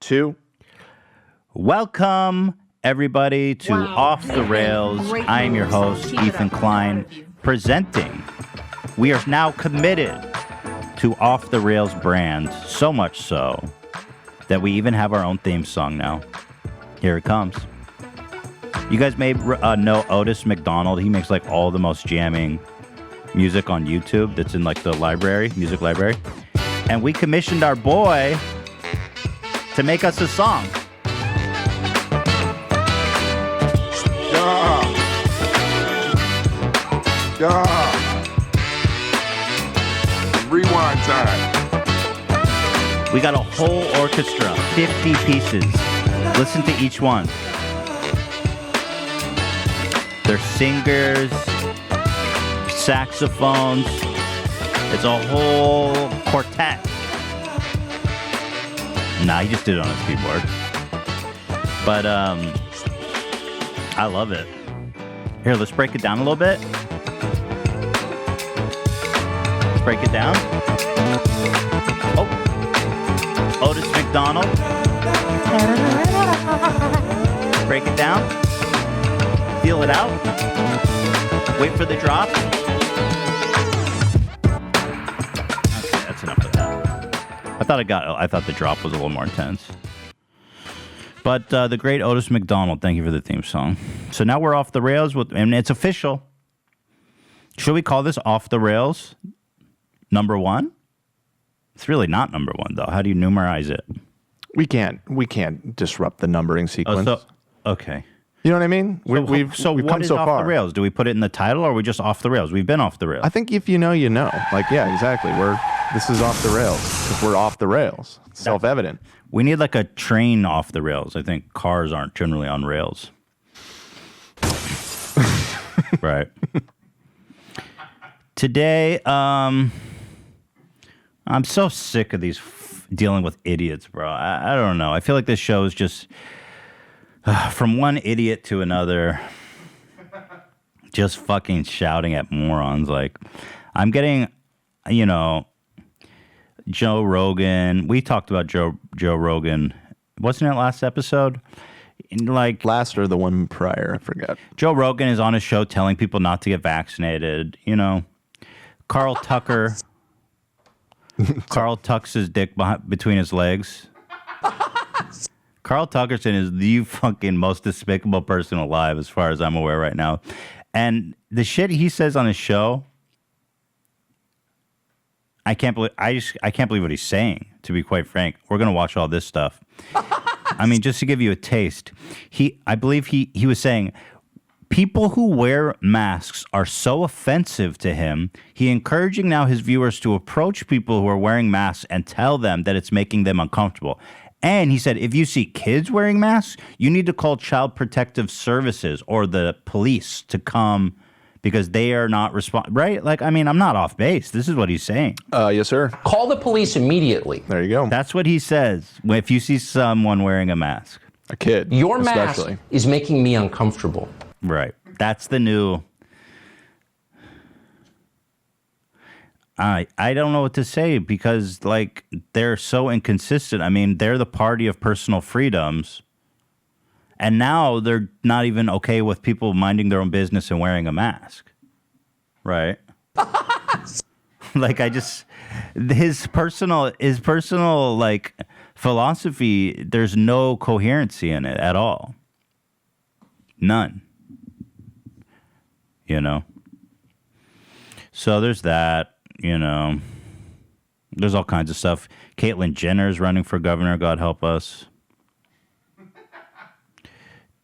2. Welcome, everybody, to Off the Rails. I am your host, Ethan Klein, presenting. We are now committed to Off the Rails brand, so much so that we even have our own theme song now. Here it comes. You guys may know Otis McDonald. He makes like all the most jamming music on YouTube that's in like the library, music library. And we commissioned our boy to make us a song. Rewind time. We got a whole orchestra, 50 pieces. Listen to each one. They're singers, saxophones. It's a whole quartet. Nah, he just did it on his keyboard. But I love it. Here, let's break it down a little bit. Let's break it down. Oh, Otis McDonald. Break it down. Feel it out. Wait for the drop. Okay, that's enough of that. I thought the drop was a little more intense. But the great Otis McDonald, thank you for the theme song. So now we're off the rails, and it's official. Should we call this Off the Rails number 1? It's really not number 1, though. How do you numerize it? We can't disrupt the numbering sequence. Okay. You know what I mean? We've what come is so off far. the rails? Do we put it in the title, or are we just off the rails? We've been off the rails. I think if you know, you know. Like, yeah, exactly. This is off the rails. If we're off the rails, it's self-evident. We need like a train off the rails. I think cars aren't generally on rails. Right. Today, I'm so sick of these dealing with idiots, bro. I don't know. I feel like this show is just from one idiot to another, just fucking shouting at morons. Like, I'm getting, Joe Rogan. We talked about Joe Rogan. Wasn't it last episode? Like Last or the one prior, I forgot. Joe Rogan is on his show telling people not to get vaccinated. Carl Tucker. Carl tucks his dick between his legs. Carl Tuckerson is the fucking most despicable person alive, as far as I'm aware right now. And the shit he says on his show, I can't believe what he's saying, to be quite frank. We're going to watch all this stuff. I mean, just to give you a taste, I believe he was saying people who wear masks are so offensive to him, he encouraging now his viewers to approach people who are wearing masks and tell them that it's making them uncomfortable. And he said, if you see kids wearing masks, you need to call Child Protective Services or the police to come because they are not right? Like, I mean, I'm not off base. This is what he's saying. Yes, sir. Call the police immediately. There you go. That's what he says if you see someone wearing a mask. A kid, Your especially. mask is making me uncomfortable. Right. That's the new... I don't know what to say because, like, they're so inconsistent. I mean, they're the party of personal freedoms, and now they're not even okay with people minding their own business and wearing a mask. Right? Like, his personal, like, philosophy, there's no coherency in it at all. None. So there's that. There's all kinds of stuff. Caitlyn Jenner is running for governor, God help us.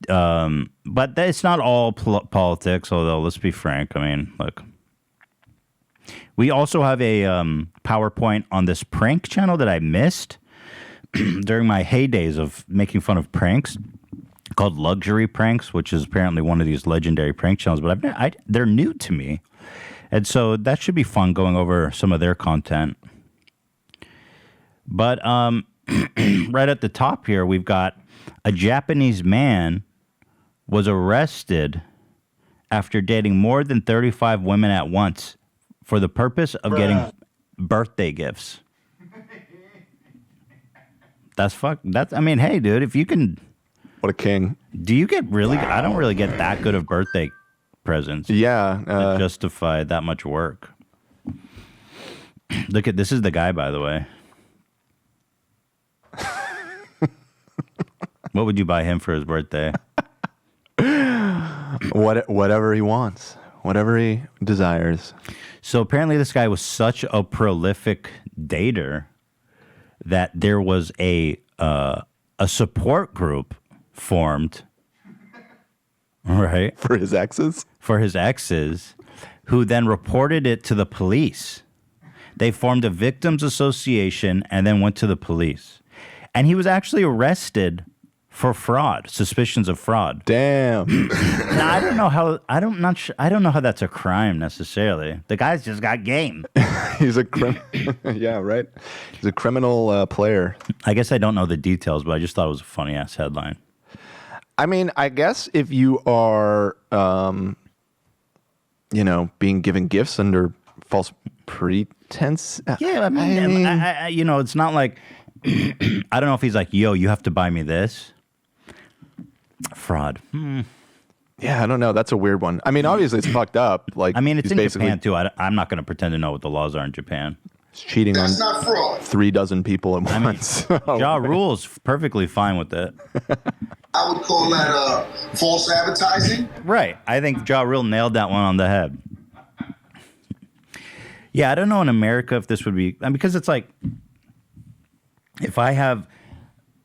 But it's not all politics, although let's be frank. I mean, look. We also have a PowerPoint on this prank channel that I missed during my heydays of making fun of pranks called Luxury Pranks, which is apparently one of these legendary prank channels, but they're new to me. And so that should be fun going over some of their content. But right at the top here, we've got a Japanese man was arrested after dating more than 35 women at once for the purpose of getting birthday gifts. That's. I mean, hey, dude, if you can. What a king. Do you get really? I don't really get that good of birthday presents. Yeah. To justify that much work. Look at this is the guy, by the way. What would you buy him for his birthday? Whatever he wants, whatever he desires. So apparently, this guy was such a prolific dater that there was a support group formed, right, For his exes? for his exes, who then reported it to the police. They formed a victims association and then went to the police. And he was actually arrested for fraud, suspicions of fraud. Damn. Now, I don't know how I don't know how that's a crime necessarily. The guy's just got game. He's a yeah, right. He's a criminal player. I guess I don't know the details, but I just thought it was a funny ass headline. I mean, I guess if you are, being given gifts under false pretense. Yeah, I mean, it's not like I don't know if he's like, yo, you have to buy me this. Fraud. Yeah, I don't know. That's a weird one. I mean, obviously it's fucked up. Like, I mean, it's he's in basically Japan too. I'm not going to pretend to know what the laws are in Japan. cheating on That's not fraud. 3 dozen people at once. Ja Rule's perfectly fine with it. I would call that false advertising. Right. I think Ja Rule nailed that one on the head. Yeah, I don't know in America if this would be because it's like if I have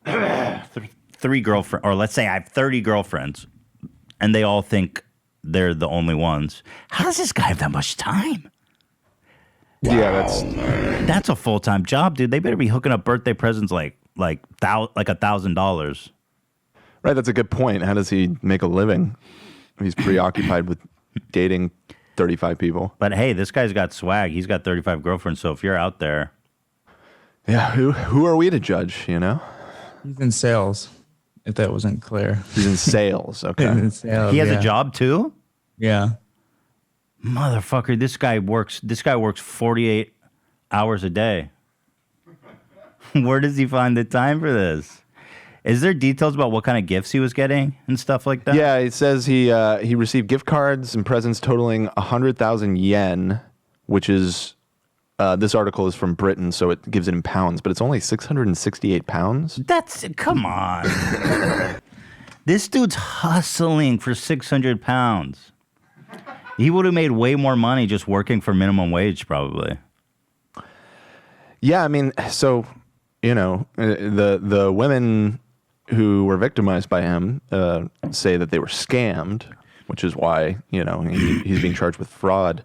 3 girlfriends, or let's say I have 30 girlfriends, and they all think they're the only ones. How does this guy have that much time? Yeah, That's a full-time job, dude. They better be hooking up birthday presents like $1,000. right. That's a good point. How does he make a living? He's preoccupied with dating 35 people. But hey, this guy's got swag. He's got 35 girlfriends. So if you're out there, Yeah, who are we to judge? You know, He's in sales, if that wasn't clear. he's in sales. Okay, In sales, he has yeah. a job too. Yeah. Motherfucker, this guy works 48 hours a day. Where does he find the time for this? Is there details about what kind of gifts he was getting and stuff like that? Yeah, it says he received gift cards and presents totaling 100,000 yen, which is this article is from Britain, so it gives it in pounds, but it's only 668 pounds. Come on. This dude's hustling for 600 pounds. He would have made way more money just working for minimum wage, probably. Yeah, I mean, so the women who were victimized by him say that they were scammed, which is why he's being charged with fraud.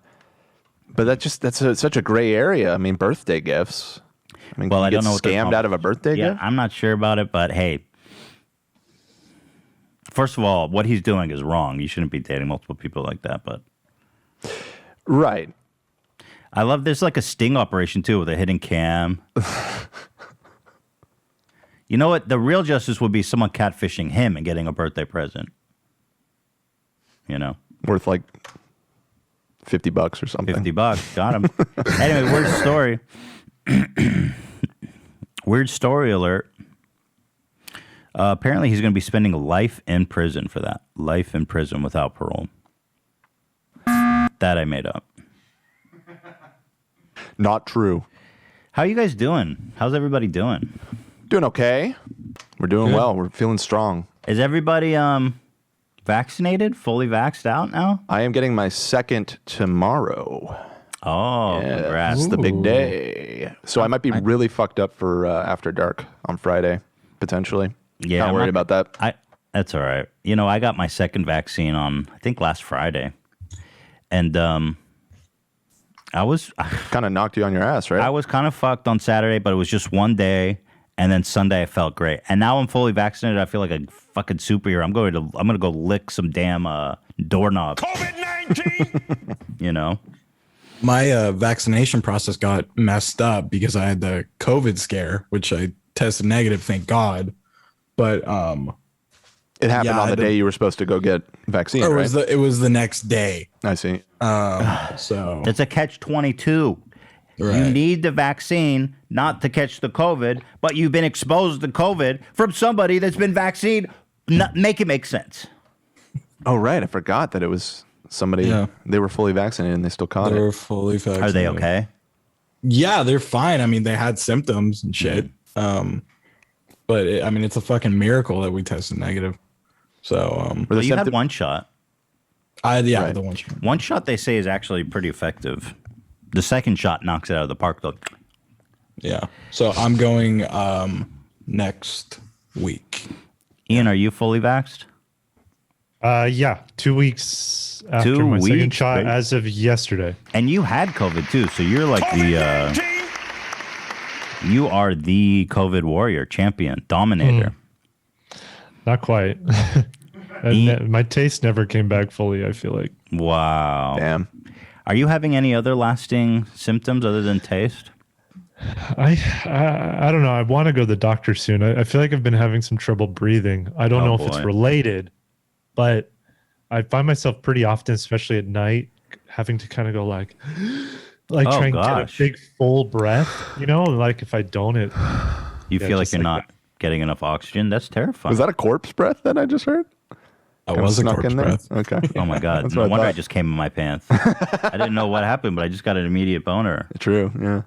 But that's such a gray area. I mean, birthday gifts. I mean, Well, I can you don't know get what they're scammed called. out of a birthday Yeah, gift. I'm not sure about it, but hey. First of all, what he's doing is wrong. You shouldn't be dating multiple people like that, but Right. I love there's like a sting operation too with a hidden cam. You know what? The real justice would be someone catfishing him and getting a birthday present. Worth like $50 or something. $50. Got him. Anyway, weird story. Weird story alert. Apparently, he's going to be spending life in prison for that. Life in prison without parole. That I made up. Not true. How are you guys doing? How's everybody doing? Doing okay. We're doing well. We're feeling strong. Is everybody vaccinated? Fully vaxxed out now? I am getting my second tomorrow. Oh, Yeah, congrats. it's the big day. So I might be really fucked up for After Dark on Friday, potentially. Yeah, Not I'm worried about that. That's all right. I got my second vaccine on, I think, last Friday. And I was Kind of knocked you on your ass, right? I was kind of fucked on Saturday, but it was just one day. And then Sunday I felt great. And now I'm fully vaccinated. I feel like a fucking superhero. I'm going to go lick some damn doorknobs. COVID-19. My vaccination process got messed up because I had the COVID scare, which I tested negative, thank God. But it happened yeah, on the day you were supposed to go get vaccine, it right? was the next day. I see. So It's a catch-22. You Right. need the vaccine not to catch the COVID, but you've been exposed to COVID from somebody that's been vaccinated. Make it make sense. Oh, right. I forgot that it was somebody. Yeah. They were fully vaccinated and they still caught They it. were fully vaccinated. Are they okay? Yeah, they're fine. I mean, they had symptoms and shit. But it's a fucking miracle that we tested negative. So, Were the But you had symptom- one shot. right. The one shot they say is actually pretty effective. The second shot knocks it out of the park, though. Yeah. So I'm going next week. Ian, are you fully vaxxed? Yeah, 2 weeks after 2 my second weeks, shot, baby. as of yesterday. And you had COVID too, so you're like you are the COVID warrior, champion, dominator. Not quite. My taste never came back fully, I feel like. Wow. Damn. Are you having any other lasting symptoms other than taste? I don't know. I want to go to the doctor soon. I feel like I've been having some trouble breathing. I don't know if it's boy. related, but I find myself pretty often, especially at night, having to kind of go like Oh, try and gosh. get a big full breath, like if I don't, You Yeah, feel like just you're like not getting enough oxygen? That's terrifying. Was that a corpse breath that I just heard? I Kinda was a snuck corpse in there? breath. Okay. Oh my God. That's No what I wonder I thought. just came in my pants. I didn't know what happened, but I just got an immediate boner. True. Yeah.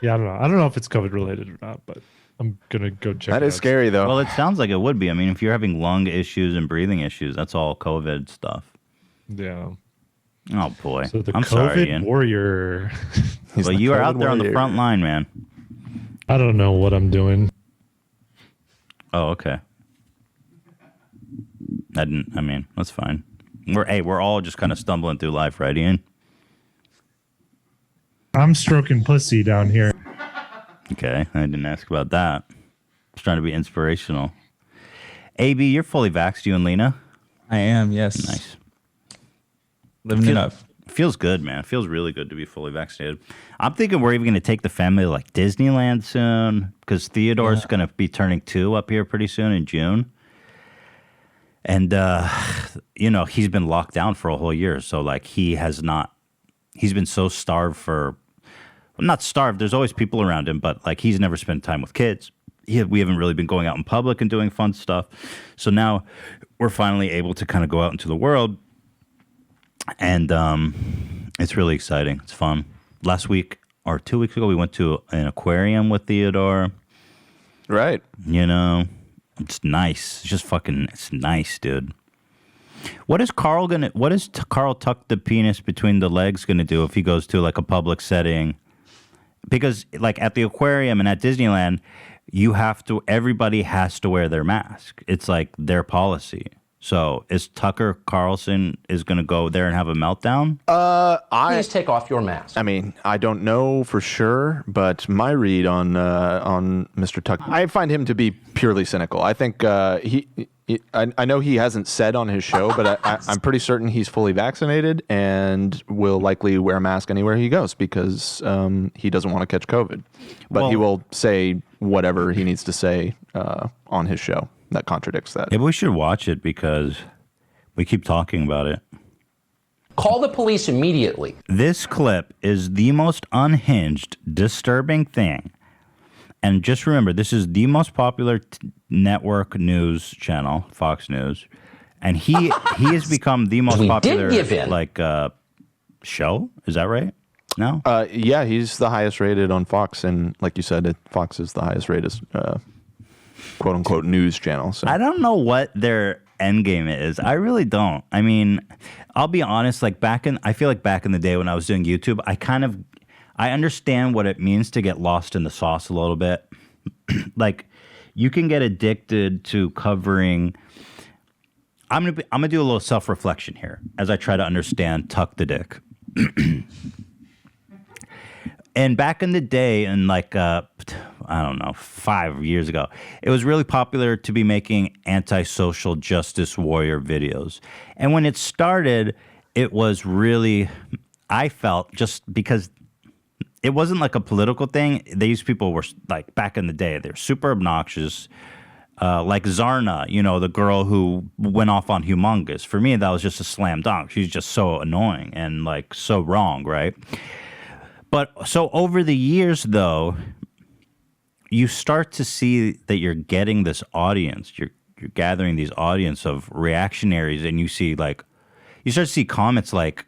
yeah, I don't know. I don't know if it's COVID related or not, but I'm gonna go check. That it is out. scary, though. Well, it sounds like it would be. I mean, if you're having lung issues and breathing issues, that's all COVID stuff. Yeah. Oh boy. So the I'm COVID sorry, Ian. warrior. He's Well, the you are COVID out there on the warrior. front line, man. I don't know what I'm doing. Oh, okay. That's fine. We're all just kind of stumbling through life, right, Ian? I'm stroking pussy down here. Okay, I didn't ask about that. Just trying to be inspirational. AB, you're fully vaxxed, you and Lena? I am, yes. Nice. Living it up. Feels good, man. Feels really good to be fully vaccinated. I'm thinking we're even going to take the family to like Disneyland soon because Theodore's going to be turning 2 up here pretty soon in June. And, he's been locked down for a whole year. So like he's been so starved not starved. There's always people around him, but like he's never spent time with kids. We haven't really been going out in public and doing fun stuff. So now we're finally able to kind of go out into the world. And it's really exciting. It's fun. Last week or 2 weeks ago, we went to an aquarium with Theodore. Right. It's nice. It's nice, dude. What is Carl tuck the penis between the legs gonna do if he goes to like a public setting? Because like at the aquarium and at Disneyland, everybody has to wear their mask. It's like their policy. So is Tucker Carlson is going to go there and have a meltdown? Please take off your mask. I mean, I don't know for sure, but my read on Mr. Tucker, I find him to be purely cynical. I think I know he hasn't said on his show, but I'm pretty certain he's fully vaccinated and will likely wear a mask anywhere he goes because he doesn't want to catch COVID. But he will say whatever he needs to say on his show that contradicts that. Yeah, but we should watch it because we keep talking about it. Call the police immediately. This clip is the most unhinged, disturbing thing. And just remember, this is the most popular network news channel, Fox News. And he has become the most We did popular give in. Show. Is that right? No? Yeah, he's the highest rated on Fox, and like you said, Fox is the highest rated quote unquote news channel. So I don't know what their end game is. I really don't. I mean, I'll be honest, I feel like back in the day when I was doing YouTube, I understand what it means to get lost in the sauce a little bit. Like you can get addicted to covering. I'm gonna do a little self-reflection here as I try to understand Tuck the Dick. And back in the day, in I don't know, 5 years ago, it was really popular to be making anti-social justice warrior videos. And when it started, it was really, I felt, just because it wasn't like a political thing. These people were like, back in the day, they're super obnoxious. Like Zarna, the girl who went off on Humongous. For me, that was just a slam dunk. She's just so annoying and like so wrong, right? But so over the years, though, you start to see that you're getting this audience. You're gathering these audience of reactionaries, and you start to see comments like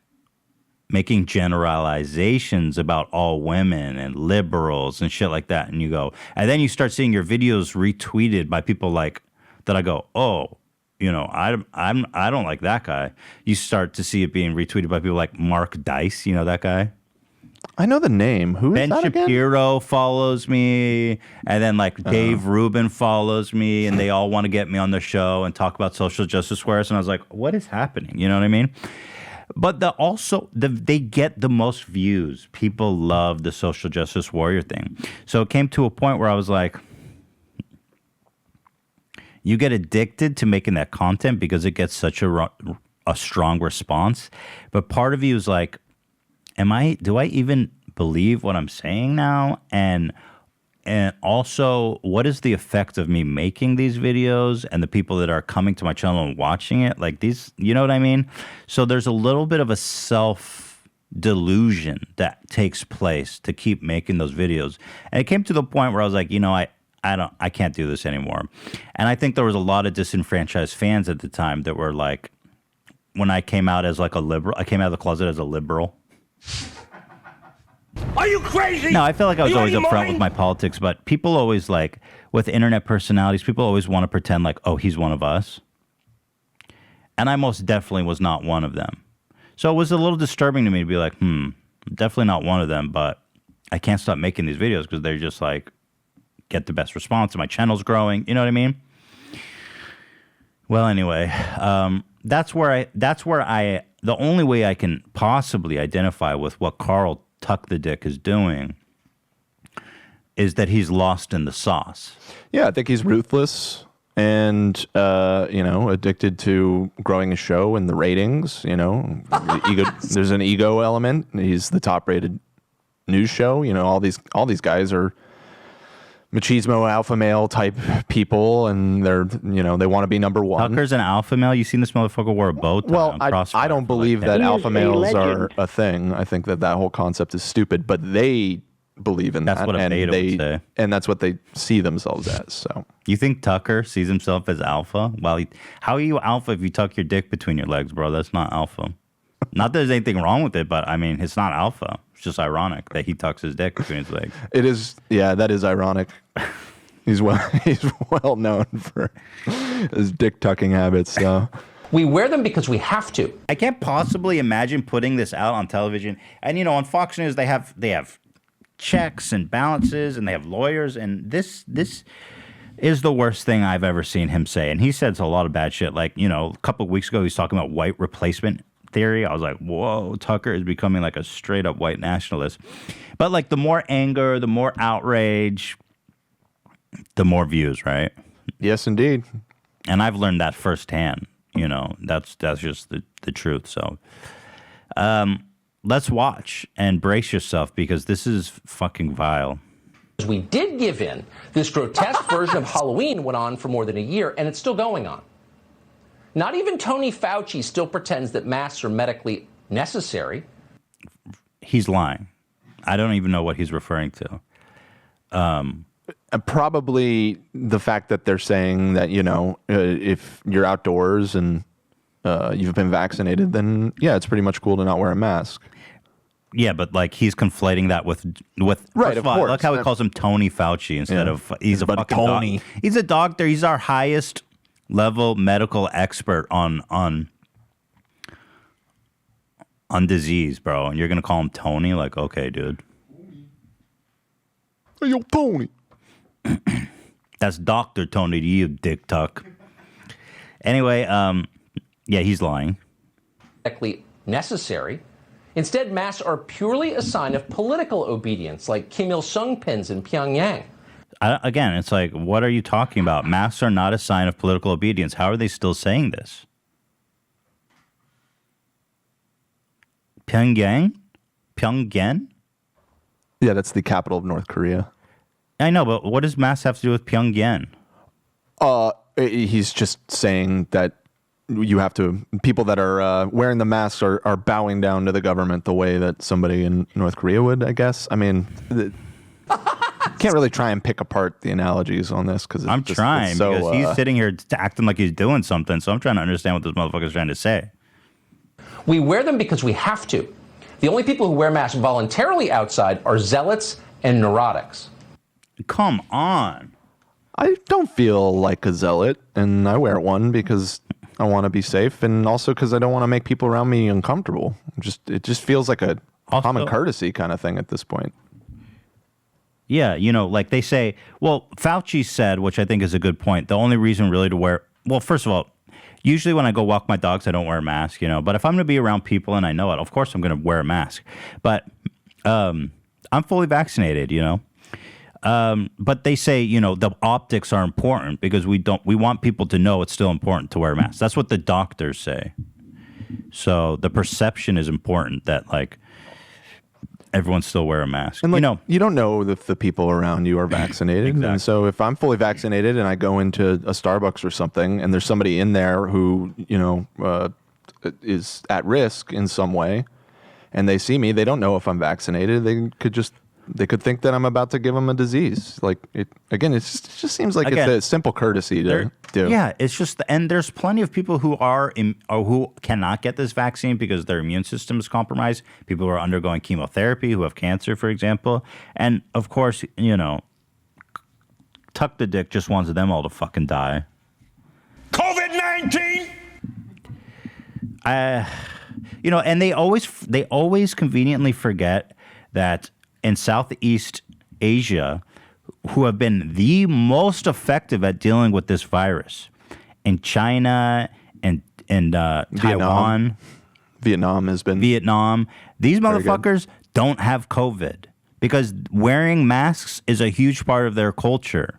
making generalizations about all women and liberals and shit like that. And and then you start seeing your videos retweeted by people like that. I go, oh, I don't like that guy. You start to see it being retweeted by people like Mark Dice, that guy. I know the name. Who is Ben that again? Shapiro follows me, and then Dave Rubin follows me, and they all want to get me on their show and talk about social justice warriors. And I was like, what is happening? You know what I mean? But they get the most views. People love the social justice warrior thing. So it came to a point where I was like, you get addicted to making that content because it gets such a strong response. But part of you is like, do I even believe what I'm saying now? And also, what is the effect of me making these videos and the people that are coming to my channel and watching it? Like these, you know what I mean? So there's a little bit of a self-delusion that takes place to keep making those videos. And it came to the point where I was like, I can't do this anymore. And I think there was a lot of disenfranchised fans at the time that were like, when I came out as a liberal, I came out of the closet as a liberal. Are you crazy? No, I feel like I was always upfront mind? with my politics, but people always with internet personalities, people always want to pretend like, oh, he's one of us. And I most definitely was not one of them. So it was a little disturbing to me to be like, definitely not one of them, but I can't stop making these videos because they're just get the best response and my channel's growing. You know what I mean? Well, anyway, that's where the only way I can possibly identify with what Carl Tuck the Dick is doing is that he's lost in the sauce. Yeah, I think he's ruthless and addicted to growing a show and the ratings. There's an ego element. He's the top-rated news show. All these guys are machismo alpha male type people, and they're they want to be number one. Tucker's an alpha male. You seen this motherfucker wear a bow tie? Well, I don't believe that alpha males are a thing. I think that whole concept is stupid, but they believe in that. That's what a beta would say. And that's what they see themselves as. So you think Tucker sees himself as alpha? How are you alpha if you tuck your dick between your legs, bro? That's not alpha. Not that there's anything wrong with it, but I mean, it's not alpha. It's just ironic that he tucks his dick between his legs. It is, yeah, that is ironic. He's well known for his dick tucking habits. So We wear them because we have to. I can't possibly imagine putting this out on television. And on Fox News they have checks and balances and they have lawyers, and this is the worst thing I've ever seen him say. And he says a lot of bad shit. A couple of weeks ago, he's talking about white replacement theory. I was like, whoa, Tucker is becoming a straight up white nationalist. But the more anger, the more outrage, the more views, right? yes, indeed. And I've learned that firsthand. That's just the truth. So let's watch and brace yourself because this is fucking vile. We did give in. This grotesque version of Halloween went on for more than a year, and it's still going on. Not even Tony Fauci still pretends that masks are medically necessary. He's lying. I don't even know what he's referring to. Probably the fact that they're saying that, if you're outdoors and you've been vaccinated, then, yeah, it's pretty much cool to not wear a mask. Yeah, but he's conflating that with right. Of course. Look how he calls him Tony Fauci instead of he's a fucking Tony. He's a doctor. He's our highest level medical expert on disease, bro. And you're gonna call him Tony? Okay, dude. Hey, yo, Tony. That's Dr. Tony to you, dick tuck. Anyway, yeah, he's lying. Medically necessary. Instead, masks are purely a sign of political obedience, like Kim Il-sung pins in Pyongyang. Again, it's what are you talking about? Masks are not a sign of political obedience. How are they still saying this? Pyongyang? Pyongyang? Yeah, that's the capital of North Korea. I know, but what does masks have to do with Pyongyang? He's just saying that you have to, people that are wearing the masks are bowing down to the government the way that somebody in North Korea would, I guess. I mean, can't really try and pick apart the analogies on this because I'm trying because he's sitting here acting like he's doing something. So I'm trying to understand what this motherfucker's trying to say. We wear them because we have to. The only people who wear masks voluntarily outside are zealots and neurotics. Come on. I don't feel like a zealot, and I wear one because I want to be safe, and also because I don't want to make people around me uncomfortable. It just feels like a common courtesy kind of thing at this point. Yeah, like they say, well, Fauci said, which I think is a good point, the only reason really to wear, well, first of all, usually when I go walk my dogs, I don't wear a mask, but if I'm going to be around people and I know it, of course I'm going to wear a mask. But I'm fully vaccinated, but they say, the optics are important because we want people to know it's still important to wear a mask. That's what the doctors say. So the perception is important that like everyone still wear a mask. And you don't know if the people around you are vaccinated. Exactly. And so if I'm fully vaccinated and I go into a Starbucks or something and there's somebody in there who, is at risk in some way and they see me, they don't know if I'm vaccinated. They could think that I'm about to give them a disease. Like it just seems like it's a simple courtesy to do. Yeah, it's just, and there's plenty of people who who cannot get this vaccine because their immune system is compromised. People who are undergoing chemotherapy, who have cancer, for example, and of course, Tuck the Dick just wants them all to fucking die. COVID-19. And they always conveniently forget that in Southeast Asia, who have been the most effective at dealing with this virus, in China and Taiwan, Vietnam has been these motherfuckers don't have COVID because wearing masks is a huge part of their culture.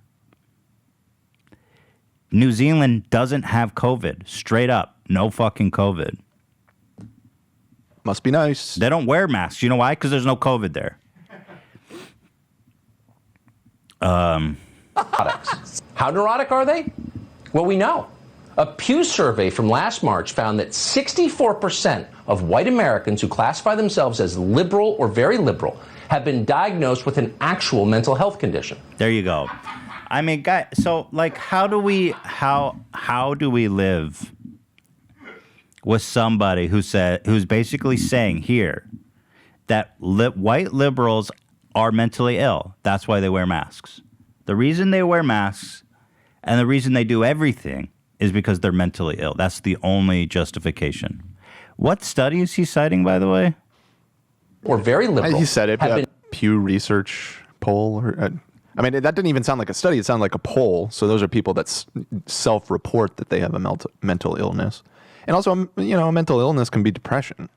New Zealand doesn't have COVID. Straight up, no fucking COVID. Must be nice. They don't wear masks. You know why? Because there's no COVID there. How neurotic are they? Well, we know. A Pew survey from last March found that 64% of white Americans who classify themselves as liberal or very liberal have been diagnosed with an actual mental health condition. There you go. I mean, guys, so like, how do we live with somebody who's basically saying here that white liberals are mentally ill? That's why they wear masks. The reason they wear masks and the reason they do everything is because they're mentally ill. That's the only justification. What study is he citing, by the way? Or very liberal. He said it. Pew Research poll. I mean, that didn't even sound like a study. It sounded like a poll. So those are people that self-report that they have a mental illness. And also, a mental illness can be depression.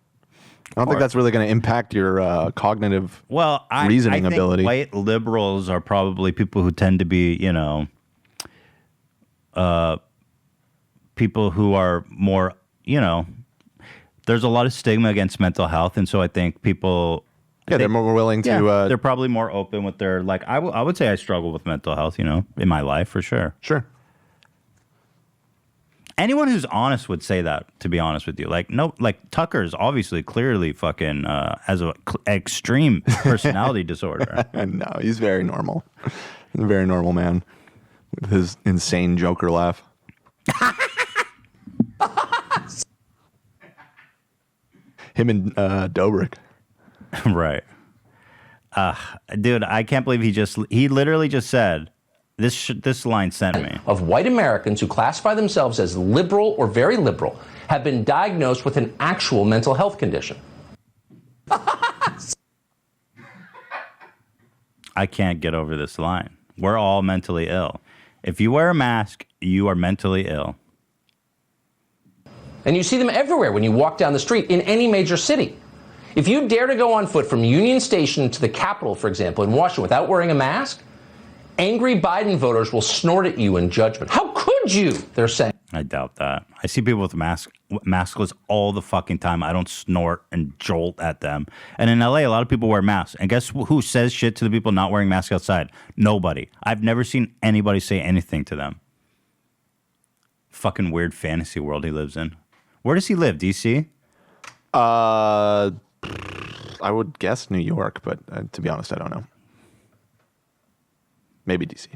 I don't think that's really going to impact your cognitive reasoning ability. White liberals are probably people who tend to be, people who are more, there's a lot of stigma against mental health. And so I think people... they're more willing to... they're probably more open with their... Like, I would say I struggle with mental health, in my life, for sure. Sure. Anyone who's honest would say that, to be honest with you. Like, no, like Tucker's obviously clearly fucking has an extreme personality disorder. No, he's very normal. He's a very normal man with his insane Joker laugh. Him and Dobrik. Right. Dude, I can't believe he literally just said, this line sent me. Of white Americans who classify themselves as liberal or very liberal have been diagnosed with an actual mental health condition. I can't get over this line. We're all mentally ill. If you wear a mask, you are mentally ill. And you see them everywhere when you walk down the street in any major city. If you dare to go on foot from Union Station to the Capitol, for example, in Washington without wearing a mask, angry Biden voters will snort at you in judgment. How could you? They're saying. I doubt that. I see people with maskless all the fucking time. I don't snort and jolt at them. And in LA, a lot of people wear masks. And guess who says shit to the people not wearing masks outside? Nobody. I've never seen anybody say anything to them. fucking weird fantasy world he lives in. Where does he live? DC? I would guess New York, but to be honest, I don't know. Maybe DC.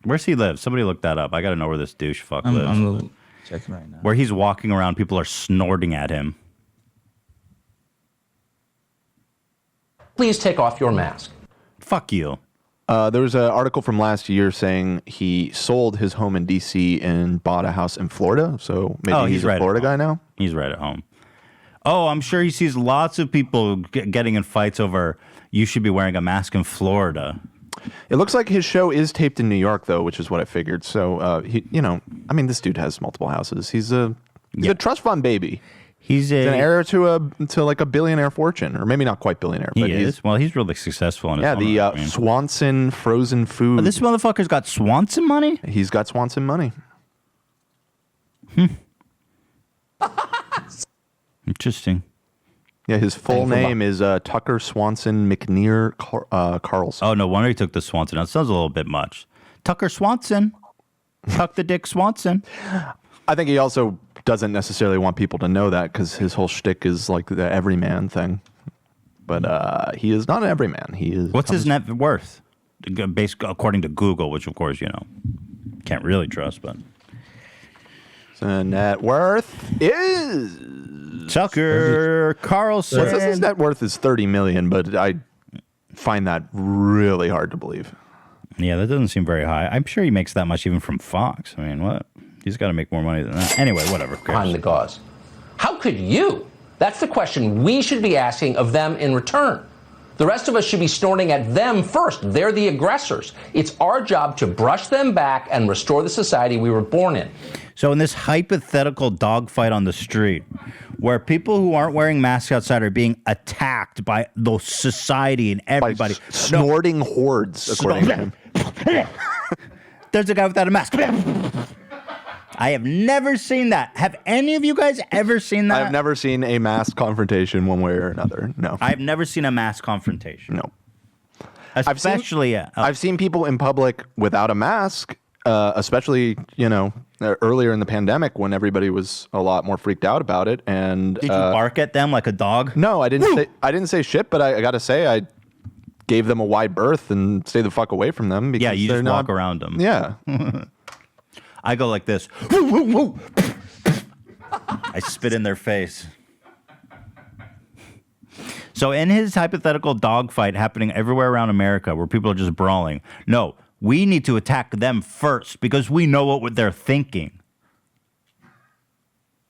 Where's he live? Somebody look that up. I got to know where this douche fuck lives. I'm checking right now. Where he's walking around, people are snorting at him. Please take off your mask. Fuck you. There was an article from last year saying he sold his home in D.C. and bought a house in Florida. So maybe he's a right Florida at guy home. now. He's right at home. Oh, I'm sure he sees lots of people getting in fights over you should be wearing a mask in Florida. It looks like his show is taped in New York, though, which is what I figured. So, this dude has multiple houses. He's a trust fund baby. He's an heir to like a billionaire fortune, or maybe not quite billionaire. But he's really successful in his the Swanson frozen food. Oh, this motherfucker's got Swanson money? He's got Swanson money. Interesting. Yeah, his full name is Tucker Swanson McNear Carlson. Oh, no wonder he took the Swanson. That sounds a little bit much. Tucker Swanson. Tuck the dick Swanson. I think he also doesn't necessarily want people to know that because his whole shtick is like the everyman thing. But he is not an everyman. He is. What's his net worth? Basically, according to Google, which of course can't really trust, but his net worth is Tucker Carlson. Well, it says his net worth is $30 million, but I find that really hard to believe. Yeah, that doesn't seem very high. I'm sure he makes that much even from Fox. I mean, what? He's got to make more money than that. Anyway, whatever. Behind the gauze. How could you? That's the question we should be asking of them in return. The rest of us should be snorting at them first. They're the aggressors. It's our job to brush them back and restore the society we were born in. So in this hypothetical dogfight on the street, where people who aren't wearing masks outside are being attacked by the society and everybody. Snorting hordes, according to him. There's a guy without a mask. I have never seen that. Have any of you guys ever seen that? I've never seen a mass confrontation one way or another. No. I've never seen a mass confrontation. No. Especially, I've seen people in public without a mask, especially, earlier in the pandemic when everybody was a lot more freaked out about it. And did you bark at them like a dog? No, I didn't say shit, but I got to say I gave them a wide berth and stay the fuck away from them. Because you just walk around them. Yeah. I go like this. I spit in their face. So in his hypothetical dogfight happening everywhere around America where people are just brawling, no, we need to attack them first because we know what they're thinking.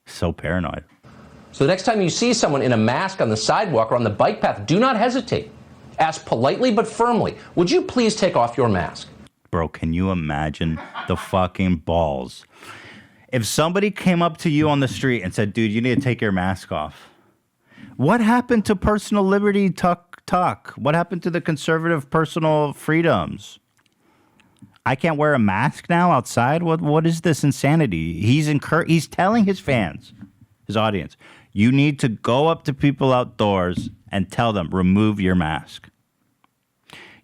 So paranoid. So the next time you see someone in a mask on the sidewalk or on the bike path, do not hesitate. Ask politely but firmly, would you please take off your mask? Bro, can you imagine the fucking balls? If somebody came up to you on the street and said, dude, you need to take your mask off. What happened to personal liberty, tuck? What happened to the conservative personal freedoms? I can't wear a mask now outside? What is this insanity? He's telling his fans, his audience, you need to go up to people outdoors and tell them, remove your mask.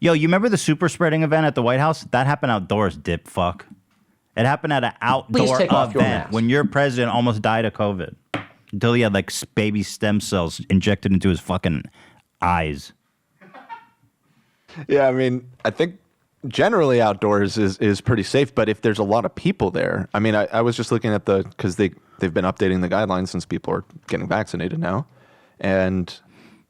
Yo, you remember the super spreading event at the White House? That happened outdoors, dip fuck. It happened at an outdoor event when your president almost died of COVID. Until he had like baby stem cells injected into his fucking eyes. Yeah, I mean, I think generally outdoors is pretty safe, but if there's a lot of people there, I mean, I was just looking at because they've been updating the guidelines since people are getting vaccinated now. And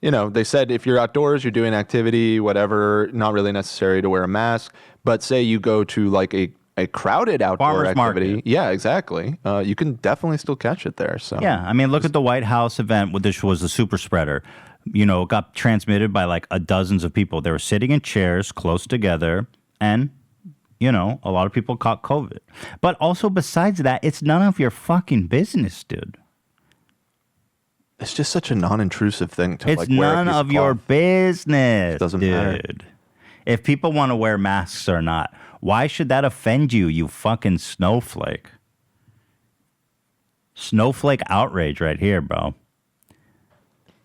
they said if you're outdoors, you're doing activity, whatever, not really necessary to wear a mask. But say you go to like a crowded outdoor Farmer's activity. market. Yeah, exactly. You can definitely still catch it there. So yeah, I mean, look at the White House event, which was the super spreader. Got transmitted by like dozens of people. They were sitting in chairs close together, and a lot of people caught COVID. But also, besides that, it's none of your fucking business, dude. It's just such a non-intrusive thing to it's wear none of your business. It doesn't dude. matter. If people want to wear masks or not, why should that offend you, you fucking snowflake? Snowflake outrage right here, bro.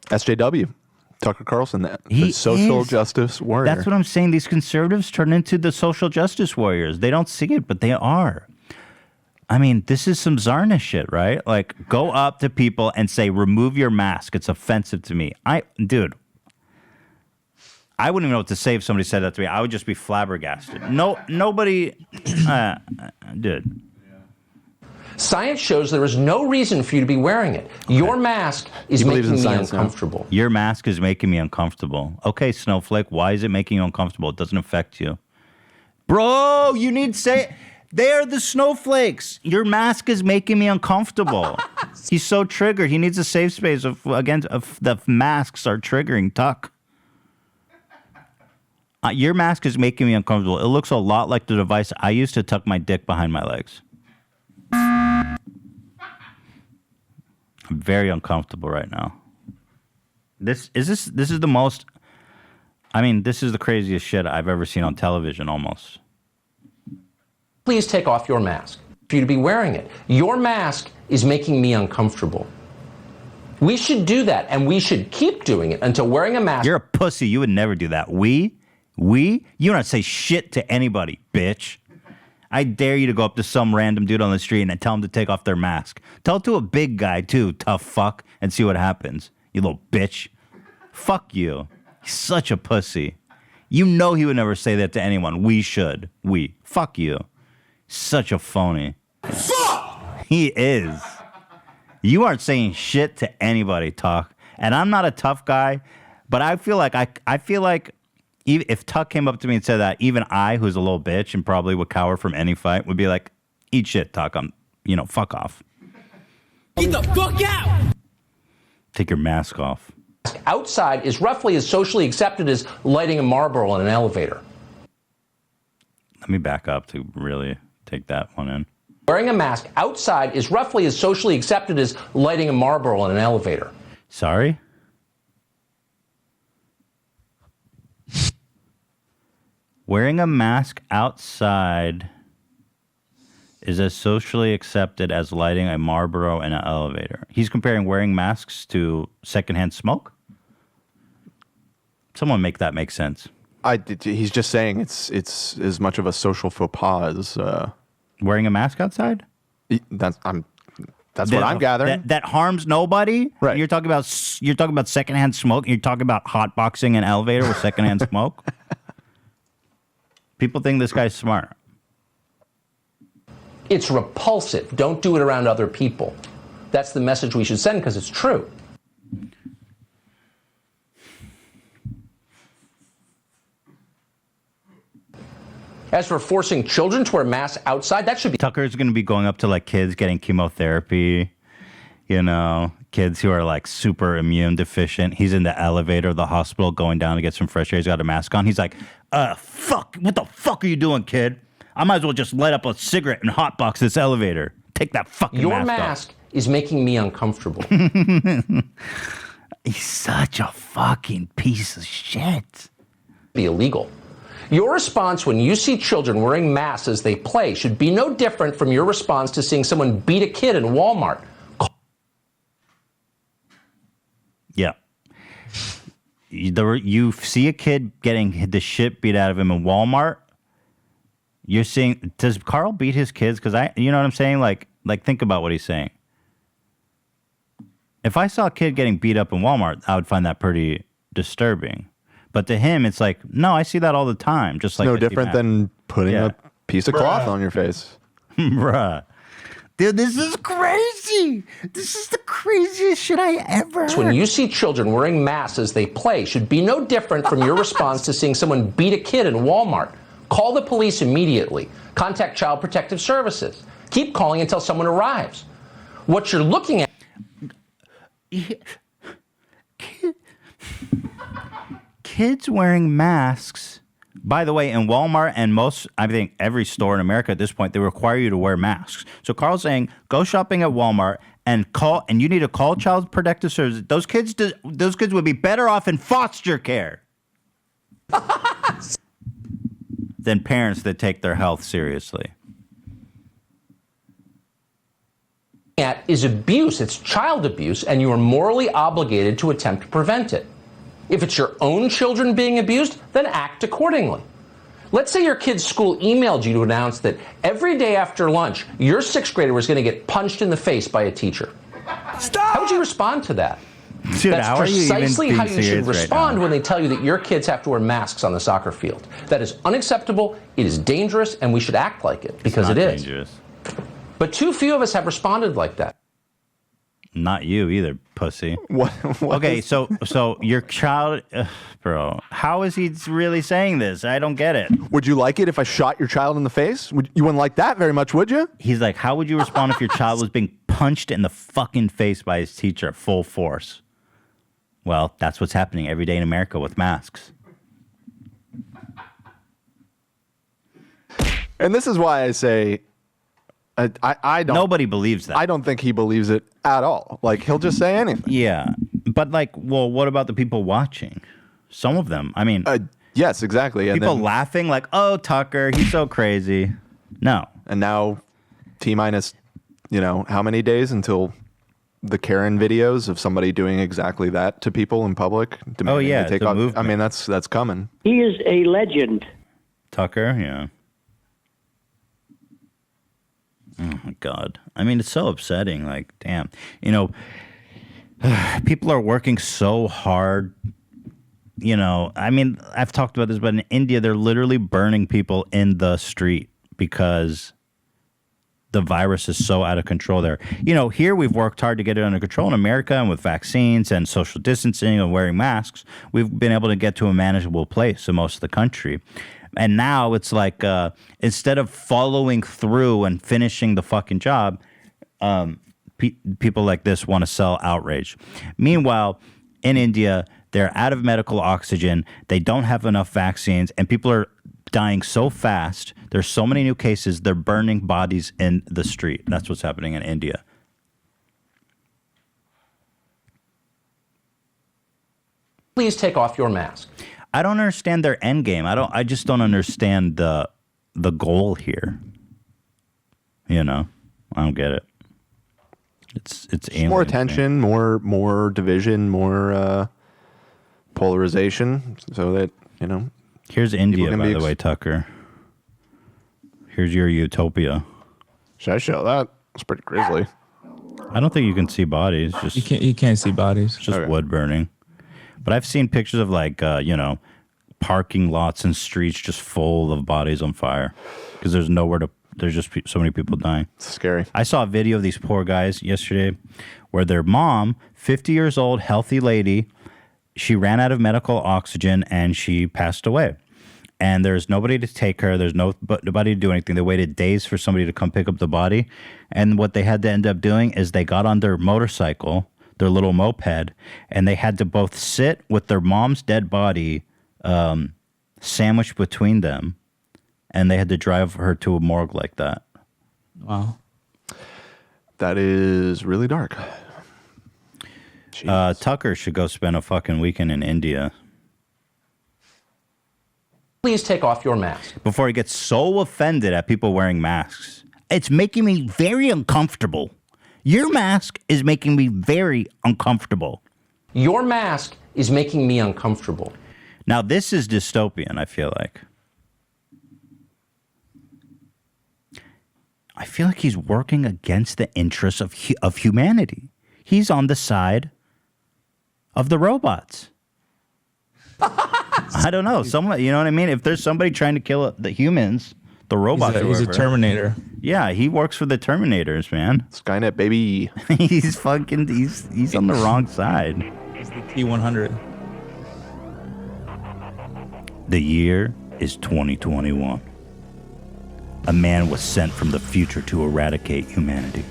SJW, Tucker Carlson, the He social is. justice warrior. That's what I'm saying. These conservatives turn into the social justice warriors. They don't see it, but they are. I mean, this is some Zarna shit, right? Like, go up to people and say, remove your mask. It's offensive to me. Dude, I wouldn't even know what to say if somebody said that to me. I would just be flabbergasted. Nobody, dude. Science shows there is no reason for you to be wearing it. Your mask is making me uncomfortable. Your mask is making me uncomfortable. Okay, Snowflake, why is it making you uncomfortable? It doesn't affect you. Bro, you need to say, they're the snowflakes. Your mask is making me uncomfortable. He's so triggered. He needs a safe space of the masks are triggering Tuck. Your mask is making me uncomfortable. It looks a lot like the device I use to tuck my dick behind my legs. I'm very uncomfortable right now. This is the most. I mean, this is the craziest shit I've ever seen on television. Almost. Please take off your mask for you to be wearing it. Your mask is making me uncomfortable. We should do that, and we should keep doing it until wearing a mask. You're a pussy. You would never do that. You don't say shit to anybody, bitch. I dare you to go up to some random dude on the street and tell him to take off their mask. Tell it to a big guy, too, tough fuck, and see what happens. You little bitch. Fuck you. He's such a pussy. You know he would never say that to anyone. We should. Fuck you. Such a phony. Fuck! He is. You aren't saying shit to anybody, Tuck. And I'm not a tough guy, but I feel like even if Tuck came up to me and said that, even I, who's a little bitch and probably would cower from any fight, would be like, eat shit, Tuck. Fuck off. Get the fuck out! Take your mask off. Outside is roughly as socially accepted as lighting a Marlboro in an elevator. Let me back up to really take that one in. Wearing a mask outside is roughly as socially accepted as lighting a Marlboro in an elevator. Sorry? Wearing a mask outside is as socially accepted as lighting a Marlboro in an elevator. He's comparing wearing masks to secondhand smoke? Someone make that make sense. He's just saying it's as much of a social faux pas as wearing a mask outside. That's what I'm gathering. That harms nobody. Right. You're talking about secondhand smoke. You're talking about hotboxing an elevator with secondhand smoke. People think this guy's smart. It's repulsive. Don't do it around other people. That's the message we should send because it's true. As for forcing children to wear masks outside, that should be... Tucker's going to be going up to like kids getting chemotherapy, kids who are like super immune deficient. He's in the elevator of the hospital going down to get some fresh air. He's got a mask on. He's like, fuck, what the fuck are you doing, kid? I might as well just light up a cigarette and hotbox this elevator. Take that fucking mask off. Your mask is making me uncomfortable. He's such a fucking piece of shit. Be illegal. Your response when you see children wearing masks as they play should be no different from your response to seeing someone beat a kid in Walmart. Yeah. You see a kid getting the shit beat out of him in Walmart. You're seeing, does Carl beat his kids? Because you know what I'm saying? Like think about what he's saying. If I saw a kid getting beat up in Walmart, I would find that pretty disturbing. But to him, it's like, no, I see that all the time. Just like no different than putting a piece of cloth on your face. Bruh. Dude, this is crazy. This is the craziest shit I ever heard. When you see children wearing masks as they play should be no different from your response to seeing someone beat a kid in Walmart. Call the police immediately. Contact Child Protective Services. Keep calling until someone arrives. What you're looking at... Kids wearing masks. By the way, in Walmart and I think every store in America at this point, they require you to wear masks. So Carl's saying, go shopping at Walmart and you need to call Child Protective Services. Those kids would be better off in foster care than parents that take their health seriously. At is abuse. It's child abuse, and you are morally obligated to attempt to prevent it. If it's your own children being abused, then act accordingly. Let's say your kid's school emailed you to announce that every day after lunch, your sixth grader was going to get punched in the face by a teacher. Stop! How would you respond to that? Dude, That's how are you even precisely being how you should serious right respond now? when they tell you that your kids have to wear masks on the soccer field. That is unacceptable, it is dangerous, and we should act like it, because it is. Dangerous. But too few of us have responded like that. Not you either, pussy. What Okay, is- so your child, bro, how is he really saying this? I don't get it. Would you like it if I shot your child in the face? You wouldn't like that very much, would you? He's like, how would you respond if your child was being punched in the fucking face by his teacher at full force? Well, that's what's happening every day in America with masks. And this is why I say I don't. Nobody believes that. I don't think he believes it at all. Like, he'll just say anything. Yeah, but like, well, what about the people watching? Some of them. I mean, Yes, exactly. And people then, laughing like, "Oh, Tucker, he's so crazy." No, and now T minus, how many days until the Karen videos of somebody doing exactly that to people in public? demanding yeah, they take the off. movement. I mean, that's coming. He is a legend. Tucker, yeah. Oh my God. I mean, it's so upsetting. Like, damn. People are working so hard. I mean, I've talked about this, but in India, they're literally burning people in the street because the virus is so out of control there. Here we've worked hard to get it under control in America, and with vaccines and social distancing and wearing masks, we've been able to get to a manageable place in most of the country. And now it's like, instead of following through and finishing the fucking job, people like this want to sell outrage. Meanwhile, in India, they're out of medical oxygen. They don't have enough vaccines, and people are dying so fast. There's so many new cases. They're burning bodies in the street. That's what's happening in India. Please take off your mask. I don't understand their end game. I just don't understand the goal here. I don't get it. It's alien More to me. attention, more division, more polarization, so that Here's India, can by be the way, Tucker. Here's your utopia. Should I show that? It's pretty grisly. I don't think you can see bodies. Just You can't see bodies. It's just Okay. wood burning. But I've seen pictures of parking lots and streets just full of bodies on fire because there's nowhere to. There's just so many people dying. It's scary. I saw a video of these poor guys yesterday where their mom, 50 years old, healthy lady, she ran out of medical oxygen and she passed away. And there's nobody to take her. There's nobody to do anything. They waited days for somebody to come pick up the body. And what they had to end up doing is they got on their motorcycle, their little moped, and they had to both sit with their mom's dead body sandwiched between them, and they had to drive her to a morgue like that. Wow. That is really dark. Tucker should go spend a fucking weekend in India Please take off your mask. before he gets so offended at people wearing masks. It's making me very uncomfortable. Your mask is making me very uncomfortable. Your mask is making me uncomfortable. Now, this is dystopian, I feel like. I feel like he's working against the interests of humanity. He's on the side of the robots. I don't know. You know what I mean? If there's somebody trying to kill the humans, the robots. He's a Terminator. Yeah, he works for the Terminators, man. Skynet, baby. He's on the wrong side. He's the T-100. The year is 2021. A man was sent from the future to eradicate humanity.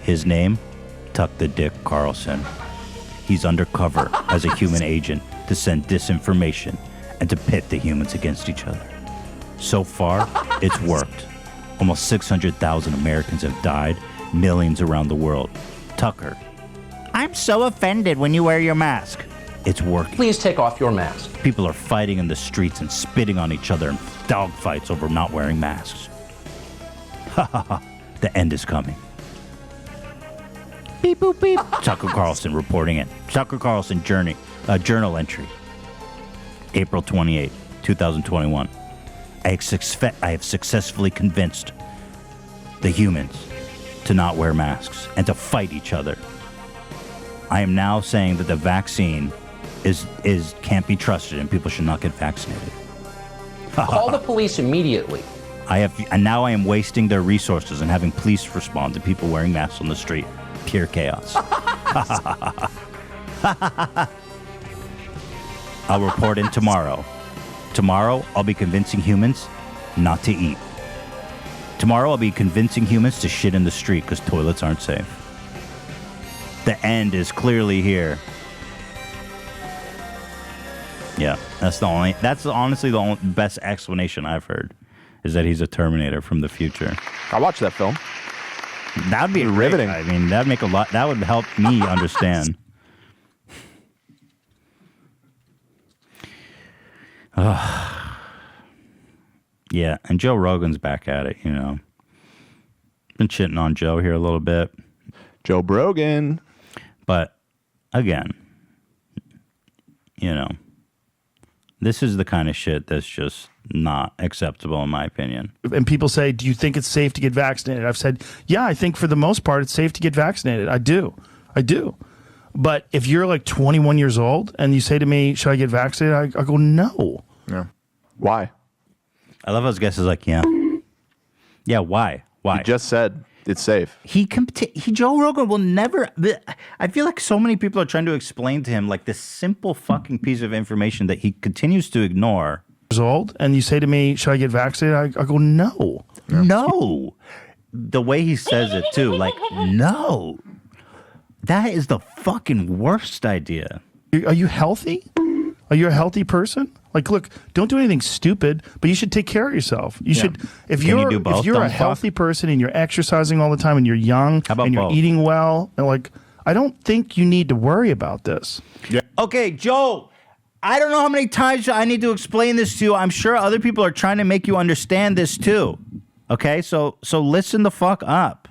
His name, Tuck the Dick Carlson. He's undercover as a human agent to send disinformation and to pit the humans against each other. So far, it's worked. Almost 600,000 Americans have died, millions around the world. Tucker, I'm so offended when you wear your mask. It's working. Please take off your mask. People are fighting in the streets and spitting on each other in dogfights over not wearing masks. Ha ha ha. The end is coming. Beep boop beep. Tucker Carlson reporting it. Tucker Carlson journal entry. April 28, 2021. I have successfully convinced the humans to not wear masks and to fight each other. I am now saying that the vaccine is can't be trusted and people should not get vaccinated. Call the police immediately. And now I am wasting their resources and having police respond to people wearing masks on the street. Pure chaos. I'll report in tomorrow. Tomorrow, I'll be convincing humans not to eat. Tomorrow, I'll be convincing humans to shit in the street because toilets aren't safe. The end is clearly here. Yeah, that's honestly the only best explanation I've heard, is that he's a Terminator from the future. I watched that film. That'd be riveting. I mean, that'd make a lot. That would help me understand. Yeah, and Joe Rogan's back at it. Been shitting on Joe here a little bit. Joe Brogan. But again, this is the kind of shit that's just not acceptable in my opinion. And people say, do you think it's safe to get vaccinated? I've said, yeah, I think for the most part it's safe to get vaccinated. I do. But if you're like 21 years old and you say to me, should I get vaccinated? I go, no. Yeah. Why? I love how his guess is like, yeah. Yeah, why? He just said it's safe. Joe Rogan will never. I feel like so many people are trying to explain to him like this simple fucking piece of information that he continues to ignore. Years old, and you say to me, should I get vaccinated? I go, no. Yeah. No. The way he says it too, like, no. That is the fucking worst idea. Are you healthy? Are you a healthy person? Like, look, don't do anything stupid, but you should take care of yourself. You should, if you're a healthy person and you're exercising all the time and you're young and you're eating well, and like, I don't think you need to worry about this. Yeah. Okay, Joe, I don't know how many times I need to explain this to you. I'm sure other people are trying to make you understand this too. Okay, so listen the fuck up.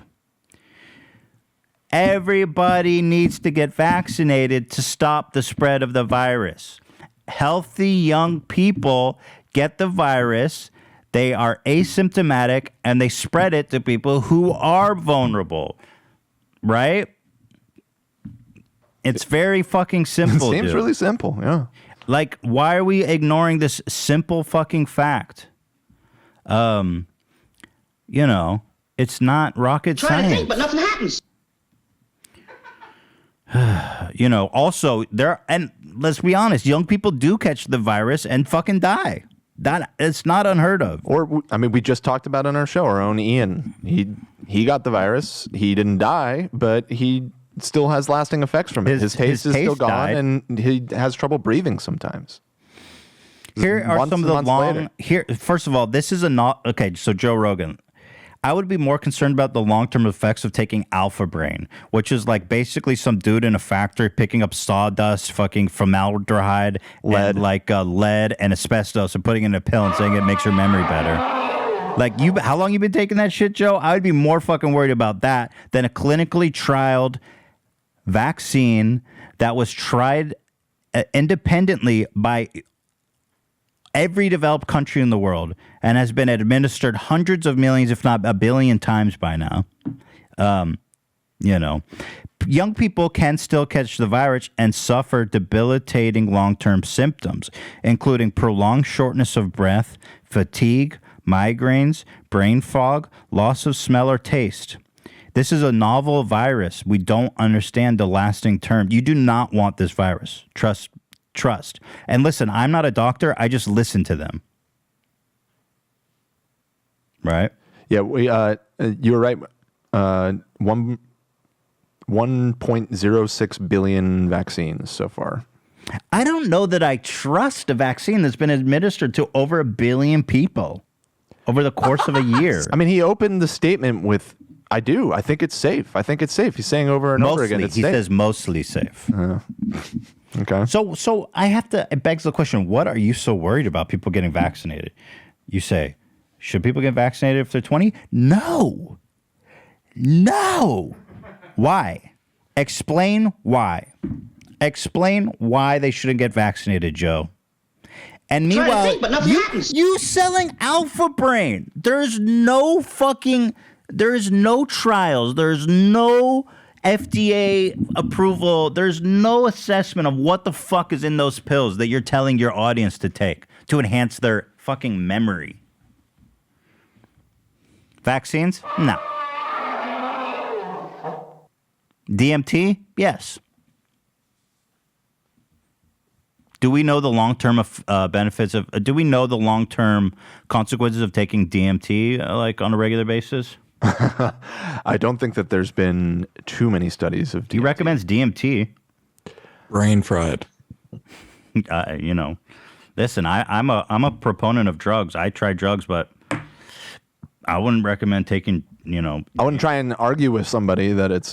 Everybody needs to get vaccinated to stop the spread of the virus. Healthy young people get the virus, they are asymptomatic, and they spread it to people who are vulnerable. Right? It's very fucking simple. It seems really simple, yeah. Like, why are we ignoring this simple fucking fact? It's not rocket science. Try to think, but nothing happens. Also and let's be honest, young people do catch the virus and fucking die. It's not unheard of. Or, I mean, we just talked about on our show, our own Ian. He got the virus. He didn't die, but he still has lasting effects from it. His taste is still gone, died. And he has trouble breathing sometimes. Here are some of the long. Here, first of all, this is okay. So Joe Rogan. I would be more concerned about the long-term effects of taking Alpha Brain, which is like basically some dude in a factory picking up sawdust, fucking formaldehyde, lead, lead and asbestos, and putting it in a pill and saying it makes your memory better. Like, how long you been taking that shit, Joe? I would be more fucking worried about that than a clinically trialed vaccine that was tried independently by every developed country in the world and has been administered hundreds of millions, if not a billion times by now. Young people can still catch the virus and suffer debilitating long-term symptoms, including prolonged shortness of breath, fatigue, migraines, brain fog, loss of smell or taste. This is a novel virus. We don't understand the lasting term. You do not want this virus. Trust. And listen, I'm not a doctor. I just listen to them. Right? Yeah, you were right. 1.06 billion vaccines so far. I don't know that I trust a vaccine that's been administered to over 1 billion people over the course of a year. I mean, he opened the statement with, I do. I think it's safe. He's saying over and over again, it's safe. He says mostly safe. Okay. So I have to, it begs the question, what are you so worried about people getting vaccinated? You say, should people get vaccinated if they're 20? No. Why? Explain why. Explain why they shouldn't get vaccinated, Joe. And meanwhile, think, but nothing happens. you selling Alpha Brain. There's no trials. There's no FDA approval. There's no assessment of what the fuck is in those pills that you're telling your audience to take to enhance their fucking memory. Vaccines? No. DMT? Yes. Do we know the long-term benefits of? Do we know the long-term consequences of taking DMT like on a regular basis? I don't think that there's been too many studies of DMT. He recommends DMT. Brain fried. Listen, I'm a proponent of drugs. I try drugs, but I wouldn't recommend taking. I wouldn't try and argue with somebody that it's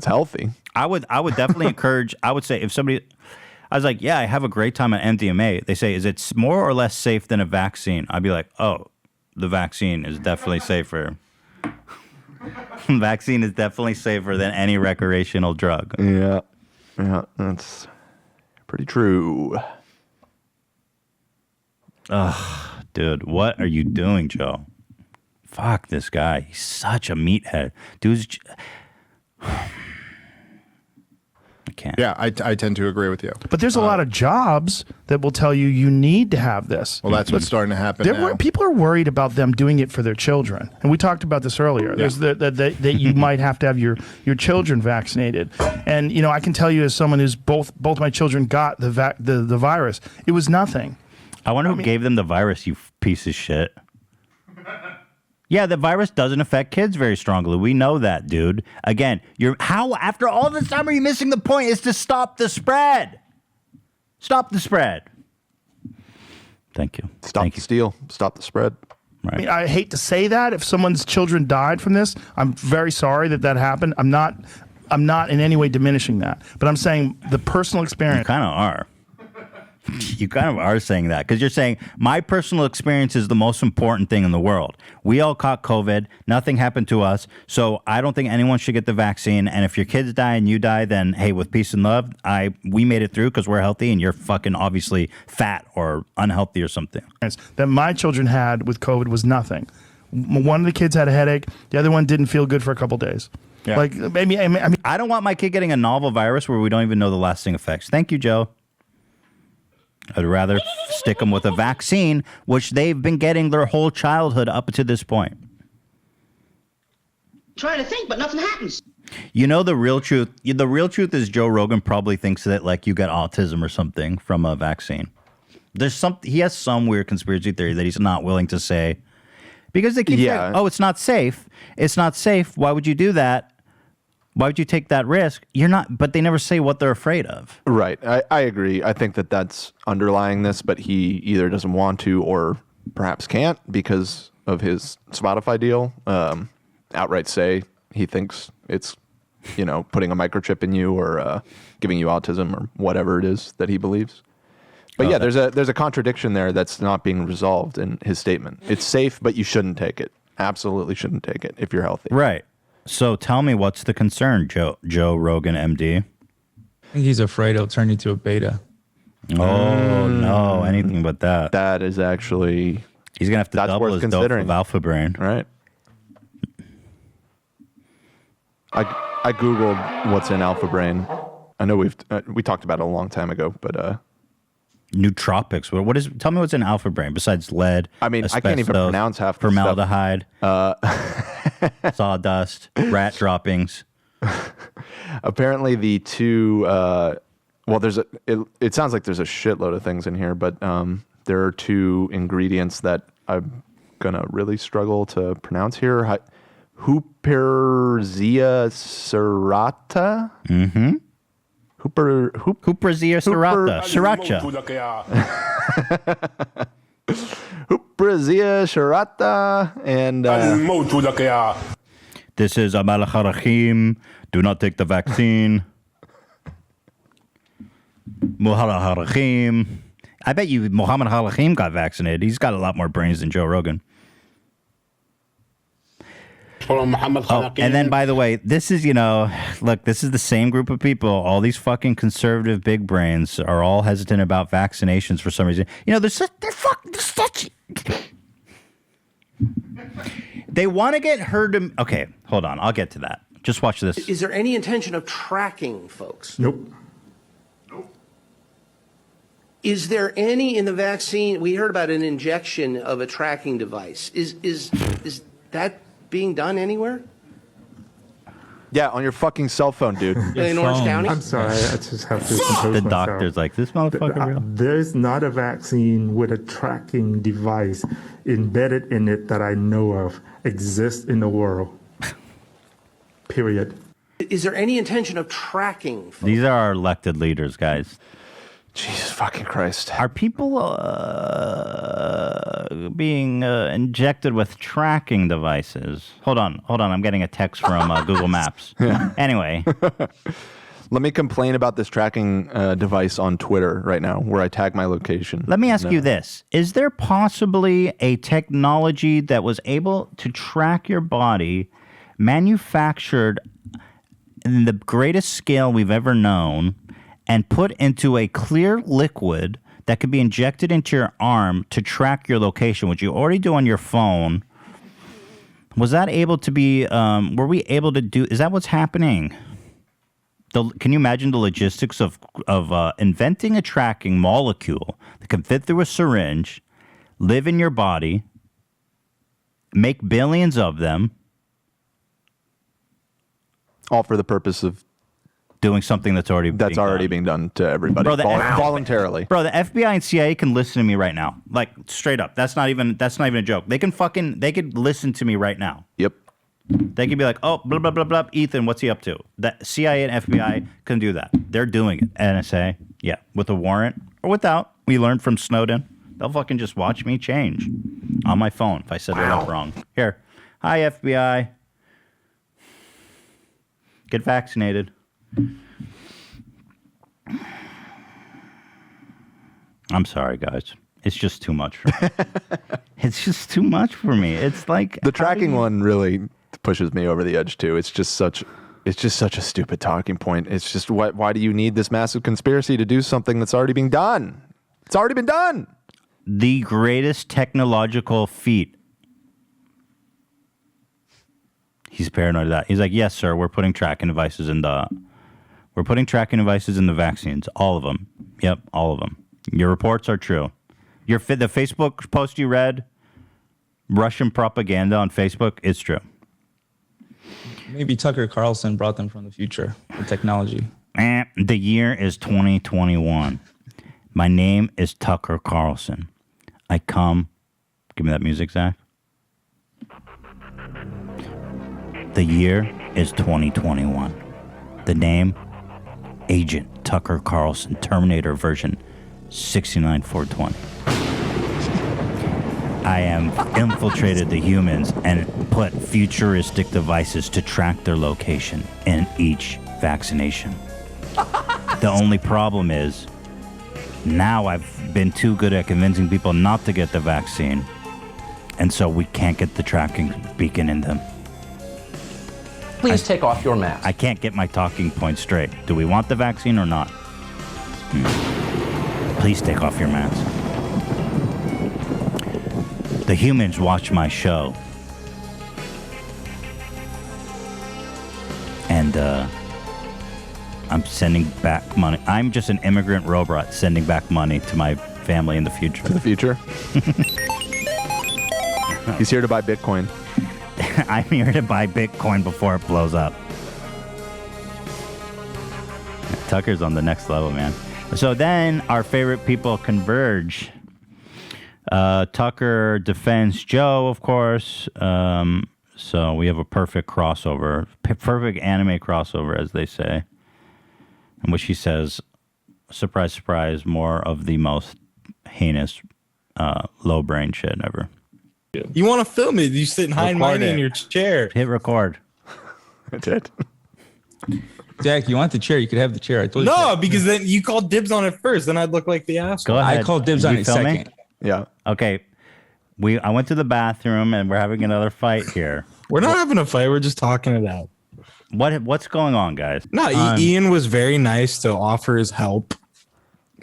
healthy. I would definitely encourage. I would say if somebody. I was like, yeah, I have a great time at MDMA. They say, is it more or less safe than a vaccine? I'd be like, oh, the vaccine is definitely safer. Vaccine is definitely safer than any recreational drug. Yeah, that's pretty true. Ugh, dude, what are you doing, Joe? Fuck this guy. He's such a meathead. Dude's... I can't. Yeah, I tend to agree with you. But there's a lot of jobs that will tell you need to have this. Well, that's what's starting to happen now. People are worried about them doing it for their children. And we talked about this earlier. There's that you might have to have your children vaccinated. And, I can tell you as someone who's both my children got the virus, it was nothing. I wonder who gave them the virus, you piece of shit. Yeah, the virus doesn't affect kids very strongly. We know that, dude. Again, after all this time are you missing the point? Is to stop the spread. Stop the spread. Thank you. Stop the steal. Stop the spread. Right. I mean, I hate to say that. If someone's children died from this, I'm very sorry that happened. I'm not in any way diminishing that. But I'm saying the personal experience. You kind of are. You kind of are saying that because you're saying my personal experience is the most important thing in the world. We all caught COVID. Nothing happened to us. So I don't think anyone should get the vaccine. And if your kids die and you die, then hey, with peace and love, we made it through because we're healthy and you're fucking obviously fat or unhealthy or something. That my children had with COVID was nothing. One of the kids had a headache. The other one didn't feel good for a couple days. Yeah. Like maybe I don't want my kid getting a novel virus where we don't even know the lasting effects. Thank you, Joe. I'd rather stick them with a vaccine, which they've been getting their whole childhood up to this point. Trying to think, but nothing happens. The real truth. The real truth is Joe Rogan probably thinks that like you get autism or something from a vaccine. He has some weird conspiracy theory that he's not willing to say because they keep saying, "Oh, it's not safe. It's not safe. Why would you do that? Why would you take that risk?" You're not, but they never say what they're afraid of. Right. I agree. I think that's underlying this, but he either doesn't want to or perhaps can't because of his Spotify deal. Outright say he thinks it's, putting a microchip in you or giving you autism or whatever it is that he believes. But there's a contradiction there that's not being resolved in his statement. It's safe, but you shouldn't take it. Absolutely shouldn't take it if you're healthy. Right. So tell me, what's the concern, Joe Rogan, MD? I think he's afraid it'll turn into a beta. Oh, no, anything but that. That is actually... He's going to have to double his dose of Alpha Brain. Right. I Googled what's in Alpha Brain. I know we talked about it a long time ago, but... Nootropics. Tell me what's in Alpha Brain besides lead. I mean, I can't even pronounce half the formaldehyde, sawdust, rat droppings. Apparently, the two. It sounds like there's a shitload of things in here, but there are two ingredients that I'm gonna really struggle to pronounce here. Huperzia serrata. Mm-hmm. Huperzia serrata. Sriracha. Huperzia serrata and this is Amal Harachim. Do not take the vaccine. Muhammad Harachim. I bet you Muhammad Harachim got vaccinated. He's got a lot more brains than Joe Rogan. Oh, and then, by the way, this is, look, this is the same group of people. All these fucking conservative big brains are all hesitant about vaccinations for some reason. They're such. They want to get herd. Okay, hold on. I'll get to that. Just watch this. Is there any intention of tracking folks? Nope. Is there any in the vaccine? We heard about an injection of a tracking device. Is that being done anywhere? Yeah, on your fucking cell phone, dude. In Orange County? I'm sorry, I just have to compose The myself. doctor's like, this motherfucker real? There's not a vaccine with a tracking device embedded in it that I know of exists in the world. Period. Is there any intention of tracking folks? These are our elected leaders, guys. Jesus fucking Christ. Are people being injected with tracking devices? Hold on. I'm getting a text from Google Maps. Anyway. Let me complain about this tracking device on Twitter right now where I tag my location. Let me ask you this. Is there possibly a technology that was able to track your body, manufactured in the greatest scale we've ever known, and put into a clear liquid that could be injected into your arm to track your location, which you already do on your phone? Was that able to be, were we able to do, is that what's happening? Can you imagine the logistics of inventing a tracking molecule that can fit through a syringe, live in your body, make billions of them? All for the purpose of doing something that's already being done to everybody, voluntarily. Bro, the FBI and CIA can listen to me right now, like straight up. That's not even a joke. They could listen to me right now. Yep. They could be like, oh, blah blah blah blah. Ethan, what's he up to? That CIA and FBI can do that. They're doing it. NSA, yeah, with a warrant or without. We learned from Snowden. They'll fucking just watch me change on my phone if I said it up wrong. Here, hi FBI. Get vaccinated. I'm sorry, guys. It's just too much for me. It's just too much for me. It's like the tracking one really pushes me over the edge too. It's just such a stupid talking point. It's just why do you need this massive conspiracy to do something that's already being done? It's already been done. The greatest technological feat. He's paranoid of that. He's like, yes, sir, we're putting tracking devices in the vaccines. All of them. Yep, all of them. Your reports are true. The Facebook post you read, Russian propaganda on Facebook, it's true. Maybe Tucker Carlson brought them from the future, the technology. The year is 2021. My name is Tucker Carlson. I come. Give me that music, Zach. The year is 2021. The name, Agent Tucker Carlson, Terminator version 69420. I am infiltrated the humans and put futuristic devices to track their location in each vaccination. The only problem is now I've been too good at convincing people not to get the vaccine, and so we can't get the tracking beacon in them. Please take off your mask. I can't get my talking point straight. Do we want the vaccine or not? Please take off your mask. The humans watch my show. And I'm sending back money. I'm just an immigrant robot sending back money to my family in the future. To the future? He's here to buy Bitcoin. I'm here to buy Bitcoin before it blows up. Tucker's on the next level, man. So then our favorite people converge. Tucker defends Joe, of course. So we have a perfect crossover, perfect anime crossover, as they say. In which he says, surprise, surprise, more of the most heinous low brain shit ever. You want to film it? You sitting high and mighty in your chair. Hit record. I did. Jack, you want the chair? You could have the chair. I told you. No, because then you called dibs on it first. Then I'd look like the asshole. Go ahead. I called dibs on it second. Yeah. Okay. I went to the bathroom and we're having another fight here. We're not having a fight. We're just talking it out. What's going on, guys? No, Ian was very nice to offer his help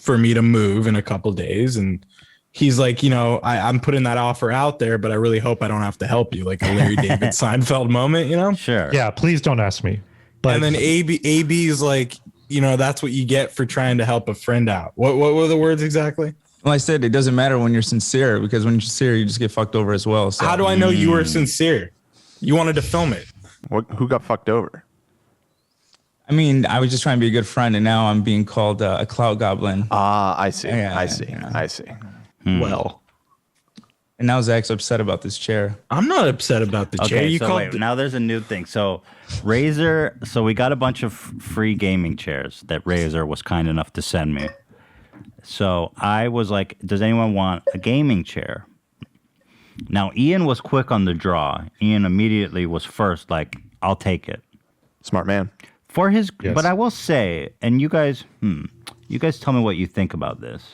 for me to move in a couple days, and he's like, I'm putting that offer out there, but I really hope I don't have to help you, like a Larry David Seinfeld moment, Sure. Yeah, please don't ask me. But and then AB is like, that's what you get for trying to help a friend out. What were the words exactly? Well, I said it doesn't matter when you're sincere, because when you're sincere, you just get fucked over as well. So. How do I know you were sincere? You wanted to film it. Who got fucked over? I mean, I was just trying to be a good friend, and now I'm being called a clout goblin. Ah, I see. Yeah, I see. yeah. I see. Well, and now Zach's upset about this chair. I'm not upset about the chair. Okay, so wait, now there's a new thing. So Razer, so we got a bunch of free gaming chairs that Razer was kind enough to send me. So I was like, does anyone want a gaming chair? Now, Ian was quick on the draw. Ian immediately was first, like, I'll take it. Smart man. For his, Yes. but I will say, and you guys tell me what you think about this.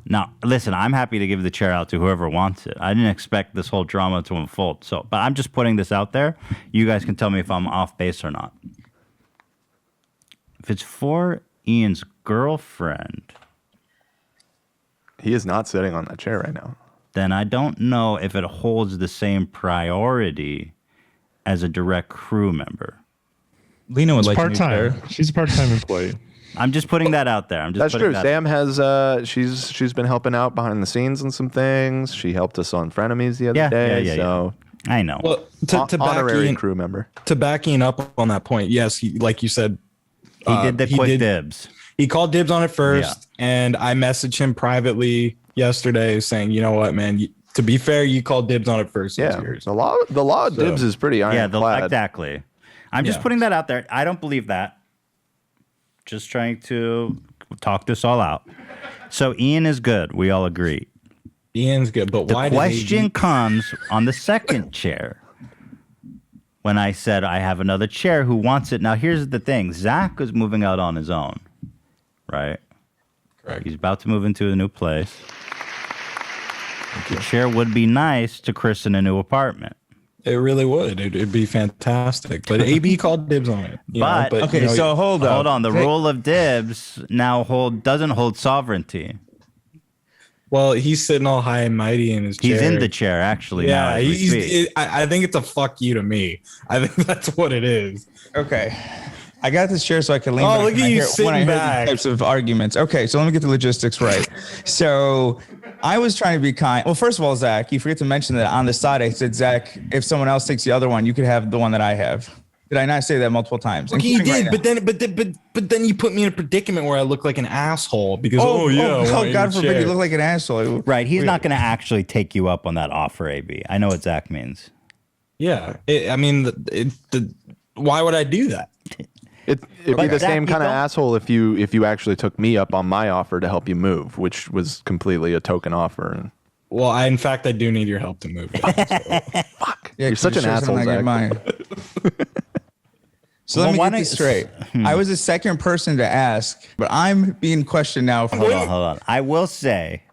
Now, listen, I'm happy to give the chair out to whoever wants it. I didn't expect this whole drama to unfold. So, but I'm just putting this out there. You guys can tell me if I'm off base or not. If it's for Ian's girlfriend, he is not sitting on that chair right now. Then I don't know if it holds the same priority as a direct crew member. Lena would like part-time. She's a part-time employee. I'm just putting that out there. That's true. Sam has she's been helping out behind the scenes on some things. She helped us on Frenemies the other day. So I know. Well, to honorary crew member. To back Ian up on that point, yes, he, like you said, he did the quick dibs. He called dibs on it first, and I messaged him privately yesterday saying, you know what, man, to be fair, you called dibs on it first. Yeah, the law of dibs is pretty ironclad. Exactly. I'm just putting that out there. I don't believe that. Just trying to talk this all out. So Ian is good. We all agree. Ian's good, but why? The question comes on the second chair. When I said I have another chair, who wants it? Now here's the thing: Zach is moving out on his own, right? Correct. He's about to move into a new place. The chair would be nice to Chris in a new apartment. It really would. It'd be fantastic. But AB called dibs on it. But okay, so hold on. The rule of dibs now doesn't hold sovereignty. Well, he's sitting all high and mighty in his chair. He's in the chair, actually. Yeah, now as we speak. I think it's a fuck you to me. I think that's what it is. Okay. I got this chair so I can lean back look at you sitting back. These types of arguments. Okay, so let me get the logistics right. So I was trying to be kind. Well, first of all, Zach, you forget to mention that on the side I said, Zach, if someone else takes the other one, you could have the one that I have. Did I not say that multiple times? Okay, you Including did, right but then you put me in a predicament where I look like an asshole because God forbid you look like an asshole. Right, he's not going to actually take you up on that offer, AB. I know what Zach means. Yeah, why would I do that? It'd be the same kind of asshole if you actually took me up on my offer to help you move, which was completely a token offer. Well, in fact, I do need your help to move. Fuck. Yeah, You're such an asshole, Zach. So let me get this straight. I was the second person to ask, but I'm being questioned now. Hold on. I will say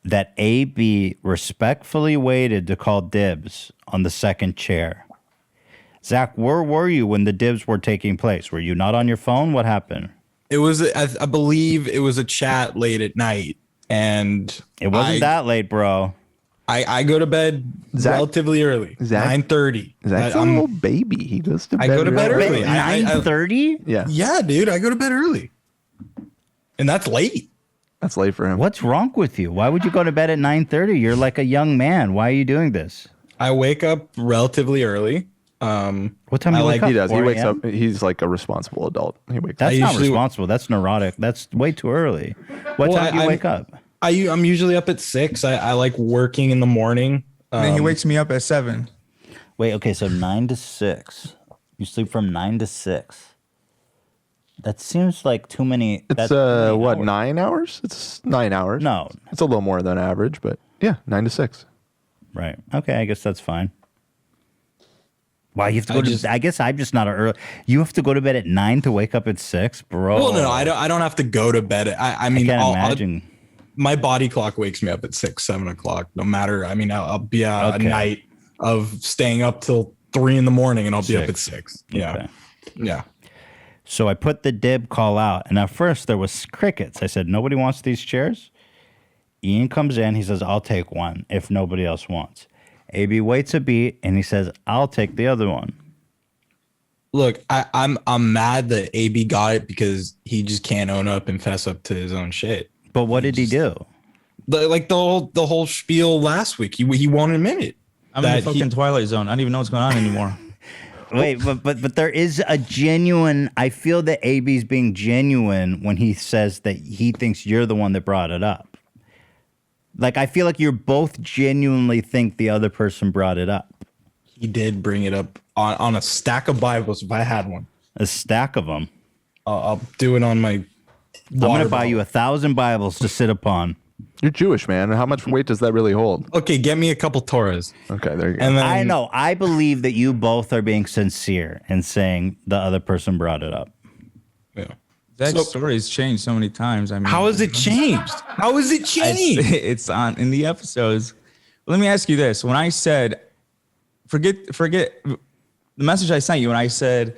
that AB respectfully waited to call dibs on the second chair. Zach, where were you when the dibs were taking place? Were you not on your phone? What happened? It was, I believe it was a chat late at night. And it wasn't that late, bro. I go to bed relatively early. 9:30. Zach's a little baby. He goes to bed. I go to bed early. 9:30? Yeah. Yeah, dude. I go to bed early. And that's late. That's late for him. What's wrong with you? Why would you go to bed at 9:30? You're like a young man. Why are you doing this? I wake up relatively early. What time do you wake up? He does. He 4 wakes a.m.? up. He's like a responsible adult. He wakes That's up. not responsible. That's neurotic. That's way too early. What time do you wake up? I'm usually up at 6. I like working in the morning. And then he wakes me up at 7. Wait, okay, so 9 to 6. You sleep from 9 to 6. That seems like too many. It's what, 9 hours? It's 9 hours. No. It's a little more than average, but yeah, 9 to 6. Right. Okay, I guess that's fine. Why you have to go to? I guess I'm just not an early. You have to go to bed at 9 to wake up at 6, bro. Well, no, I don't have to go to bed. I mean, I can't imagine. my body clock wakes me up at 6, 7 o'clock. No matter. I mean, I'll be a night of staying up till 3 in the morning, and I'll be up at 6. Yeah, Okay. yeah. So I put the dib call out, and at first there was crickets. I said, nobody wants these chairs? Ian comes in. He says, I'll take one if nobody else wants. AB waits a beat, and he says, I'll take the other one. Look, I'm mad that AB got it because he just can't own up and fess up to his own shit. But what did he do? Like the whole spiel last week. He won't admit it. I'm in the fucking Twilight Zone. I don't even know what's going on anymore. Wait, but there is a genuine. I feel that AB's being genuine when he says that he thinks you're the one that brought it up. Like, I feel like you both genuinely think the other person brought it up. He did bring it up on a stack of Bibles if I had one. A stack of them. I'll do it on my. I'm going to buy you 1,000 Bibles to sit upon. You're Jewish, man. How much weight does that really hold? Okay, get me a couple Torahs. Okay, there you go. And then, I know. I believe that you both are being sincere and saying the other person brought it up. Yeah. That story's changed so many times. I mean, how has it changed? How has it changed? It's on in the episodes. Let me ask you this: when I said, forget the message I sent you, when I said,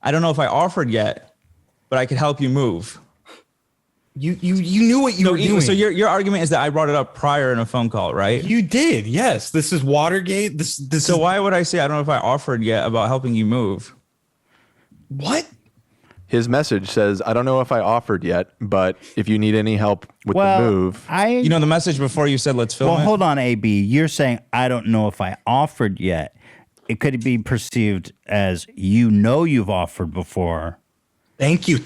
I don't know if I offered yet, but I could help you move. You knew what you were doing. So your argument is that I brought it up prior in a phone call, right? You did, yes. This is Watergate. So why would I say I don't know if I offered yet about helping you move? What? His message says, I don't know if I offered yet, but if you need any help with the move. You know the message before you said let's film it? Well, hold on, AB. You're saying I don't know if I offered yet. It could be perceived as you've offered before. Thank you.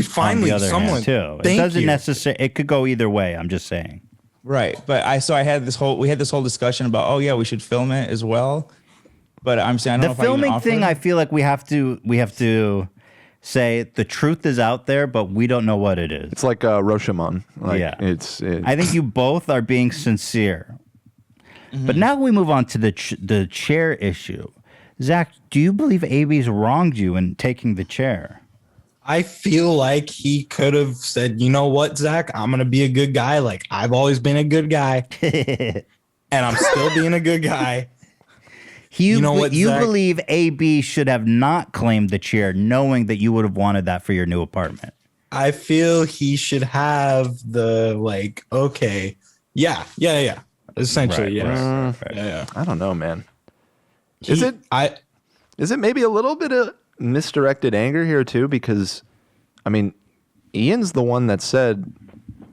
Finally, on the other someone. hand, too. Thank It doesn't you. necessarily. It could go either way. I'm just saying. Right, but we had this whole discussion about we should film it as well. But I'm saying I don't know The if I even filming offered. thing, I feel like we have to say the truth is out there, but we don't know what it is. It's like Rashomon. Like, Yeah. I I think you both are being sincere. But now we move on to the chair issue. Zach, do you believe AB's wronged you in taking the chair? I feel like he could have said, you know what, Zach, I'm going to be a good guy. Like, I've always been a good guy. And I'm still being a good guy. You know what, you Zach? believe AB should have not claimed the chair, knowing that you would have wanted that for your new apartment. I feel he should have the, like, okay. Yeah. Essentially, Right, yes. Yeah. I don't know, man. Is it maybe a little bit of misdirected anger here too? Because, I mean, Ian's the one that said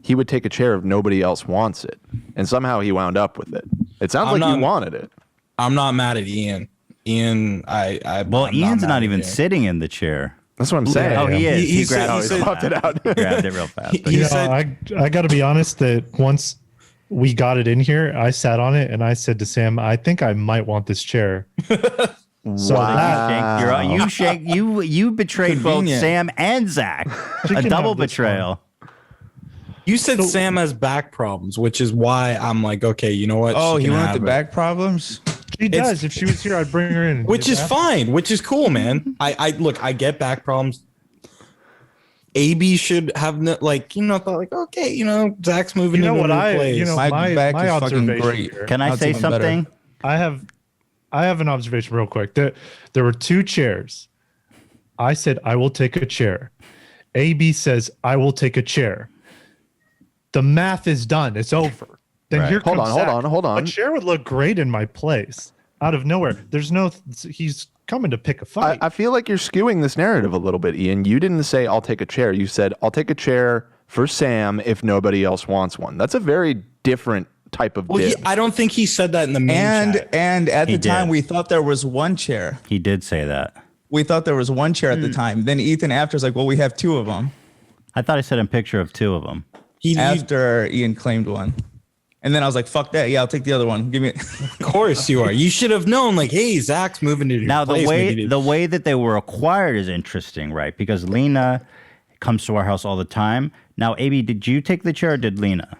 he would take a chair if nobody else wants it, and somehow he wound up with it. It sounds like you wanted it. I'm not mad at Ian. Ian's Ian's not even sitting in the chair. That's what I'm saying. Oh, he is. He said- popped it out. He grabbed it real fast. But He You know, said- I got to be honest that once we got it in here, I sat on it and I said to Sam, I think I might want this chair. So You betrayed both Convenient. Sam and Zach. A can double have this betrayal. You said Sam has back problems, which is why I'm like, okay, you know what? Oh, She he can went have with the it. back problems. She does. If she was here, I'd bring her in. and Which do is that. fine, which is cool, man. I look, I get back problems. AB should have thought like, okay, Zach's moving You know into what a new place. My back my is fucking observation great. here. Can I That's say even better. something? I have an observation real quick. There were two chairs. I said I will take a chair. AB says I will take a chair. The math is done. It's over. Then Right. here Hold comes on, hold Zach. on, hold on. A chair would look great in my place. Out of nowhere. He's coming to pick a fight. I feel like you're skewing this narrative a little bit, Ian. You didn't say I'll take a chair. You said I'll take a chair for Sam if nobody else wants one. That's a very different type of Well, dib. I don't think he said that in the main chat. And at He the time did. we thought there was one chair. He did say that. We thought there was one chair at the time. Then Ethan after was like, well, we have two of them. I thought I said a picture of two of them. After Ian claimed one. And then I was like, fuck that. Yeah, I'll take the other one. Give me. Of course you are. You should have known, like, hey, Zach's moving to your Now place. the way that they were acquired is interesting, right? Because Lena comes to our house all the time. Now, AB, did you take the chair or did Lena?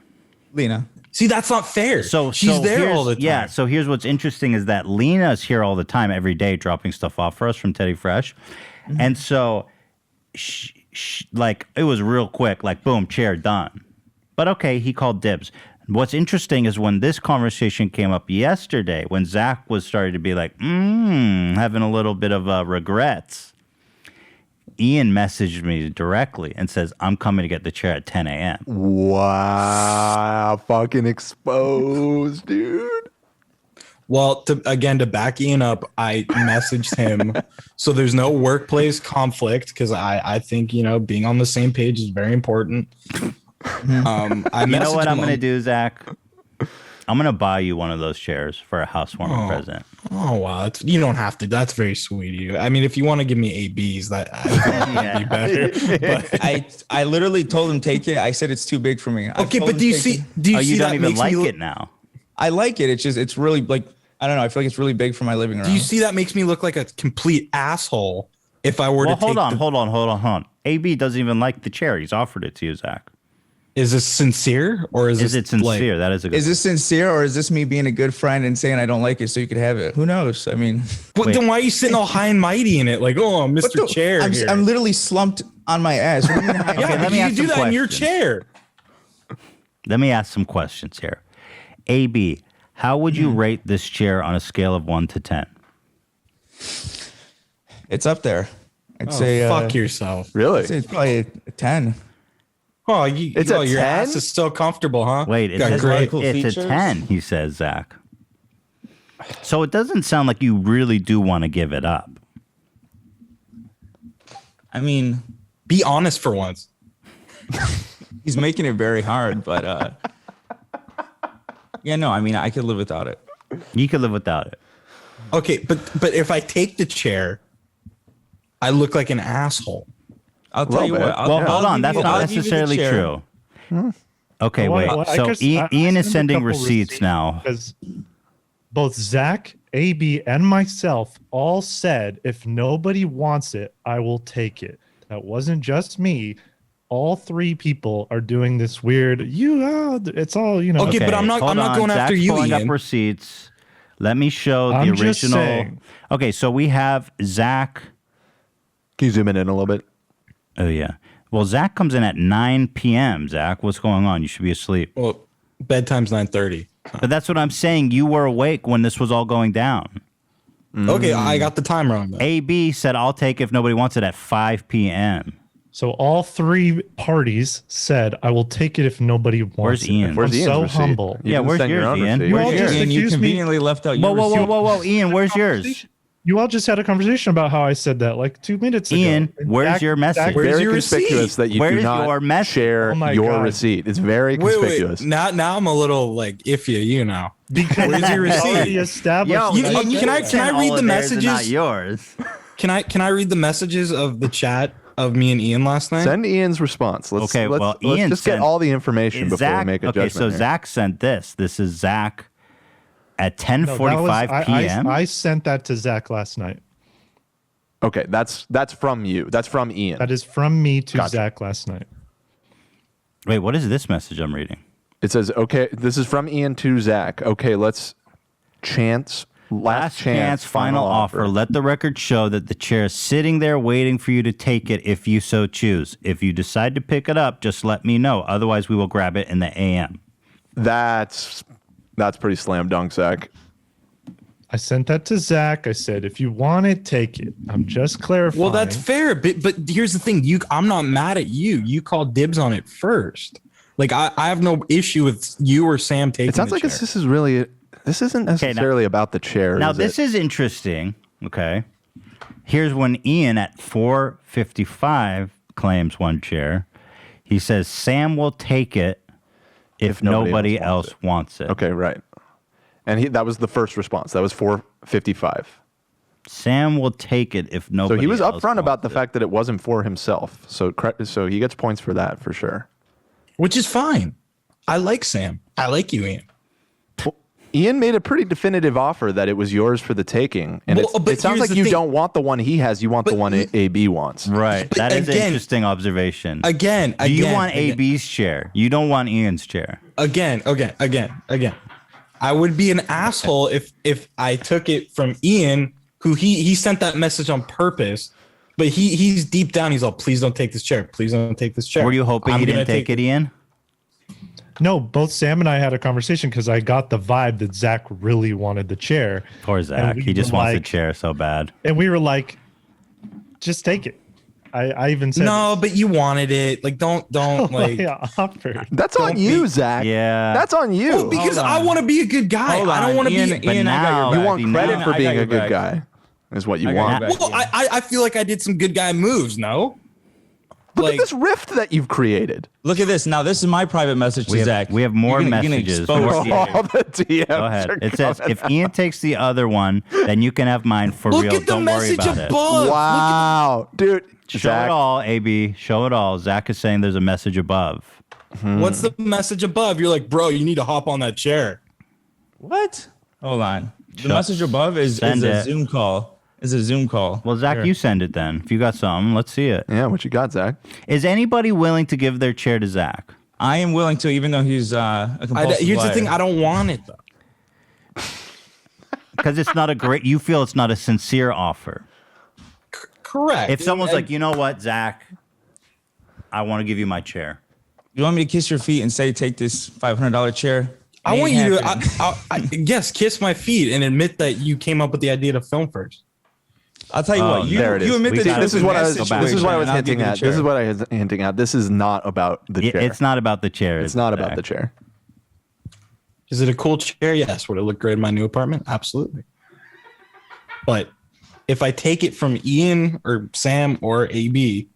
Lena. See, that's not fair. So she's there here's- all the time. Yeah. So here's what's interesting is that Lena's here all the time, every day, dropping stuff off for us from Teddy Fresh, and so, like, it was real quick. Like, boom, chair done. But okay, he called dibs. What's interesting is when this conversation came up yesterday, when Zach was starting to be like, having a little bit of regrets, Ian messaged me directly and says, I'm coming to get the chair at 10 a.m. Wow. Fucking exposed, dude. Well, to back Ian up, I messaged him. So there's no workplace conflict because I think, being on the same page is very important. You know what I'm going to do, Zach? I'm going to buy you one of those chairs for a housewarming present. Oh, wow. You don't have to. That's very sweet of you. I mean, if you want to give me ABs, that'd be better. But I literally told him, take it. I said it's too big for me. Okay, but do you see you don't that even makes like me it now? I like it. It's really like, I don't know. I feel like it's really big for my living room. Do you see that makes me look like a complete asshole if I were to hold on. AB doesn't even like the chair. He's offered it to you, Zach. Is this sincere or is it sincere? That is a good Is this sincere or is this me being a good friend and saying I don't like it so you could have it? Who knows? I mean, but then why are you sitting all high and mighty in it? Like, oh, Mr. Chair. I'm literally slumped on my ass. Okay, let me ask you do some that in your questions. chair. Let me ask some questions here. AB, how would you rate this chair on a scale of 1 to 10? It's up there. I'd say fuck yourself. Really? It's probably a 10. Oh, It's a your 10? ass is so comfortable, huh? Wait, Got it's great. a 10, he says, Zach. So it doesn't sound like you really do want to give it up. I mean, be honest for once. He's making it very hard, but yeah, no, I mean, I could live without it. You could live without it. Okay, but if I take the chair, I look like an asshole. I'll tell you what. Hold on. That's not necessarily true. Okay, wait. So Ian is sending receipts now. Because both Zach, AB, and myself all said, if nobody wants it, I will take it. That wasn't just me. All three people are doing this weird. It's all Okay, but I'm not going Zach's after you, pulling Ian. up receipts. Let me show the I'm just original. saying. Okay, so we have Zach. Can you zoom in a little bit? Oh yeah. Well, Zach comes in at 9 p.m. Zach, what's going on? You should be asleep. Well, bedtime's 9:30. But that's what I'm saying. You were awake when this was all going down. Okay, I got the time wrong. Then. AB said, "I'll take if nobody wants it" at 5 p.m. So all three parties said, I will take it if nobody wants Where's it. Ian? Where's I'm Ian's so receipt? humble. You Yeah, can where's send your yours, own Ian? receipt. You all Where's just yours? And you accused me. conveniently left out your Whoa, Ian, where's yours? You all just had a conversation about how I said that like 2 minutes ago. Ian, And where's Zach- your message? Zach- Where's Very your conspicuous receipt? that you Where's do not your message? share Oh my your God. receipt. It's very conspicuous. Now I'm a little like iffy at you now. Because Where's your we already receipt? established. Yo, that I you- said can I- that. can I read All the of theirs and messages? Not yours. Can I read the messages of the chat of me and Ian last night? Send Ian's response. Let's Okay, well, let's Ian just get sent- all the information before Zach, we make a okay, judgment. so here. Zach sent this. This is Zach at No, that was- 10:45 p.m. I sent that to Zach last night. Okay, that's from you. That's from Ian. That is from me to Gotcha. Zach last night. Wait, what is this message I'm reading? It says, okay, this is from Ian to Zach. Okay, let's last chance, final offer. Let the record show that the chair is sitting there waiting for you to take it if you so choose. If you decide to pick it up, just let me know. Otherwise, we will grab it in the AM. That's pretty slam dunk, Zach. I sent that to Zach. I said, if you want it, take it. I'm just clarifying. Well, that's fair, but here's the thing: I'm not mad at you. You called dibs on it first. Like I have no issue with you or Sam taking. It sounds the like chair. this isn't necessarily about the chair. Now, is this it? is interesting. Okay. Here's when Ian at 4:55 claims one chair. He says, Sam will take it if nobody else wants it. Okay, right. And that was the first response. That was 4:55. Sam will take it if nobody So he was else upfront about wants the it. fact that it wasn't for himself. So he gets points for that for sure. Which is fine. I like Sam. I like you, Ian. Well, Ian made a pretty definitive offer that it was yours for the taking, and But it sounds here's like the you thing. don't want the one he has. You want the one AB wants. Right. But That is an again- interesting observation. Again, Do you again, want again. AB's chair? You don't want Ian's chair. Again. I would be an asshole if I took it from Ian, who he sent that message on purpose. But he's deep down, he's all, please don't take this chair. Please don't take this chair. Were you hoping I'm he gonna didn't take it, Ian? No, both Sam and I had a conversation because I got the vibe that Zach really wanted the chair. Poor Zach. He just wants the chair so bad. And we were like, just take it. I even said no, but you wanted it. Like, don't like. offer. That's on you, Zach. Yeah, that's on you. Well, because I want to be a good guy. I don't want to be. But now you want credit for being a good guy. Is what you want. Well, I feel like I did some good guy moves. No. Look at this rift that you've created. Look at this. Now, this is my private message to Zach. We have more messages. All the DMs. Go ahead. It says, if Ian takes the other one, then you can have mine for real. Don't worry about it. Wow. Dude. Show Zach. it all, AB. Show it all. Zach is saying there's a message above. What's the message above? You're like, bro, you need to hop on that chair. What? Hold on. The message above is a Zoom call. Is a Zoom call. Well, Zach, Here. you send it then. If you got something, let's see it. Yeah, what you got, Zach? Is anybody willing to give their chair to Zach? I am willing to, even though he's a compulsive Here's liar. the thing. I don't want it, though. Because it's not a great, you feel it's not a sincere offer. Correct. If someone's like, you know what, Zach, I want to give you my chair. You want me to kiss your feet and say, take this $500 chair? I want you to, yes, kiss my feet and admit that you came up with the idea to film first. I'll tell you what. There it is. You admit that this is what I was. This is what I was and I'll hinting give you the at. chair. This is what I was hinting at. This is not about the chair. It's not about the chair. It's not about the chair. Is it a cool chair? Yes. Would it look great in my new apartment? Absolutely. But if I take it from Ian or Sam or AB,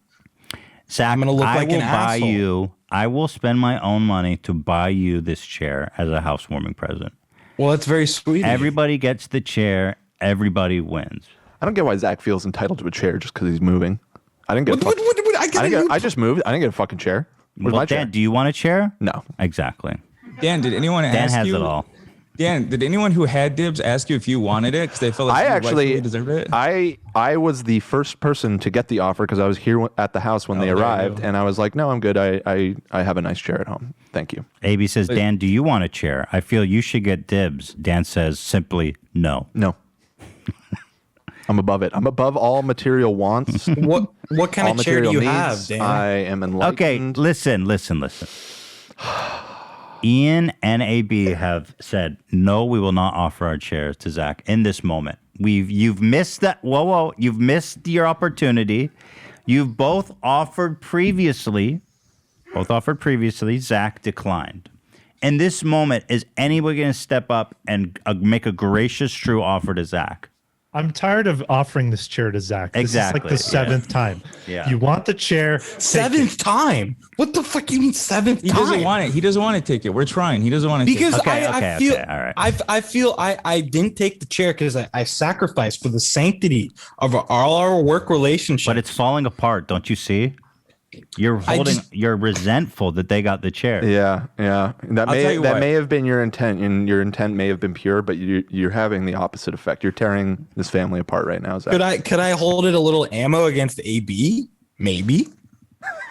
Zach, I'm gonna look like an asshole. I will spend my own money to buy you this chair as a housewarming present. Well, that's very sweet. Everybody gets the chair. Everybody wins. I don't get why Zach feels entitled to a chair just because he's moving. I didn't get. I just moved. I didn't get a fucking chair. Where's my chair? Dan, do you want a chair? No. Exactly. Dan, did anyone ask has you? it all. Dan, did anyone who had dibs ask you if you wanted it because they felt like I you actually rightfully deserved it? I was the first person to get the offer because I was here at the house when they there you arrived, go. and I was like, no, I'm good. I have a nice chair at home. Thank you. AB says, Dan, do you want a chair? I feel you should get dibs. Dan says simply no. No. I'm above it. I'm above all material wants. What kind all of chair do you material have, needs. Dan? I am enlightened. Okay, listen. Ian and AB have said, no, we will not offer our chairs to Zach in this moment. You've missed that. Whoa. You've missed your opportunity. You've both offered previously. Zach declined. In this moment, is anybody going to step up and make a gracious, true offer to Zach? I'm tired of offering this chair to Zach. This Exactly. is like the seventh time. Yeah. You want the chair. Seventh time? What the fuck you mean seventh He time? doesn't want it. He doesn't want to take it. We're trying. He doesn't want to Because take it. I feel, all right. I feel I didn't take the chair because I sacrificed for the sanctity of all our work relationship. But it's falling apart. Don't you see? You're you're resentful that they got the chair. Yeah. That tell you what. may have been your intent, and your intent may have been pure, but you're having the opposite effect. You're tearing this family apart right now, Zach. Could I hold it a little ammo against AB? Maybe.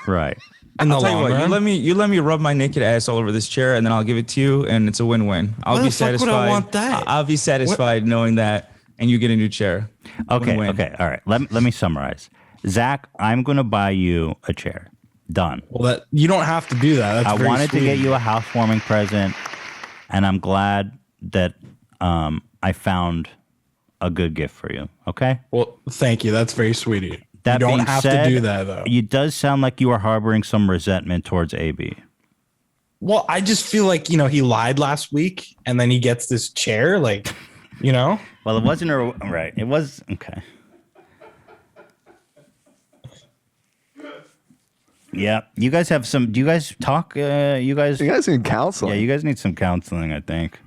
Right. In the I'll tell you long what. run. You let me rub my naked ass all over this chair, and then I'll give it to you, and it's a win-win. I'll Why be the fuck would satisfied. I want that? I'll be satisfied knowing that, and you get a new chair. Okay. Win-win. Okay. All right. Let me summarize. Zach, I'm going to buy you a chair. Done. Well, that you don't have to do that. That's I very wanted to sweet. get you a housewarming present, and I'm glad that I found a good gift for you. Okay. Well, thank you. That's very sweet of you. That you don't being have said, to do that though. It does sound like you are harboring some resentment towards AB. Well, I just feel like, he lied last week and then he gets this chair, like, Well, it wasn't right. It was okay. Yeah, you guys have some. Do you guys talk? You guys need counseling. Yeah, you guys need some counseling. I think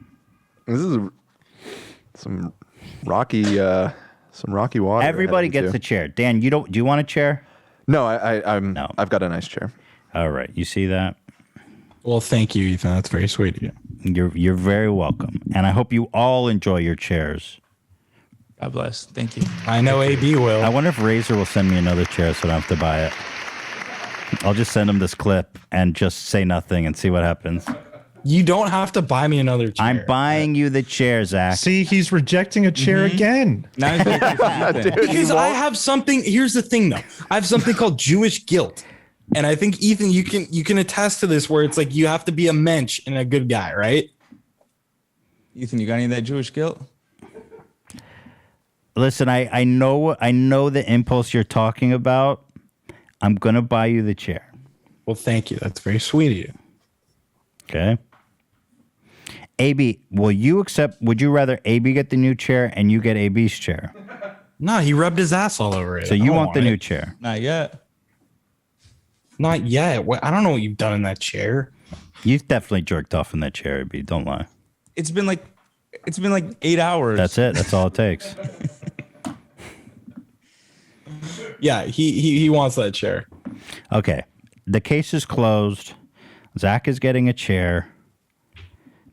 this is some rocky water. Everybody gets a chair. Dan, you don't. Do you want a chair? No, I've got a nice chair. All right, you see that? Well, thank you, Ethan. That's very sweet of you. You're very welcome, and I hope you all enjoy your chairs. God bless. Thank you. I know AB will. I wonder if Razor will send me another chair so I don't have to buy it. I'll just send him this clip and just say nothing and see what happens. You don't have to buy me another chair. I'm buying you the chair, Zach. See, he's rejecting a chair again. Because I have something. Here's the thing, though. I have something called Jewish guilt. And I think Ethan, you can attest to this, where it's like you have to be a mensch and a good guy, right? Ethan, you got any of that Jewish guilt? Listen, I know the impulse you're talking about. I'm gonna buy you the chair. Well, thank you. That's very sweet of you. Okay. AB, would you rather AB get the new chair and you get AB's chair? No, he rubbed his ass all over it. So you want the new chair? Not yet. Not yet. I don't know what you've done in that chair. You've definitely jerked off in that chair, AB. Don't lie. It's been like 8 hours. That's it. That's all it takes. Yeah, he wants that chair. Okay. The case is closed. Zach is getting a chair.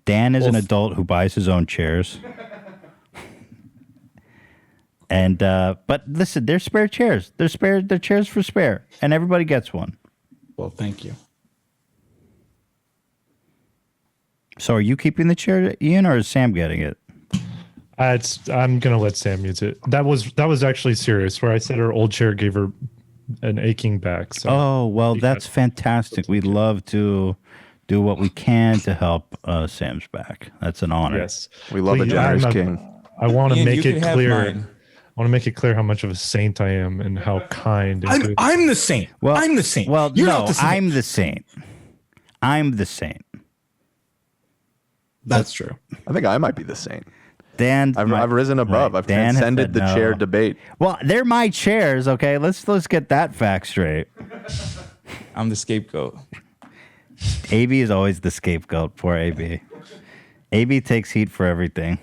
Dan is an adult who buys his own chairs. And but listen, they're spare chairs. They're chairs for spare, and everybody gets one. Well, thank you. So are you keeping the chair, Ian, or is Sam getting it? I'm gonna let Sam use it. That was actually serious. Where I said her old chair gave her an aching back. So oh well, that's fantastic. We'd love to do what we can to help Sam's back. That's an honor. Yes, we love a generous king. I want to make it clear. Mine. I want to make it clear how much of a saint I am and how kind. And good. I'm the saint. Well, I'm the saint. Well, You're no, not the saint. I'm the saint. I'm the saint. That's true. I think I might be the saint. Dan, I've risen above. right, I've Dan has transcended said the no. chair debate. Well, they're my chairs, okay? Let's get that fact straight. I'm the scapegoat. AB is always the scapegoat. Poor AB. AB takes heat for everything.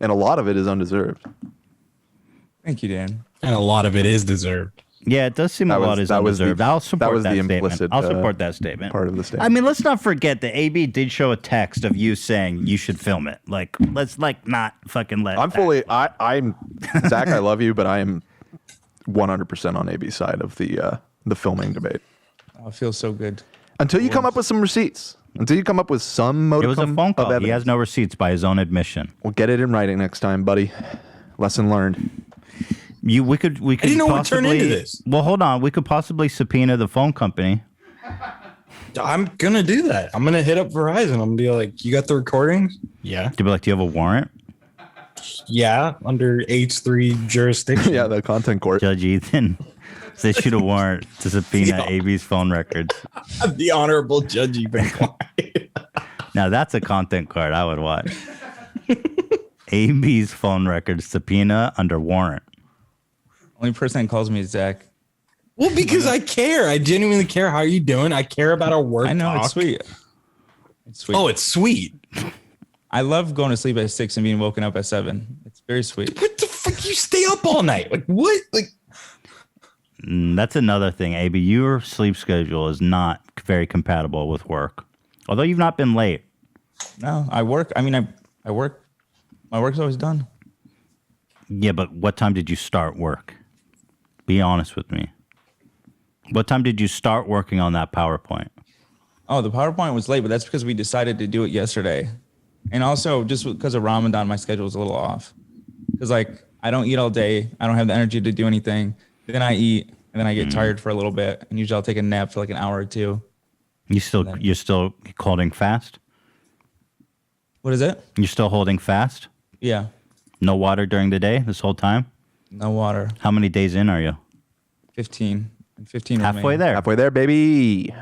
And a lot of it is undeserved. Thank you, Dan. And a lot of it is deserved. Yeah, it does seem a lot is undeserved. I'll support that statement. Implicit, I'll support that statement. Part of the statement. I mean, let's not forget that AB did show a text of you saying you should film it. Like, let's not fucking let. I'm fully. I'm Zach. I love you, but I am 100% on AB's side of the filming debate. Oh, it feels so good. Until you come up with some receipts. Until you come up with some modicum. It was a phone call. Of He has no receipts by his own admission. We'll get it in writing next time, buddy. Lesson learned. We could. I didn't know what turned into this. Well, hold on. We could possibly subpoena the phone company. I'm gonna do that. I'm gonna hit up Verizon. I'm gonna be like, "You got the recordings?" Yeah. To be like, do you have a warrant? Yeah, under H3 jurisdiction. Yeah, the content court. Judge Ethan has issued a warrant to subpoena AB's phone records. The Honorable Judge Ethan. Now that's a content card I would watch. AB's phone records subpoena under warrant. Only person that calls me is Zach. Well, because I care. I genuinely care. How are you doing? I care about our work. I know, talk. it's sweet. It's sweet. Oh, it's sweet. I love going to sleep at 6 and being woken up at 7. It's very sweet. What the fuck? You stay up all night? Like what? Like That's another thing, AB. Your sleep schedule is not very compatible with work. Although you've not been late. No, I work. I mean, I work. My work's always done. Yeah, but what time did you start work? Be honest with me. What time did you start working on that PowerPoint? Oh, the PowerPoint was late, but that's because we decided to do it yesterday. And also just because of Ramadan, my schedule was a little off. Because like I don't eat all day. I don't have the energy to do anything. Then I eat and then I get tired for a little bit. And usually I'll take a nap for like an hour or two. You're still holding fast? What is it? You're still holding fast? Yeah. No water during the day this whole time? No water. How many days in are you? 15. And 15 Halfway remain. there. Halfway there, baby.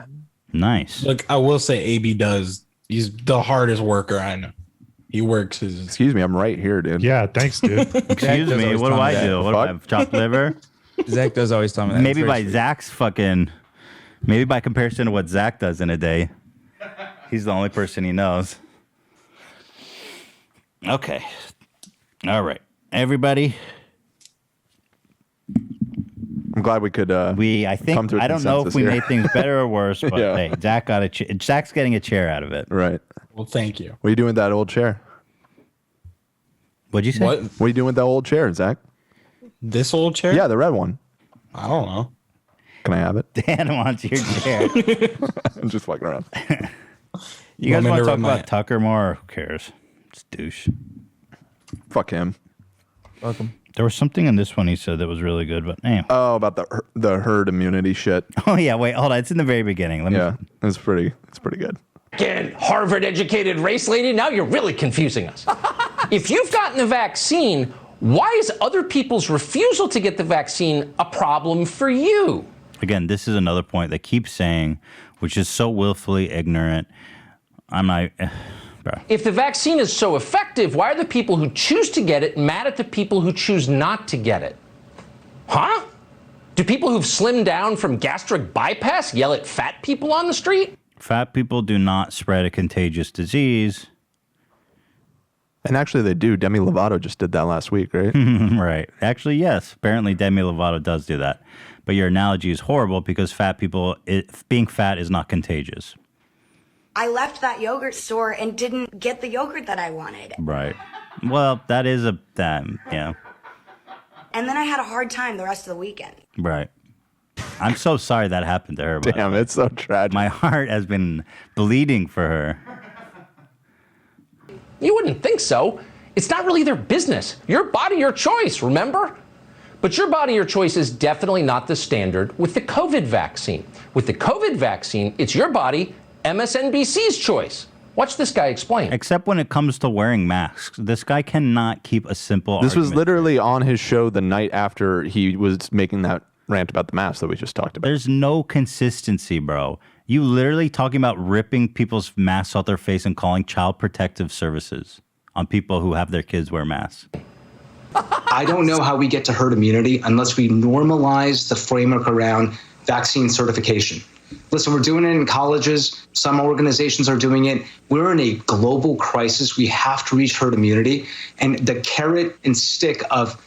Nice. look, I will say AB does. He's the hardest worker I know. He works his. Excuse me, I'm right here, dude. Yeah, thanks, dude. Excuse me, what do I do? What do I have? Chopped liver? Zach does always tell me that. Maybe It's very by sweet. Zach's maybe by comparison to what Zach does in a day, he's the only person he knows. Okay. All right. Everybody. I'm glad we could. I think come to a I don't know if consensus we here. made things better or worse, but Yeah. hey, Zach's getting a chair out of it. Right. Well, thank you. What are you doing with that old chair? What'd you say? What? What are you doing with that old chair, Zach? This old chair? Yeah, the red one. I don't know. Can I have it? Dan wants your chair. I'm just fucking around. You guys Want me want to to talk rub my- about Tucker more? Who cares? It's douche. Fuck him. Welcome. There was something in this one he said that was really good, but anyway. Oh, about the herd immunity shit. Oh yeah, wait, hold on. It's in the very beginning. It's pretty good. Again, Harvard-educated race lady, now you're really confusing us. If you've gotten the vaccine, why is other people's refusal to get the vaccine a problem for you? Again, this is another point they keep saying, which is so willfully ignorant. I'm not... bro. If the vaccine is so effective, why are the people who choose to get it mad at the people who choose not to get it? Huh? Do people who've slimmed down from gastric bypass yell at fat people on the street? Fat people do not spread a contagious disease. And actually they do. Demi Lovato just did that last week, right? Right. Actually, yes. Apparently Demi Lovato does do that. But your analogy is horrible because being fat is not contagious. I left that yogurt store and didn't get the yogurt that I wanted. Right. Well, that is yeah. And then I had a hard time the rest of the weekend. Right. I'm so sorry that happened to her. Damn, it's so tragic. My heart has been bleeding for her. You wouldn't think so. It's not really their business. Your body, your choice, remember? But your body, your choice is definitely not the standard with the COVID vaccine. With the COVID vaccine, it's your body, MSNBC's choice. Watch this guy explain. Except when it comes to wearing masks. This guy cannot keep a simple This was argument. literally on his show the night after he was making that rant about the mask that we just talked about. There's no consistency, bro. You literally talking about ripping people's masks off their face and calling child protective services on people who have their kids wear masks. I don't know how we get to herd immunity unless we normalize the framework around vaccine certification. Listen, we're doing it in colleges. Some organizations are doing it. We're in a global crisis. We have to reach herd immunity. And the carrot and stick of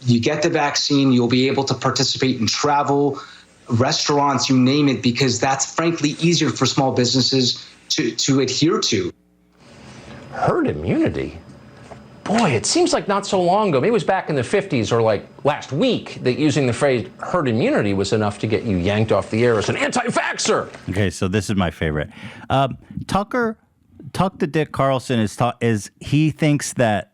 you get the vaccine, you'll be able to participate in travel, restaurants, you name it, because that's frankly easier for small businesses to adhere to. Herd immunity? Boy, it seems like not so long ago, maybe it was back in the 50s or like last week, that using the phrase herd immunity was enough to get you yanked off the air as an anti-vaxxer. Okay, so this is my favorite. Tucker the Dick Carlson is he thinks that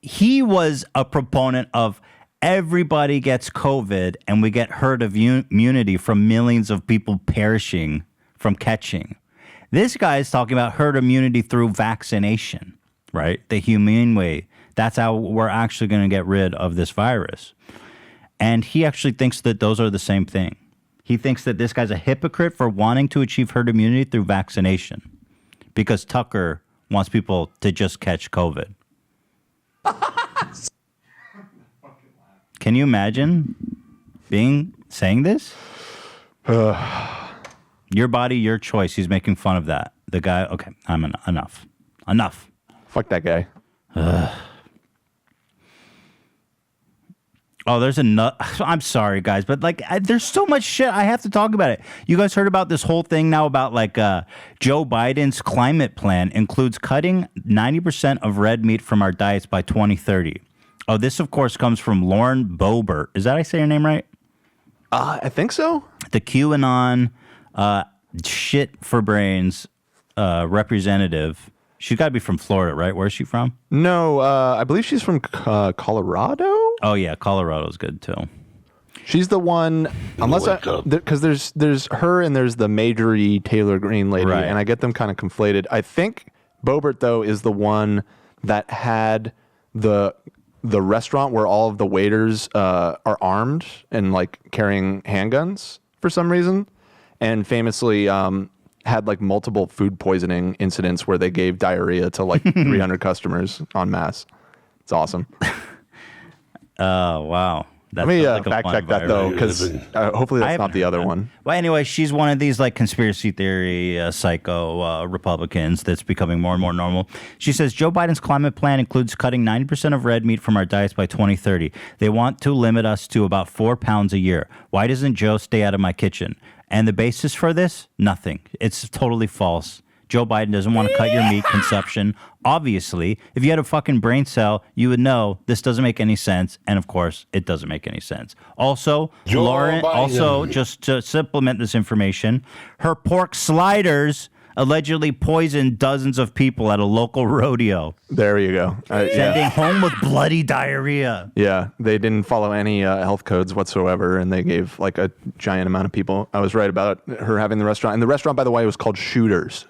he was a proponent of everybody gets COVID and we get herd immunity from millions of people perishing from catching. This guy is talking about herd immunity through vaccination. Right? The humane way. That's how we're actually going to get rid of this virus. And he actually thinks that those are the same thing. He thinks that this guy's a hypocrite for wanting to achieve herd immunity through vaccination because Tucker wants people to just catch COVID. Can you imagine saying this? Your body, your choice. He's making fun of that. The guy, okay, enough. Fuck that guy. Oh, there's I'm sorry, guys, but there's so much shit. I have to talk about it. You guys heard about this whole thing now about Joe Biden's climate plan includes cutting 90% of red meat from our diets by 2030. Oh, this, of course, comes from Lauren Boebert. Is that how I say her name right? I think so. The QAnon shit for brains representative. She's got to be from Florida, right? Where's she from? No, I believe she's from Colorado. Oh yeah, Colorado's good too. She's the one, because there's her and there's the Marjorie Taylor Greene lady, Right. and I get them kind of conflated. I think Boebert though is the one that had the restaurant where all of the waiters are armed and carrying handguns for some reason, and famously had multiple food poisoning incidents where they gave diarrhea to 300 customers en masse. It's awesome. Oh, wow. Let me fact check that though, because hopefully that's not the other one. Well, anyway, she's one of these conspiracy theory psycho Republicans that's becoming more and more normal. She says Joe Biden's climate plan includes cutting 90% of red meat from our diets by 2030. They want to limit us to about 4 pounds a year. Why doesn't Joe stay out of my kitchen? And the basis for this? Nothing. It's totally false. Joe Biden doesn't want to cut your meat consumption. Obviously, if you had a fucking brain cell, you would know this doesn't make any sense. And of course, it doesn't make any sense. Also, Lauren, just to supplement this information, her pork sliders allegedly poisoned dozens of people at a local rodeo. There you go. Sending home with bloody diarrhea. Yeah, they didn't follow any health codes whatsoever, and they gave like a giant amount of people. I was right about her having the restaurant. And the restaurant, by the way, was called Shooters.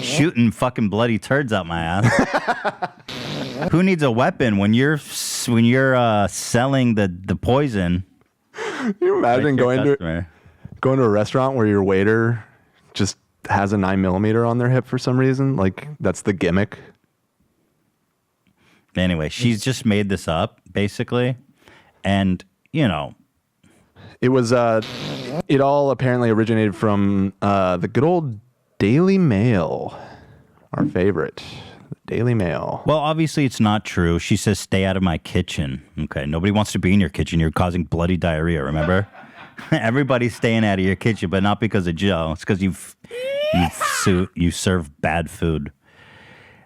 Shooting fucking bloody turds out my ass. Who needs a weapon when you're selling the poison? Can you imagine going to a restaurant where your waiter just has a 9mm on their hip for some reason? Like, that's the gimmick. Anyway, she's just made this up, basically. And, you know. It was, it all apparently originated from the good old Daily Mail, our favorite. Daily Mail. Well, obviously it's not true. She says, stay out of my kitchen. Okay, nobody wants to be in your kitchen. You're causing bloody diarrhea, remember? Everybody's staying out of your kitchen, but not because of Joe. It's because you serve bad food.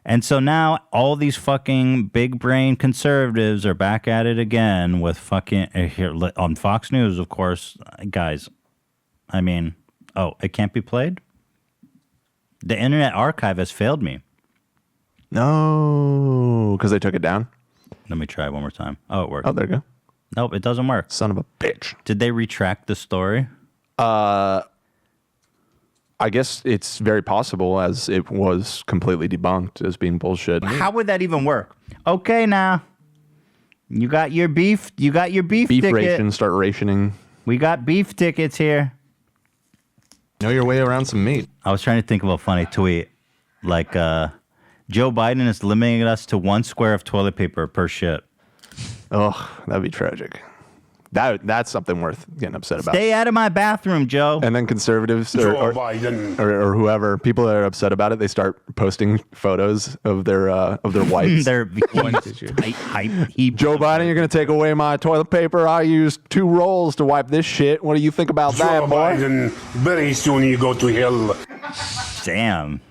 And so now all these fucking big brain conservatives are back at it again with fucking here on Fox News, of course. Guys, I mean, it can't be played? The Internet Archive has failed me. No, because they took it down. Let me try one more time. Oh, it worked. Oh, there you go. Nope, it doesn't work. Son of a bitch. Did they retract the story? I guess it's very possible, as it was completely debunked as being bullshit. How would that even work? Okay, now you got your beef. You got your beef ticket. Ration, start rationing. We got beef tickets here. Know your way around some meat. I was trying to think of a funny tweet, like Joe Biden is limiting us to 1 square of toilet paper per shit. Oh, that'd be tragic. That's something worth getting upset about. Stay out of my bathroom, Joe. And then conservatives or whoever, people that are upset about it, they start posting photos of their wipes. Joe Biden, you're going to take away my toilet paper? I used 2 rolls to wipe this shit. What do you think about that, boy? Biden, very soon you go to hell. Damn.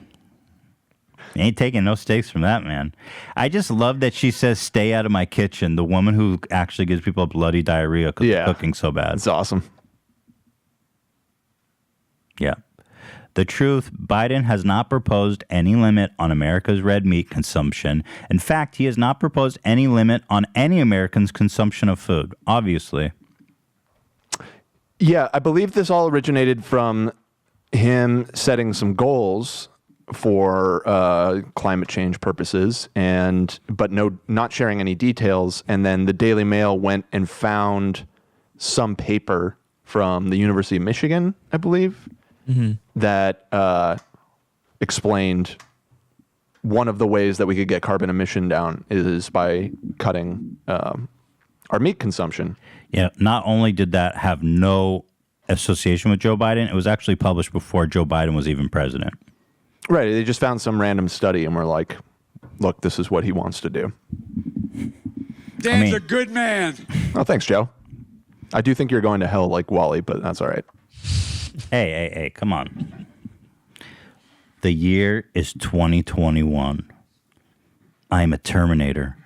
Ain't taking no steaks from that, man. I just love that she says, stay out of my kitchen. The woman who actually gives people bloody diarrhea because they're cooking so bad. It's awesome. Yeah. The truth, Biden has not proposed any limit on America's red meat consumption. In fact, he has not proposed any limit on any American's consumption of food, obviously. Yeah, I believe this all originated from him setting some goals for climate change purposes, but not sharing any details. And then the Daily Mail went and found some paper from the University of Michigan, I believe, that explained one of the ways that we could get carbon emission down is by cutting our meat consumption. Yeah, not only did that have no association with Joe Biden, it was actually published before Joe Biden was even president. Right. They just found some random study and were like, look, this is what he wants to do. Dan's a good man. Oh, thanks, Joe. I do think you're going to hell like Wally, but that's all right. Hey, come on. The year is 2021. I am a Terminator.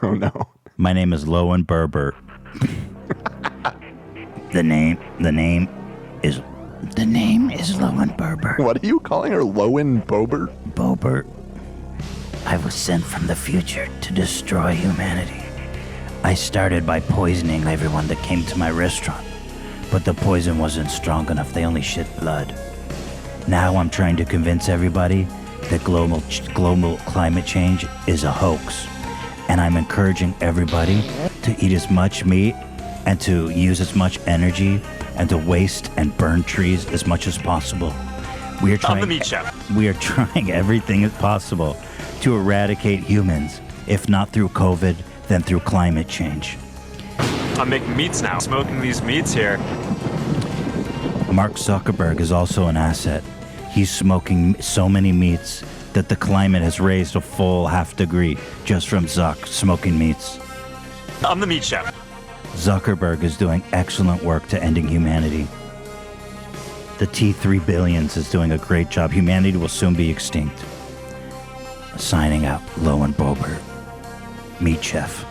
Oh, no. My name is Lowen Berbert. The name is Lowen Berbert. What are you calling her, Lowen Bobert? Bobert. I was sent from the future to destroy humanity. I started by poisoning everyone that came to my restaurant, but the poison wasn't strong enough. They only shit blood. Now I'm trying to convince everybody that global climate change is a hoax, and I'm encouraging everybody to eat as much meat and to use as much energy and to waste and burn trees as much as possible. We are trying everything as possible to eradicate humans, if not through COVID, then through climate change. I'm making meats now, smoking these meats here. Mark Zuckerberg is also an asset. He's smoking so many meats that the climate has raised a full 0.5 degree just from Zuck smoking meats. I'm the meat chef. Zuckerberg is doing excellent work to ending humanity. The T3 Billions is doing a great job. Humanity will soon be extinct. Signing out, Lowen Bobert, meat chef,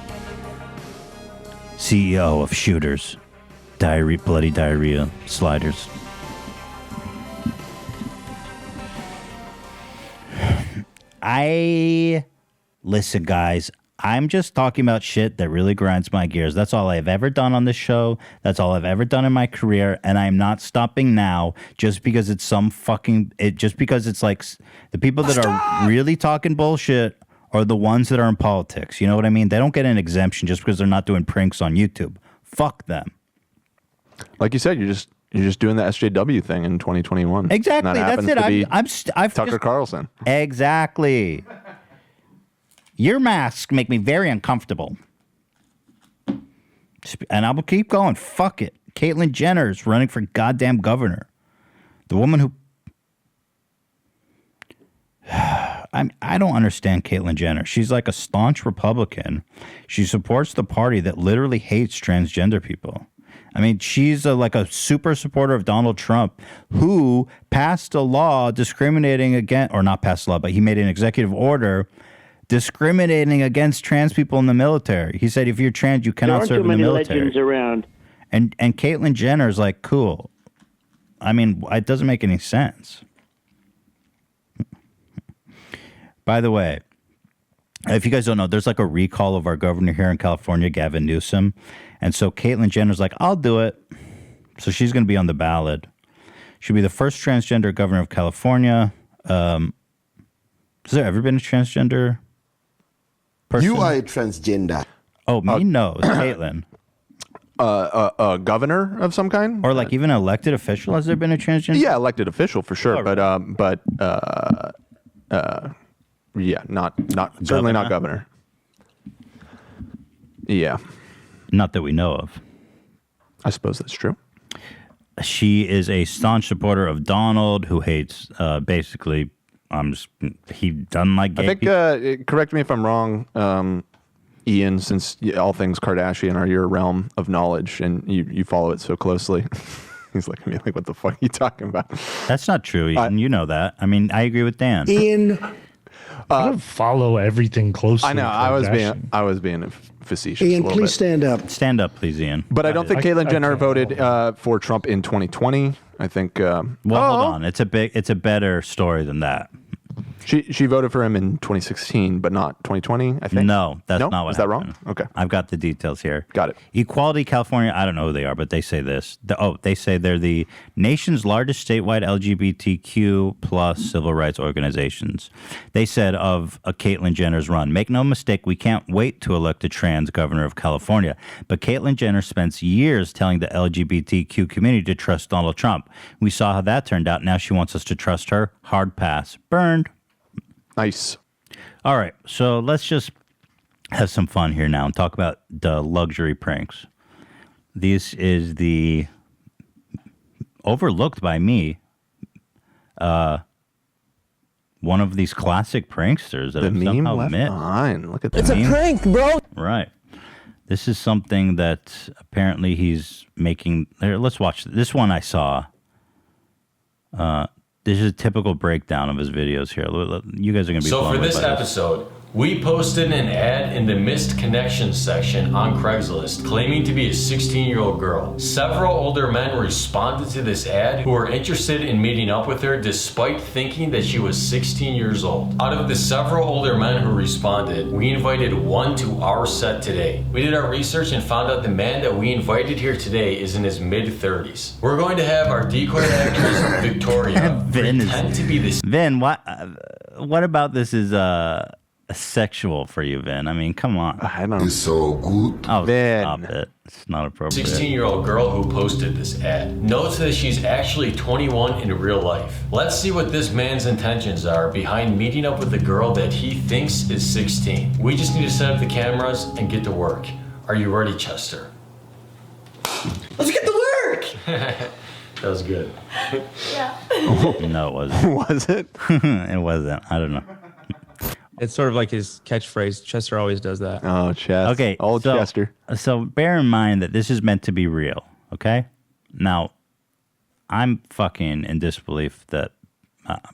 CEO of Shooters, bloody diarrhea sliders. Listen, guys, I'm just talking about shit that really grinds my gears. That's all I've ever done on this show. That's all I've ever done in my career, and I'm not stopping now just because it's just because it's like the people that are really talking bullshit are the ones that are in politics. You know what I mean? They don't get an exemption just because they're not doing pranks on YouTube. Fuck them. Like you said, you're just doing the SJW thing in 2021. Exactly. And that That's it. happens to be Tucker Carlson. Exactly. Your masks make me very uncomfortable. And I will keep going. Fuck it. Caitlyn Jenner is running for goddamn governor. The woman who... I don't understand Caitlyn Jenner. She's like a staunch Republican. She supports the party that literally hates transgender people. I mean, she's like a super supporter of Donald Trump, who passed a law discriminating against... Or not passed a law, but he made an executive order... discriminating against trans people in the military. He said, if you're trans, you cannot serve in the military. Legends around. And Caitlyn Jenner is like, cool. I mean, it doesn't make any sense. By the way, if you guys don't know, there's like a recall of our governor here in California, Gavin Newsom. And so Caitlyn Jenner's like, I'll do it. So she's going to be on the ballot. She'll be the first transgender governor of California. Has there ever been a transgender person? You are a transgender. Oh, me? No, it's Caitlyn. A governor of some kind? Or like even an elected official? Has there been a transgender? Yeah, elected official for sure. Oh, but yeah, not certainly not governor. Yeah. Not that we know of. I suppose that's true. She is a staunch supporter of Donald, who hates basically... he doesn't like gay people. Correct me if I'm wrong, Ian, since all things Kardashian are your realm of knowledge and you follow it so closely. He's looking at me like, what the fuck are you talking about? That's not true, Ian. You know that. I mean, I agree with Dan. Ian. I don't follow everything closely. I know. I was being facetious. Ian, please stand up. Stand up, please, Ian. But I don't think Caitlyn Jenner voted for Trump in 2020. I think. Well, hold on. It's a better story than that. She voted for him in 2016, but not 2020, I think. No, that's not what Is that happened. wrong? Okay. I've got the details here. Got it. Equality California, I don't know who they are, but they say this. They say they're the nation's largest statewide LGBTQ plus civil rights organizations. They said of Caitlyn Jenner's run, make no mistake, we can't wait to elect a trans governor of California. But Caitlyn Jenner spends years telling the LGBTQ community to trust Donald Trump. We saw how that turned out. Now she wants us to trust her. Hard pass. Burned. Nice. All right, so let's just have some fun here now and talk about the luxury pranks. This is the overlooked by me. One of these classic pranksters that the I've meme somehow left met. behind. Look at that. It's a prank, bro. Right. This is something that apparently he's making. Here, let's watch this one. I saw. This is a typical breakdown of his videos here. You guys are going to be So blown for away this by episode, we posted an ad in the missed connections section on Craigslist claiming to be a 16-year-old girl. Several older men responded to this ad who were interested in meeting up with her despite thinking that she was 16 years old. Out of the several older men who responded, we invited one to our set today. We did our research and found out the man that we invited here today is in his mid-30s. We're going to have our decoy actress, Victoria, pretend to be this... Vin, what about this is sexual for you, Vin? I mean, come on. I don't know. It's so good. Oh, stop it. It's not appropriate. 16-year-old girl who posted this ad. Notes that she's actually 21 in real life. Let's see what this man's intentions are behind meeting up with a girl that he thinks is 16. We just need to set up the cameras and get to work. Are you ready, Chester? Let's get to work. That was good. Yeah. No, it wasn't. Was it? It wasn't. I don't know. It's sort of like his catchphrase. Chester always does that. Oh, Chester. Okay, Old Chester. So bear in mind that this is meant to be real, okay? Now, I'm fucking in disbelief that,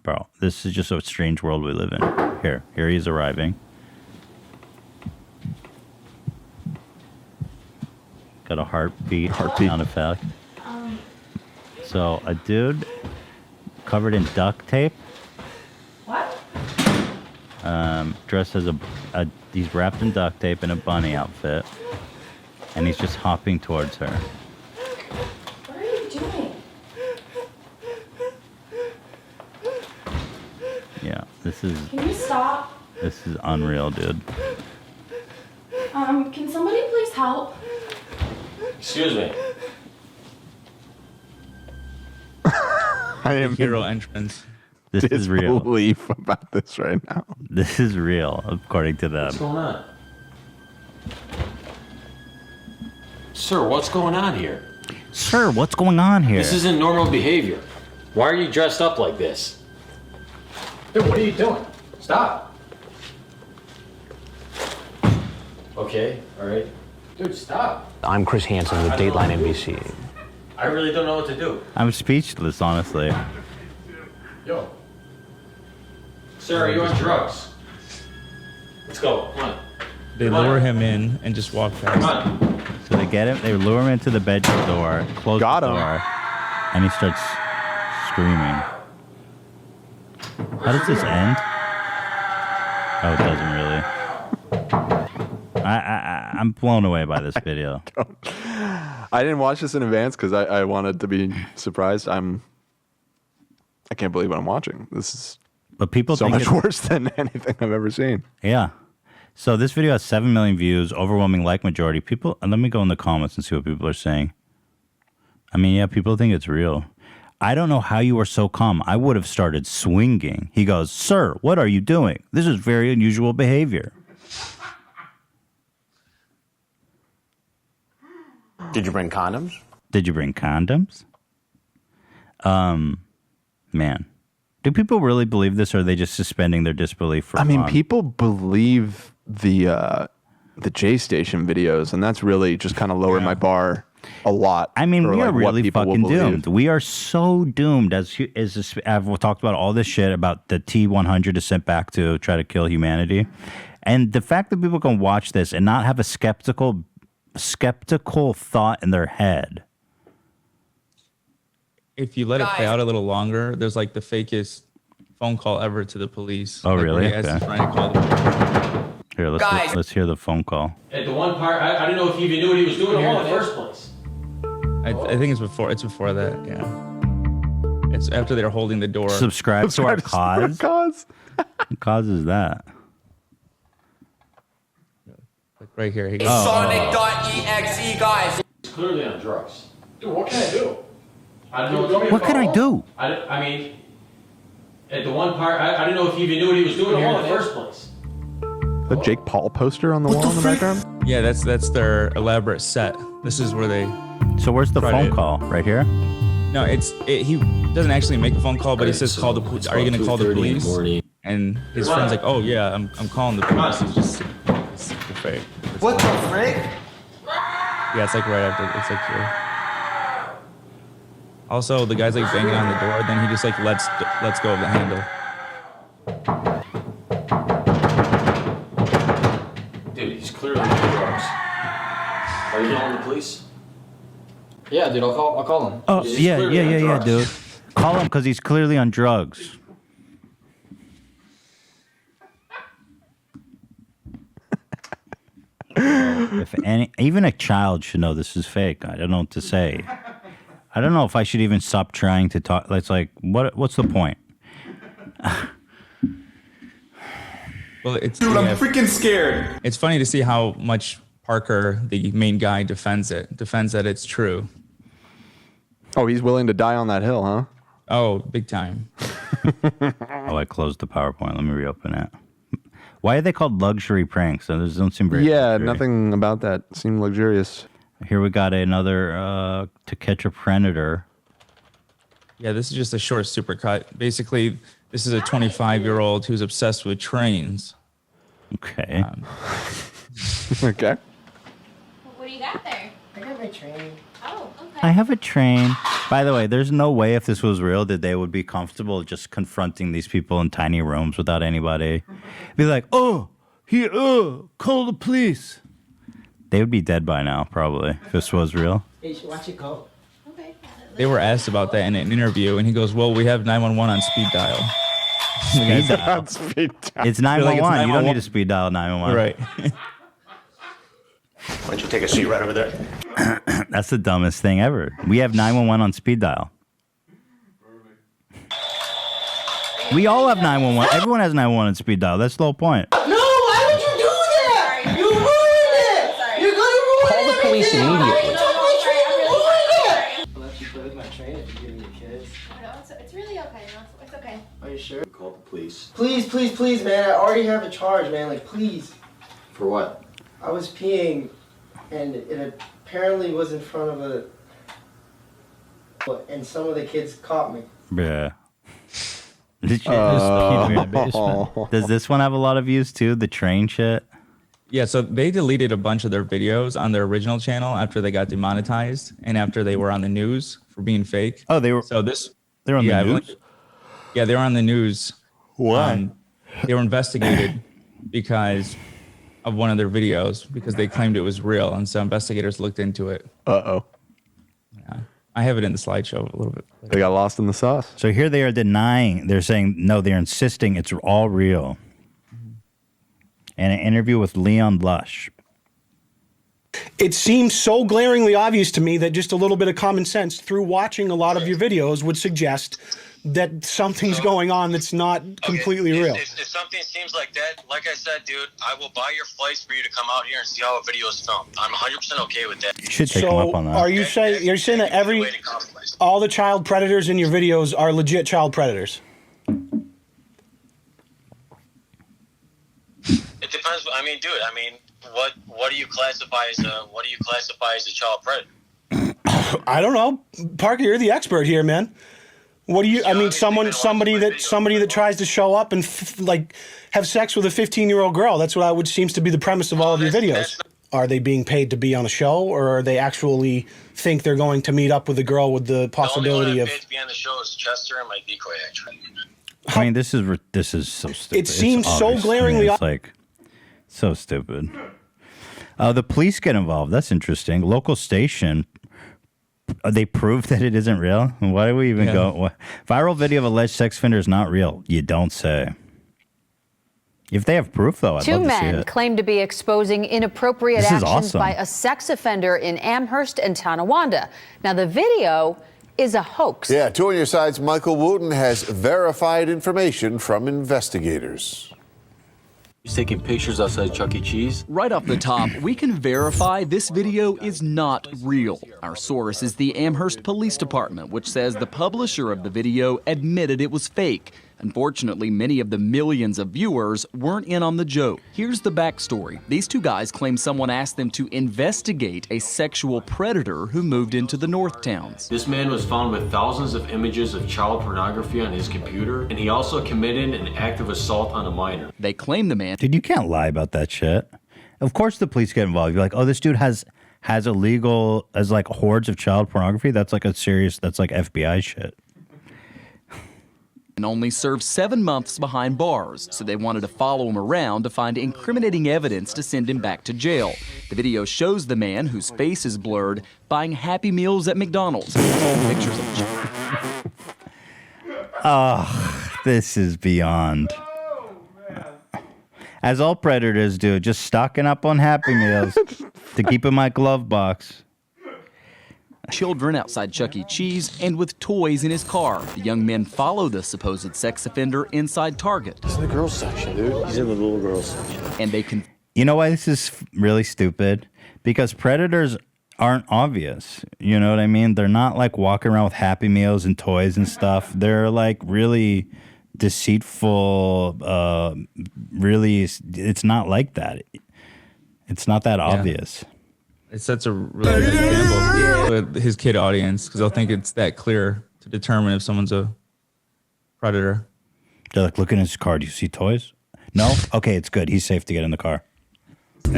bro, this is just a strange world we live in. Here he's arriving. Got a heartbeat sound effect. So a dude covered in duct tape. What? dressed as he's wrapped in duct tape in a bunny outfit, and he's just hopping towards her. What are you doing? Yeah, this is Can you stop? this is unreal, dude. Can somebody please help? Excuse me. I am hero entrance. This is real. Disbelief about this right now. This is real, according to them. What's going on? Sir, what's going on here? Sir, what's going on here? This isn't normal behavior. Why are you dressed up like this? Dude, what are you doing? Stop. Okay, all right. Dude, stop. I'm Chris Hansen with Dateline NBC. I really don't know what to do. I'm speechless, honestly. Yo. Sir, are you on drugs? Let's go. Come on. They lure him in and just walk past. So they get him, they lure him into the bedroom door, close the door, and he starts screaming. How does this end? Oh, it doesn't really. I'm blown away by this video. I didn't watch this in advance because I wanted to be surprised. I can't believe what I'm watching. This is but people so think much worse than anything I've ever seen. Yeah. So this video has 7 million views, overwhelming like majority. People, and let me go in the comments and see what people are saying. I mean, yeah, people think it's real. I don't know how you were so calm. I would have started swinging. He goes, "Sir, what are you doing? This is very unusual behavior." Did you bring condoms? Did you bring condoms? Man. Do people really believe this, or are they just suspending their disbelief for fun? People believe the J Station videos, and that's really just kind of lowered my bar a lot. I mean, we are really fucking believe. doomed. We are so doomed. I've talked about all this shit about the T-100 is sent back to try to kill humanity, and the fact that people can watch this and not have a skeptical thought in their head. If you let it play out a little longer, there's like the fakest phone call ever to the police. Oh, like, really? where he has to Okay. try and call the Here, let's hear the phone call. At the one part, I didn't know if he even knew what he was doing here in the first place. I think it's before that. Yeah. It's after they're holding the door. Subscribe to our cause. What cause is that? Like right here. He It's goes, Sonic.exe, guys. He's clearly on drugs. Dude, what can I do? I don't know. What can I do? I mean, at the one part, I didn't know if he even knew what he was doing here in the first place. The Jake Paul poster on the wall in the background? Yeah, that's their elaborate set. This is where they. So where's the phone call? Right here? No, he doesn't actually make a phone call, but he says, "Call the police. Are you going to call the police?" And his friend's like, "Oh yeah, I'm calling the police." He's just super fake. What the frick? Yeah, it's like right after. It's like here. Also, the guy's like banging on the door. Then he just like lets go of the handle. Dude, he's clearly on drugs. Are you calling the police? Yeah, dude, I'll call him. Oh, He's yeah, clearly on drugs. dude. Call him because he's clearly on drugs. Even a child should know this is fake. I don't know what to say. I don't know if I should even stop trying to talk. It's like, what's the point? Well, it's Dude, I'm freaking scared. It's funny to see how much Parker, the main guy, defends that it's true. Oh, he's willing to die on that hill, huh? Oh, big time. Oh, I closed the PowerPoint. Let me reopen it. Why are they called luxury pranks? Those don't seem very luxury. Nothing about that seemed luxurious. Here we got another To Catch a Predator. Yeah, this is just a short supercut. Basically, this is a 25-year-old who's obsessed with trains. Okay. Okay. What do you got there? I got my train. Oh, okay. I have a train. By the way, there's no way if this was real that they would be comfortable just confronting these people in tiny rooms without anybody. Be like, call the police. They would be dead by now, probably, if this was real. Hey, you should watch it go. They were asked about that in an interview, and he goes, "Well, we have 911 on speed dial." Speed dial. It's 911. You don't need to speed dial 911. Right. Why don't you take a seat right over there? That's the dumbest thing ever. We have 911 on speed dial. We all have 911. Everyone has 911 on speed dial. That's the whole point. No, why would you do that? You ruined it. You're gonna ruin Call the police immediately. I'll let you play with my train if you give me your kids. No, it's really okay. No, it's okay. Are you sure? Call the police. Please, please, please, man. I already have a charge, man. Like, please. For what? I was peeing, and it apparently was in front of a. And some of the kids caught me. Yeah. Does this one have a lot of views too? The train shit? Yeah, so they deleted a bunch of their videos on their original channel after they got demonetized and after they were on the news for being fake. Oh, they were. So this. They're on the news. Yeah, they were on the news. Why? They were investigated because of one of their videos because they claimed it was real, and so investigators looked into it. Uh-oh. Yeah, I have it in the slideshow a little bit. They got lost in the sauce. So here they are denying. They're saying no. They're insisting it's all real. And an interview with Leon Lush. It seems so glaringly obvious to me that just a little bit of common sense through watching a lot of your videos would suggest that something's going on that's not completely real. If something seems like that, like I said, dude, I will buy your flights for you to come out here and see how a video is filmed. I'm 100% okay with that. You should take them up on that. Are you saying you're saying that all the child predators in your videos are legit child predators? It depends. I mean, dude. I mean, what do you classify as a child predator? I don't know, Parker. You're the expert here, man. What do you? I mean, somebody that tries to show up and have sex with a 15-year-old girl. That's what seems to be the premise of all of your videos. Are they being paid to be on a show, or are they actually think they're going to meet up with a girl with the possibility the only one of? paid to be on the show is Chester and my decoy actor. I mean, this is so stupid. It seems It's so obvious. glaringly. It's like so stupid. The police get involved. That's interesting. Local station. They prove that it isn't real. Why do we even go? Viral video of alleged sex offender is not real. You don't say. If they have proof, though, I'd Two love to see men it. claim to be exposing inappropriate This is actions awesome. by a sex offender in Amherst and Tonawanda. Now, the video is a hoax. Yeah, 2 on your sides. Michael Wooten has verified information from investigators. He's taking pictures outside Chuck E. Cheese. Right off the top, we can verify this video is not real. Our source is the Amherst Police Department, which says the publisher of the video admitted it was fake. Unfortunately, many of the millions of viewers weren't in on the joke. Here's the backstory. These two guys claim someone asked them to investigate a sexual predator who moved into the North Towns. This man was found with thousands of images of child pornography on his computer, and he also committed an act of assault on a minor. They claim the man. Dude, you can't lie about that shit. Of course the police get involved. You're like, oh, this dude has illegal, as like hordes of child pornography. That's like that's like FBI shit. And only served 7 months behind bars, so they wanted to follow him around to find incriminating evidence to send him back to jail. The video shows the man, whose face is blurred, buying Happy Meals at McDonald's. Pictures of Oh, this is beyond. As all predators do, just stocking up on Happy Meals to keep in my glove box. children outside Chuck E. Cheese and with toys in his car. The young men follow the supposed sex offender inside Target. It's in the girls section, dude. He's in the little girls section. And they can. You know why this is really stupid? Because predators aren't obvious. You know what I mean? They're not like walking around with Happy Meals and toys and stuff. They're like really deceitful. Really, it's not like that. It's not that obvious. It sets a really good example with his kid audience because they'll think it's that clear to determine if someone's a predator. They're like, look in his car. Do you see toys? No? Okay, it's good. He's safe to get in the car. Look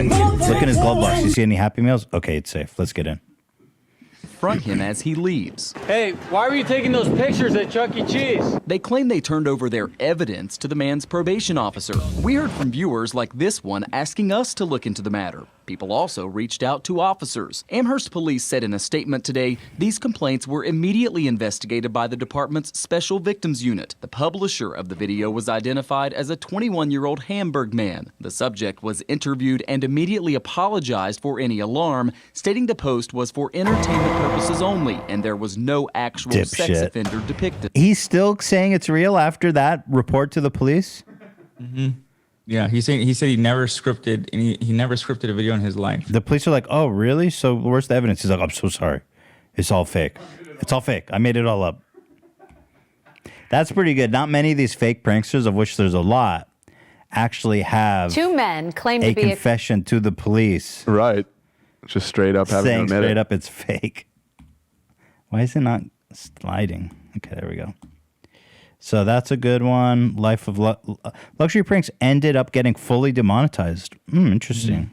in his glove box. You see any Happy Meals? Okay, it's safe. Let's get in. Front him as he leaves. Hey, why were you taking those pictures at Chuck E. Cheese? They claim they turned over their evidence to the man's probation officer. We heard from viewers like this one asking us to look into the matter. People also reached out to officers. Amherst police said in a statement today, these complaints were immediately investigated by the department's Special Victims Unit. The publisher of the video was identified as a 21-year-old Hamburg man. The subject was interviewed and immediately apologized for any alarm, stating the post was for entertainment purposes only and there was no actual sex Dipshit. offender depicted. He's still saying it's real after that report to the police? Mm-hmm. Yeah, he said he never scripted he never scripted a video in his life. The police are like, oh, really? So where's the evidence? He's like, I'm so sorry. It's all fake. It's all fake. I made it all up. That's pretty good. Not many of these fake pranksters, of which there's a lot, actually have 2 men claim a to be confession to the police. Right. Just straight up having to saying admit straight it. up it's fake. Why is it not sliding? Okay, there we go. So that's a good one. Life of Luxury Pranks ended up getting fully demonetized. Interesting.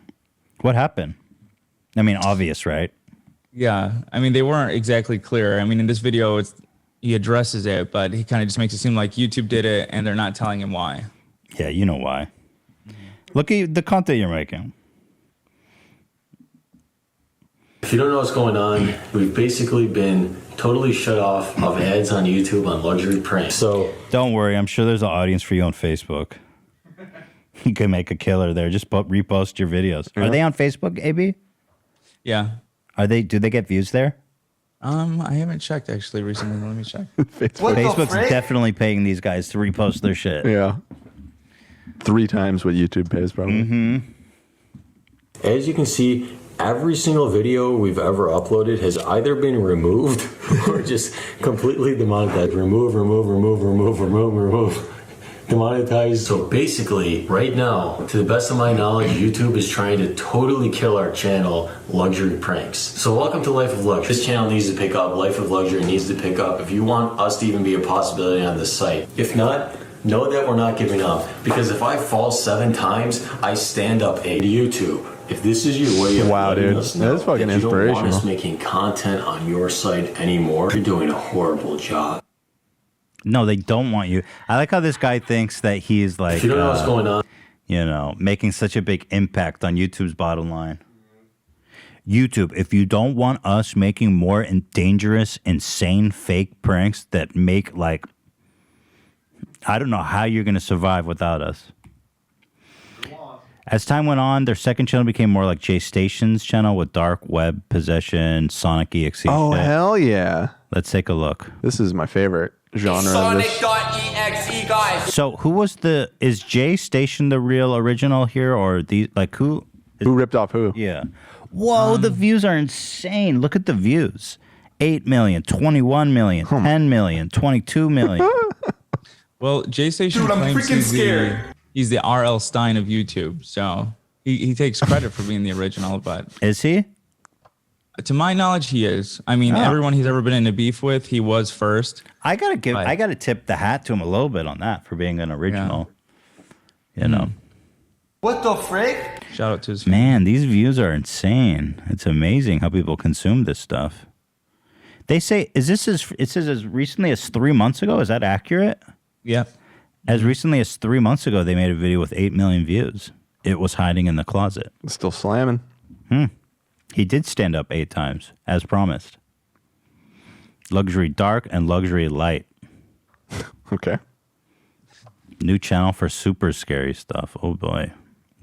What happened? I mean, obvious, right? Yeah, I mean they weren't exactly clear. I mean in this video he addresses it, but he kind of just makes it seem like YouTube did it and they're not telling him why. Yeah, you know why. Look at the content you're making. If you don't know what's going on, we've basically been totally shut off of ads on YouTube on luxury pranks. So don't worry, I'm sure there's an audience for you on Facebook. You can make a killer there. Just repost your videos. Yeah. Are they on Facebook, AB? Yeah. Are they? Do they get views there? I haven't checked actually recently. Let me check. Facebook's definitely paying these guys to repost their shit. Yeah. 3 times what YouTube pays, probably. Mm-hmm. as you can see, every single video we've ever uploaded has either been removed or just completely demonetized. Remove. Demonetized. So basically, right now, to the best of my knowledge, YouTube is trying to totally kill our channel, Luxury Pranks. So welcome to Life of Luxury. This channel needs to pick up. Life of Luxury needs to pick up if you want us to even be a possibility on this site. If not, know that we're not giving up. Because if I fall 7 times, I stand up to YouTube. If this is your way of letting us know That's fucking that you don't want inspirational. us making content on your site anymore, you're doing a horrible job. No, they don't want you. I like how this guy thinks that he's like, If you don't know what's going on, you know, making such a big impact on YouTube's bottom line. YouTube, if you don't want us making more dangerous, insane, fake pranks that make like, I don't know how you're going to survive without us. As time went on, their second channel became more like Jay Station's channel with dark web possession, Sonic EXE. Oh, shit. hell yeah. Let's take a look. This is my favorite genre of this. Sonic.exe, guys. So who was is Jay Station the real original here, or who ripped off who? Yeah. Whoa, the views are insane. Look at the views. 8 million, 21 million, 10 million, 22 million. Well, Jay Station Dude, I'm claims freaking scared. He's the R.L. Stein of YouTube, so he takes credit for being the original, but... Is he? To my knowledge, he is. I mean, everyone he's ever been in a beef with, he was first. I gotta tip the hat to him a little bit on that for being an original. You know. What the frick? Shout out to his Man, these views are insane. It's amazing how people consume this stuff. They say, it says as recently as 3 months ago? Is that accurate? Yeah. As recently as 3 months ago, they made a video with 8 million views. It was hiding in the closet. Still slamming. He did stand up 8 times, as promised. Luxury Dark and Luxury Light. Okay. New channel for super scary stuff. Oh boy.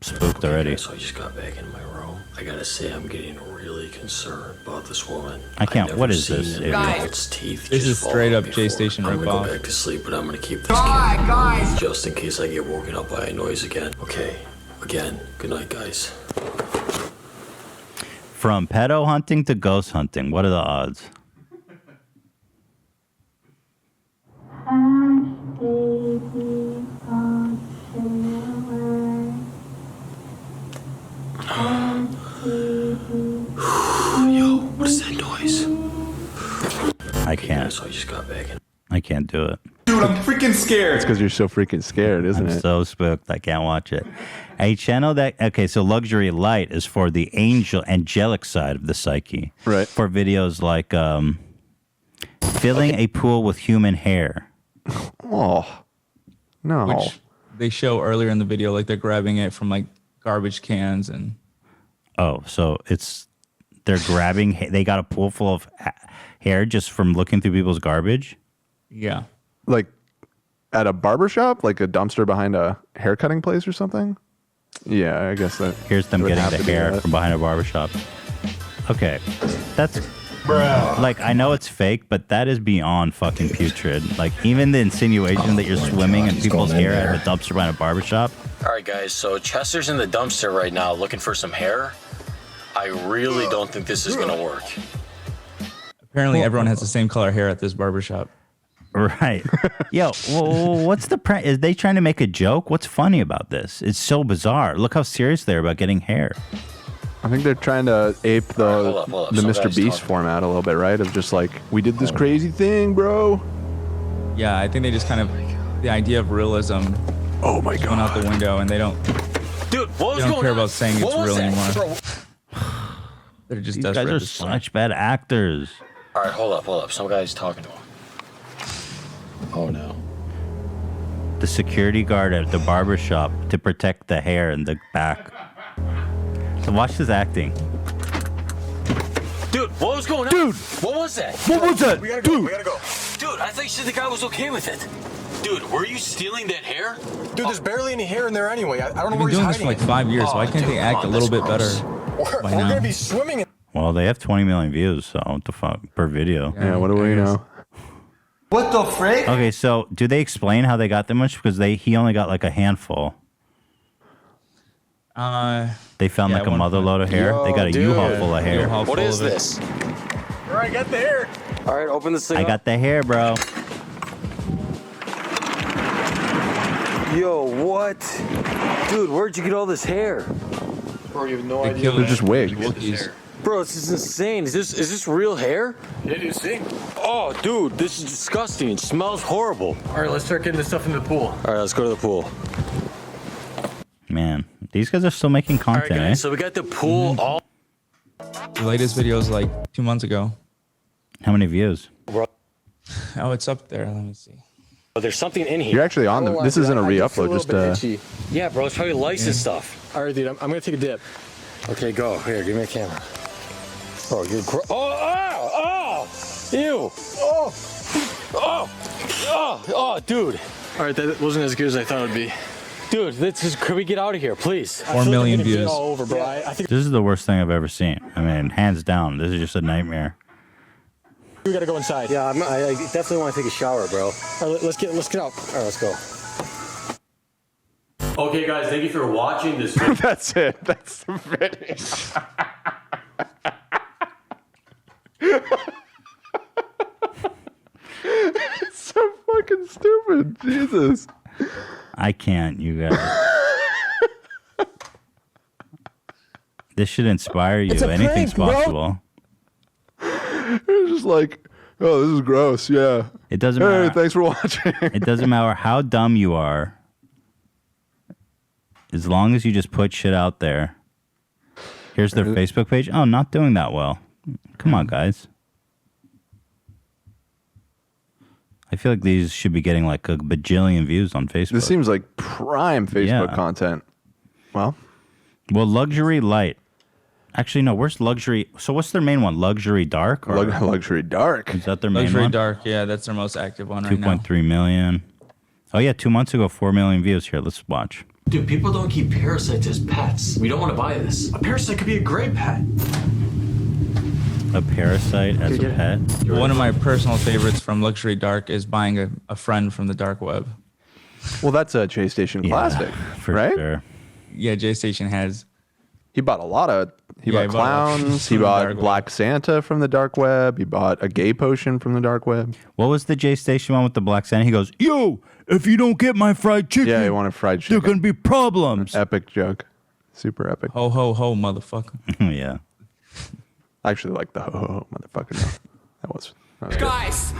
Spooked already. So I just got back in my room. I gotta say, I'm getting really concerned about this woman. I can't. I've what never is this? seen an adult's teeth This just is straight fall up Jay before. Station I'm gonna ripoff. go back to sleep, but I'm gonna keep this camera just in case I get woken up by a noise again. Okay. Again. Good night, guys. From pedo hunting to ghost hunting. What are the odds? Yo, what is that noise? I can't. So I just got back in. I can't do it. Dude, I'm freaking scared. It's because you're so freaking scared, isn't I'm it? so spooked. I can't watch it. A channel so Luxury Light is for the angelic side of the psyche. Right. For videos like filling a pool with human hair. Oh, no. Which they show earlier in the video, like they're grabbing it from like garbage cans and... Oh, so they're grabbing. They got a pool full of hair just from looking through people's garbage. Yeah. Like at a barbershop, like a dumpster behind a haircutting place or something. Yeah, I guess that. Here's them would getting have the to be hair that. from behind a barbershop. Okay, that's like, I know it's fake, but that is beyond fucking putrid. Like, even the insinuation that you're swimming in people's hair out of a dumpster behind a barbershop. All right, guys. So Chester's in the dumpster right now looking for some hair. I really don't think this is gonna work. Apparently, everyone has the same color hair at this barbershop. Right. Yo, what's the Is they trying to make a joke? What's funny about this? It's so bizarre. Look how serious they are about getting hair. I think they're trying to ape the hold up. the Some Mr. guy's Beast talking. format a little bit, right? Of just like, we did this crazy thing, bro. Yeah, I think they just kind of the idea of realism. Oh my god, went out the window, and they don't. Dude, what was They don't going care on? about saying it's What was real that? anymore. They're just These desperate. guys at are this point. such bad actors. All right, hold up. Some guy's talking to him. Oh no. The security guard at the barbershop to protect the hair in the back. So watch this acting. Dude, what was going on? Dude! What was that? What was that? We gotta go. Dude, I thought you said the guy was okay with it. Dude, were you stealing that hair? Dude, there's barely any hair in there anyway. I don't know We've where been he's doing this for hiding like 5 years. Why can't they act a little bit better We're by now? gonna be swimming in. Well, they have 20 million views, so what the fuck per video. Yeah, what do we know? What the frick? Okay, so do they explain how they got that much? Because he only got like a handful. They found yeah, like a one mother point. load of hair. Yo, they got a dude. U-Haul full of hair. U-Haul What full is of it. this? All right, got the hair. All right, open this thing I up. got the hair, bro. Yo, what? Dude, where'd you get all this hair? Bro, you have no They idea. killed They're just wigs. Wookiees. Bro, this is insane. Is this real hair? Yeah, dude, see? Oh, dude, this is disgusting. It smells horrible. All right, let's start getting this stuff in the pool. All right, let's go to the pool. Man, these guys are still making All right, content, eh? guys, so we got the pool all. The latest video was like 2 months ago. How many views? Oh, it's up there. Let me see. Oh, there's something in here. You're actually on them. This isn't a re-upload. Just Yeah, bro, it's probably lice and stuff. All right, dude, I'm gonna take a dip. Okay, go. Here, give me a camera. Bro, you're ew. Oh, dude. All right, that wasn't as good as I thought it would be. Dude, could we get out of here, please? 4 million It's views. all over, bro. I think This is the worst thing I've ever seen. I mean, hands down, this is just a nightmare. we gotta go inside. Yeah, I definitely want to take a shower, bro. All right, let's get out. All right, let's go. Okay, guys, thank you for watching this video. that's it. That's the video. It's so fucking stupid. Jesus. I can't, you guys. This should inspire you. It's a Anything's prank, bro. possible. It's just like, oh, this is gross. Yeah. It doesn't Hey, matter. thanks for watching. It doesn't matter how dumb you are. As long as you just put shit out there. Here's their Facebook page. Oh, not doing that well. Come on, guys. I feel like these should be getting like a bajillion views on Facebook. This seems like prime Facebook Yeah. content. Well, Luxury Light. Actually, no. Where's Luxury? So what's their main one? Luxury Dark? Or Luxury Dark. Is that their main Luxury one? Dark. Yeah, that's their most active one right now. 2.3 million. Oh, yeah. 2 months ago, 4 million views. Here, let's watch. Dude, people don't keep parasites as pets. We don't want to buy this. A parasite could be a great pet. A parasite as a pet? One of my personal favorites from Luxury Dark is buying a friend from the dark web. well, that's a Chase Station classic, For right? sure. Yeah, J Station has. He bought a lot of. He Yeah, bought he bought clowns. from He the bought dark web. Black Santa from the dark web. He bought a gay potion from the dark web. What was the J Station one with the Black Santa? He goes, yo, if you don't get my fried chicken, Yeah, he wanted fried there chicken. going to be problems. Epic joke. Super epic. Ho, ho, ho, motherfucker. Yeah. I actually like the ho ho ho motherfucker. No, that was good. Guys.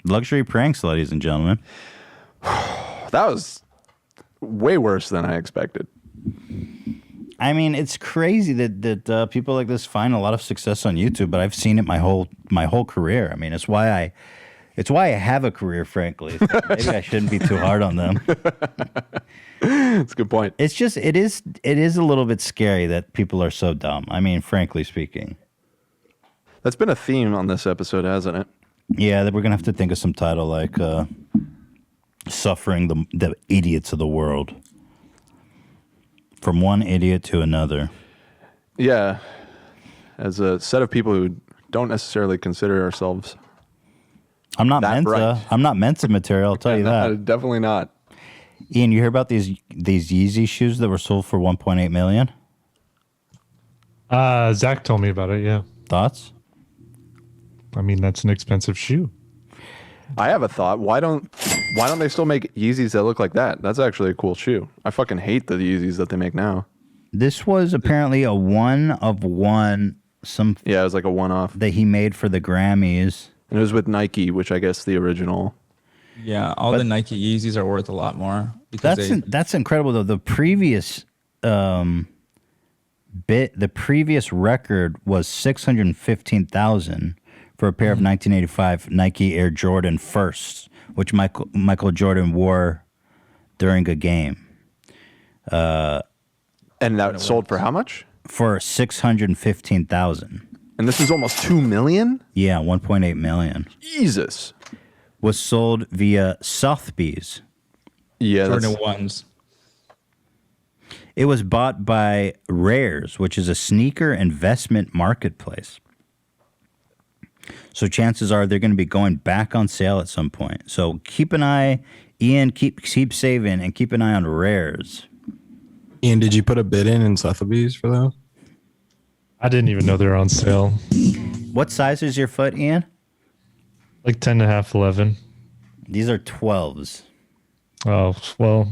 Luxury pranks, ladies and gentlemen. That was way worse than I expected. I mean, it's crazy that people like this find a lot of success on YouTube, but I've seen it my whole career. I mean, it's why I have a career, frankly. Maybe I shouldn't be too hard on them. That's a good point. It's just it is a little bit scary that people are so dumb. I mean, frankly speaking. That's been a theme on this episode, hasn't it? Yeah, that we're gonna have to think of some title like "Suffering the Idiots of the World." From one idiot to another. Yeah, as a set of people who don't necessarily consider ourselves. I'm not that Mensa. bright. I'm not Mensa material. I'll tell you that. Definitely not. Ian, you hear about these Yeezy shoes that were sold for $1.8 million? Zach told me about it. Yeah. Thoughts? I mean, that's an expensive shoe. I have a thought. Why don't they still make Yeezys that look like that? That's actually a cool shoe. I fucking hate the Yeezys that they make now. This was apparently a one of one. Yeah, it was like a one-off that he made for the Grammys. And it was with Nike, which I guess the original. Yeah, all the Nike Yeezys are worth a lot more. Because That's incredible though. The previous the previous record was 615,000 for a pair of 1985 Nike Air Jordan Firsts, which Michael Jordan wore during a game. And that sold for how much? For 615,000. And this is almost 2 million? Yeah, 1.8 million. Jesus. Was sold via Sotheby's. Yeah, Jordan ones. It was bought by Rares, which is a sneaker investment marketplace. So chances are they're going to be going back on sale at some point. So keep an eye, Ian, keep saving and keep an eye on Rares. Ian, did you put a bid in Sotheby's for those? I didn't even know they were on sale. What size is your foot, Ian? Like 10 and a half, 11. These are 12s. Oh, well,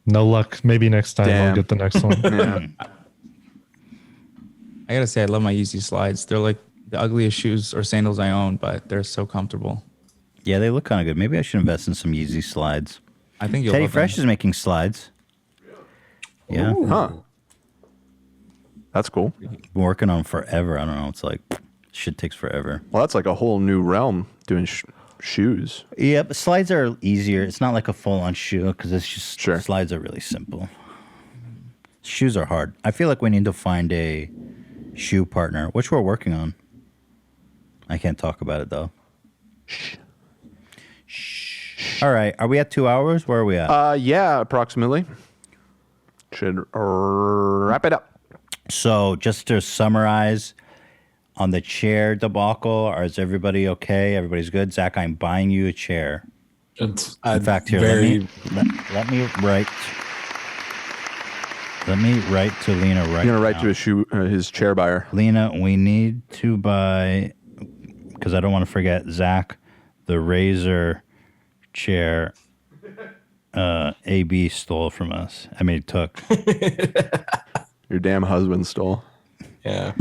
no luck. Maybe next time Damn. I'll get the next one. Yeah. I gotta say, I love my Yeezy slides. They're like the ugliest shoes or sandals I own, but they're so comfortable. Yeah, they look kind of good. Maybe I should invest in some Yeezy slides. I think you'll Teddy love Fresh them. is making slides. Yeah. Ooh. Huh. That's cool. Been working on them forever. I don't know. It's like shit takes forever. Well, that's like a whole new realm doing shoes. Yeah, but slides are easier. It's not like a full-on shoe because it's just slides are really simple. Shoes are hard. I feel like we need to find a shoe partner, which we're working on. I can't talk about it though. Shh. All right, are we at 2 hours? Where are we at? Yeah, approximately. Should wrap it up. So, just to summarize, on the chair debacle, is everybody okay? Everybody's good? Zach, I'm buying you a chair. In fact, here, let me write to Lena right now. You're going to write to his chair buyer. Lena, we need to buy, because I don't want to forget, Zach, the Razor chair AB stole from us. I mean, took. Your damn husband stole. Yeah.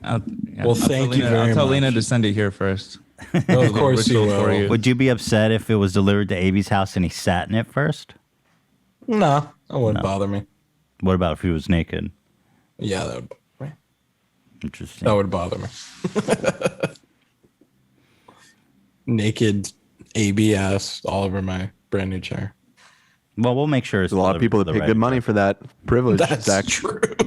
Well, thank you very much. I'll tell Lena to send it here first. No, of course you will. Would you be upset if it was delivered to AB's house and he sat in it first? No, that wouldn't bother me. What about if he was naked? Yeah, that would bother me. Interesting. That would bother me. Naked AB ass all over my brand new chair. Well, we'll make sure There's a lot of people that pay good money for that privilege. That's Zach. true. A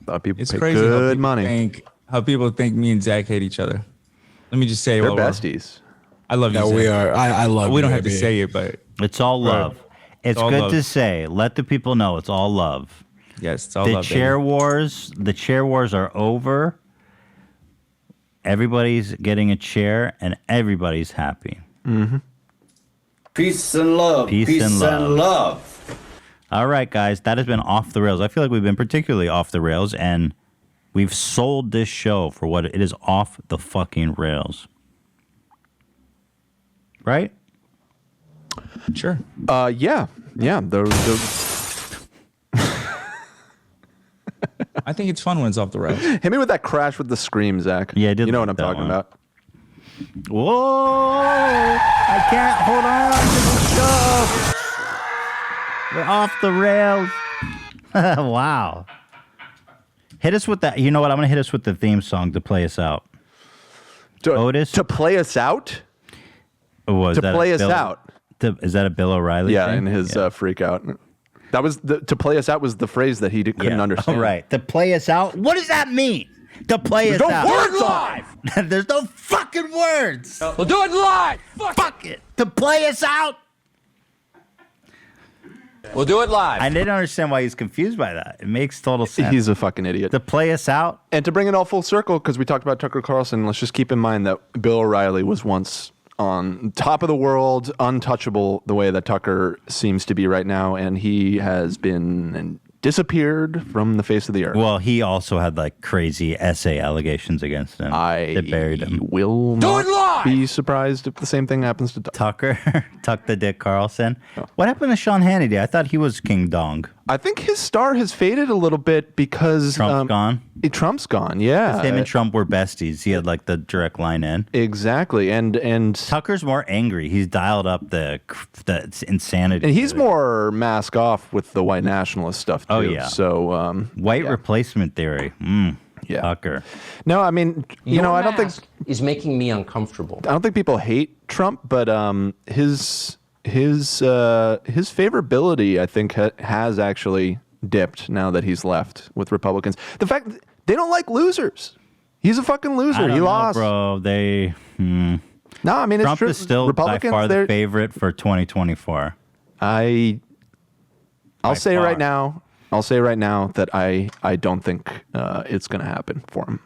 lot of people It's pay crazy good money. how people think me and Zach hate each other. Let me just say, They're while we're- besties. I love you. Yeah, Zach. we are. I love We you, don't have to AB. say it, but It's all love. It's all good love. to say. Let the people know it's all love. yes, it's all The love. chair baby. wars are over. Everybody's getting a chair and everybody's happy. Mm-hmm. Peace and love. Peace and love. love. All right, guys, that has been Off the Rails. I feel like we've been particularly off the rails, and we've sold this show for what it is, off the fucking rails. Right? Sure. Yeah. I think it's fun when it's off the rails. Hit me with that crash with the scream, Zach. Yeah, I did You know like what I'm that talking one. about. Whoa! I can't hold on to the show. We're off the rails. Wow. Hit us with that. You know what? I'm going to hit us with the theme song to play us out. Otis? To play us out? Was To that play a us Bill- out. Is that a Bill O'Reilly Yeah, thing? in his freak out. That was to play us out was the phrase that he couldn't understand. Oh, right. To play us out? What does that mean? To play us out. There's no words live. There's no fucking words. We'll do it live. Fuck it. To play us out. We'll do it live. I didn't understand why he's confused by that. It makes total sense. He's a fucking idiot. To play us out. And to bring it all full circle, because we talked about Tucker Carlson, let's just keep in mind that Bill O'Reilly was once on top of the world, untouchable the way that Tucker seems to be right now, and he has been disappeared from the face of the earth. Well, he also had like crazy essay allegations against him. They buried him. Will not be surprised if the same thing happens to Tucker. Tuck the Dick Carlson. What happened to Sean Hannity? I thought he was King Dong. I think his star has faded a little bit because Trump's gone. Trump's gone. Yeah, Him and Trump were besties. He had like the direct line in. Exactly, and Tucker's more angry. He's dialed up the insanity. And he's more mask off with the white nationalist stuff too. Oh yeah. So white replacement theory. Yeah. Tucker. No, I mean, I don't think is making me uncomfortable. I don't think people hate Trump, but his favorability, I think, has actually dipped now that he's left with Republicans. The fact that they don't like losers. He's a fucking loser. He lost, bro. No, I mean, Trump it's true. is still Republicans, by far the favorite for 2024. I'll say right now that I don't think it's going to happen for him.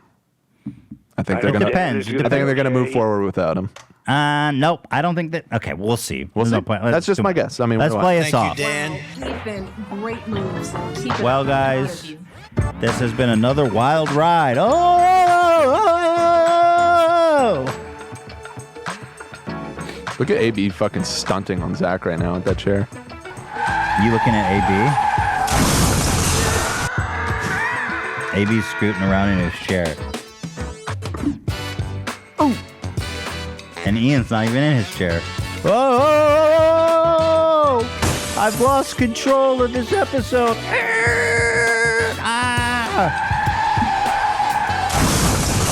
I think they're going to. Depends. I think they're going to move forward without him. Nope. I don't think that. Okay, we'll see. We'll see. No point. That's just my guess. I mean, let's play us off. He's been great moves. Keep it Well, up. guys, this has been another wild ride. Oh! Look at AB fucking stunting on Zach right now at that chair. You looking at AB? AB's scooting around in his chair. Oh! And Ian's not even in his chair. Oh! I've lost control of this episode.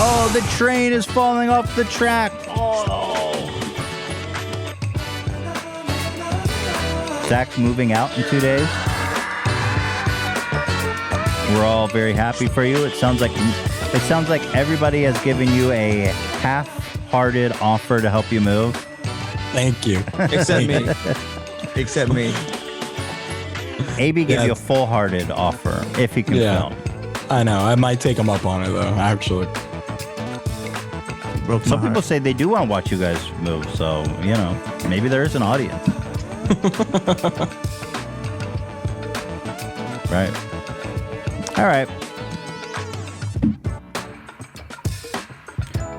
Oh, the train is falling off the track. Oh! Zach's moving out in 2 days. We're all very happy for you. It sounds like everybody has given you a half-hearted offer to help you move. Thank you. Except me. Except me. AB gave you a full-hearted offer if he can film. I know. I might take him up on it though. Actually, some people say they do want to watch you guys move. So maybe there is an audience. Right. All right.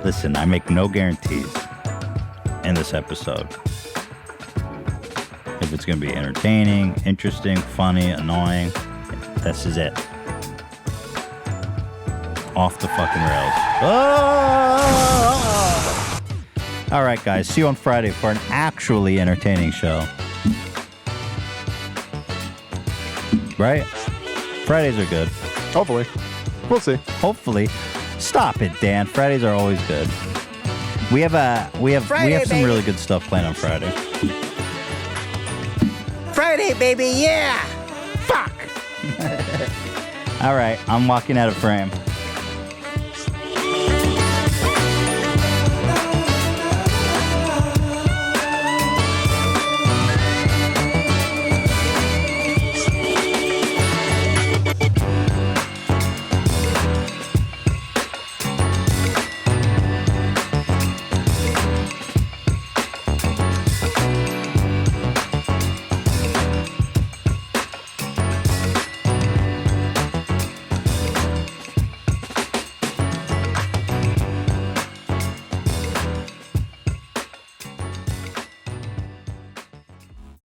Listen, I make no guarantees in this episode. If it's going to be entertaining, interesting, funny, annoying, this is it. Off the fucking rails. Oh! All right, guys. See you on Friday for an actually entertaining show. Right? Fridays are good. Hopefully. We'll see. Hopefully. Stop it, Dan. Fridays are always good. We have some really good stuff planned on Friday. Friday, baby, yeah! Fuck! All right, I'm walking out of frame.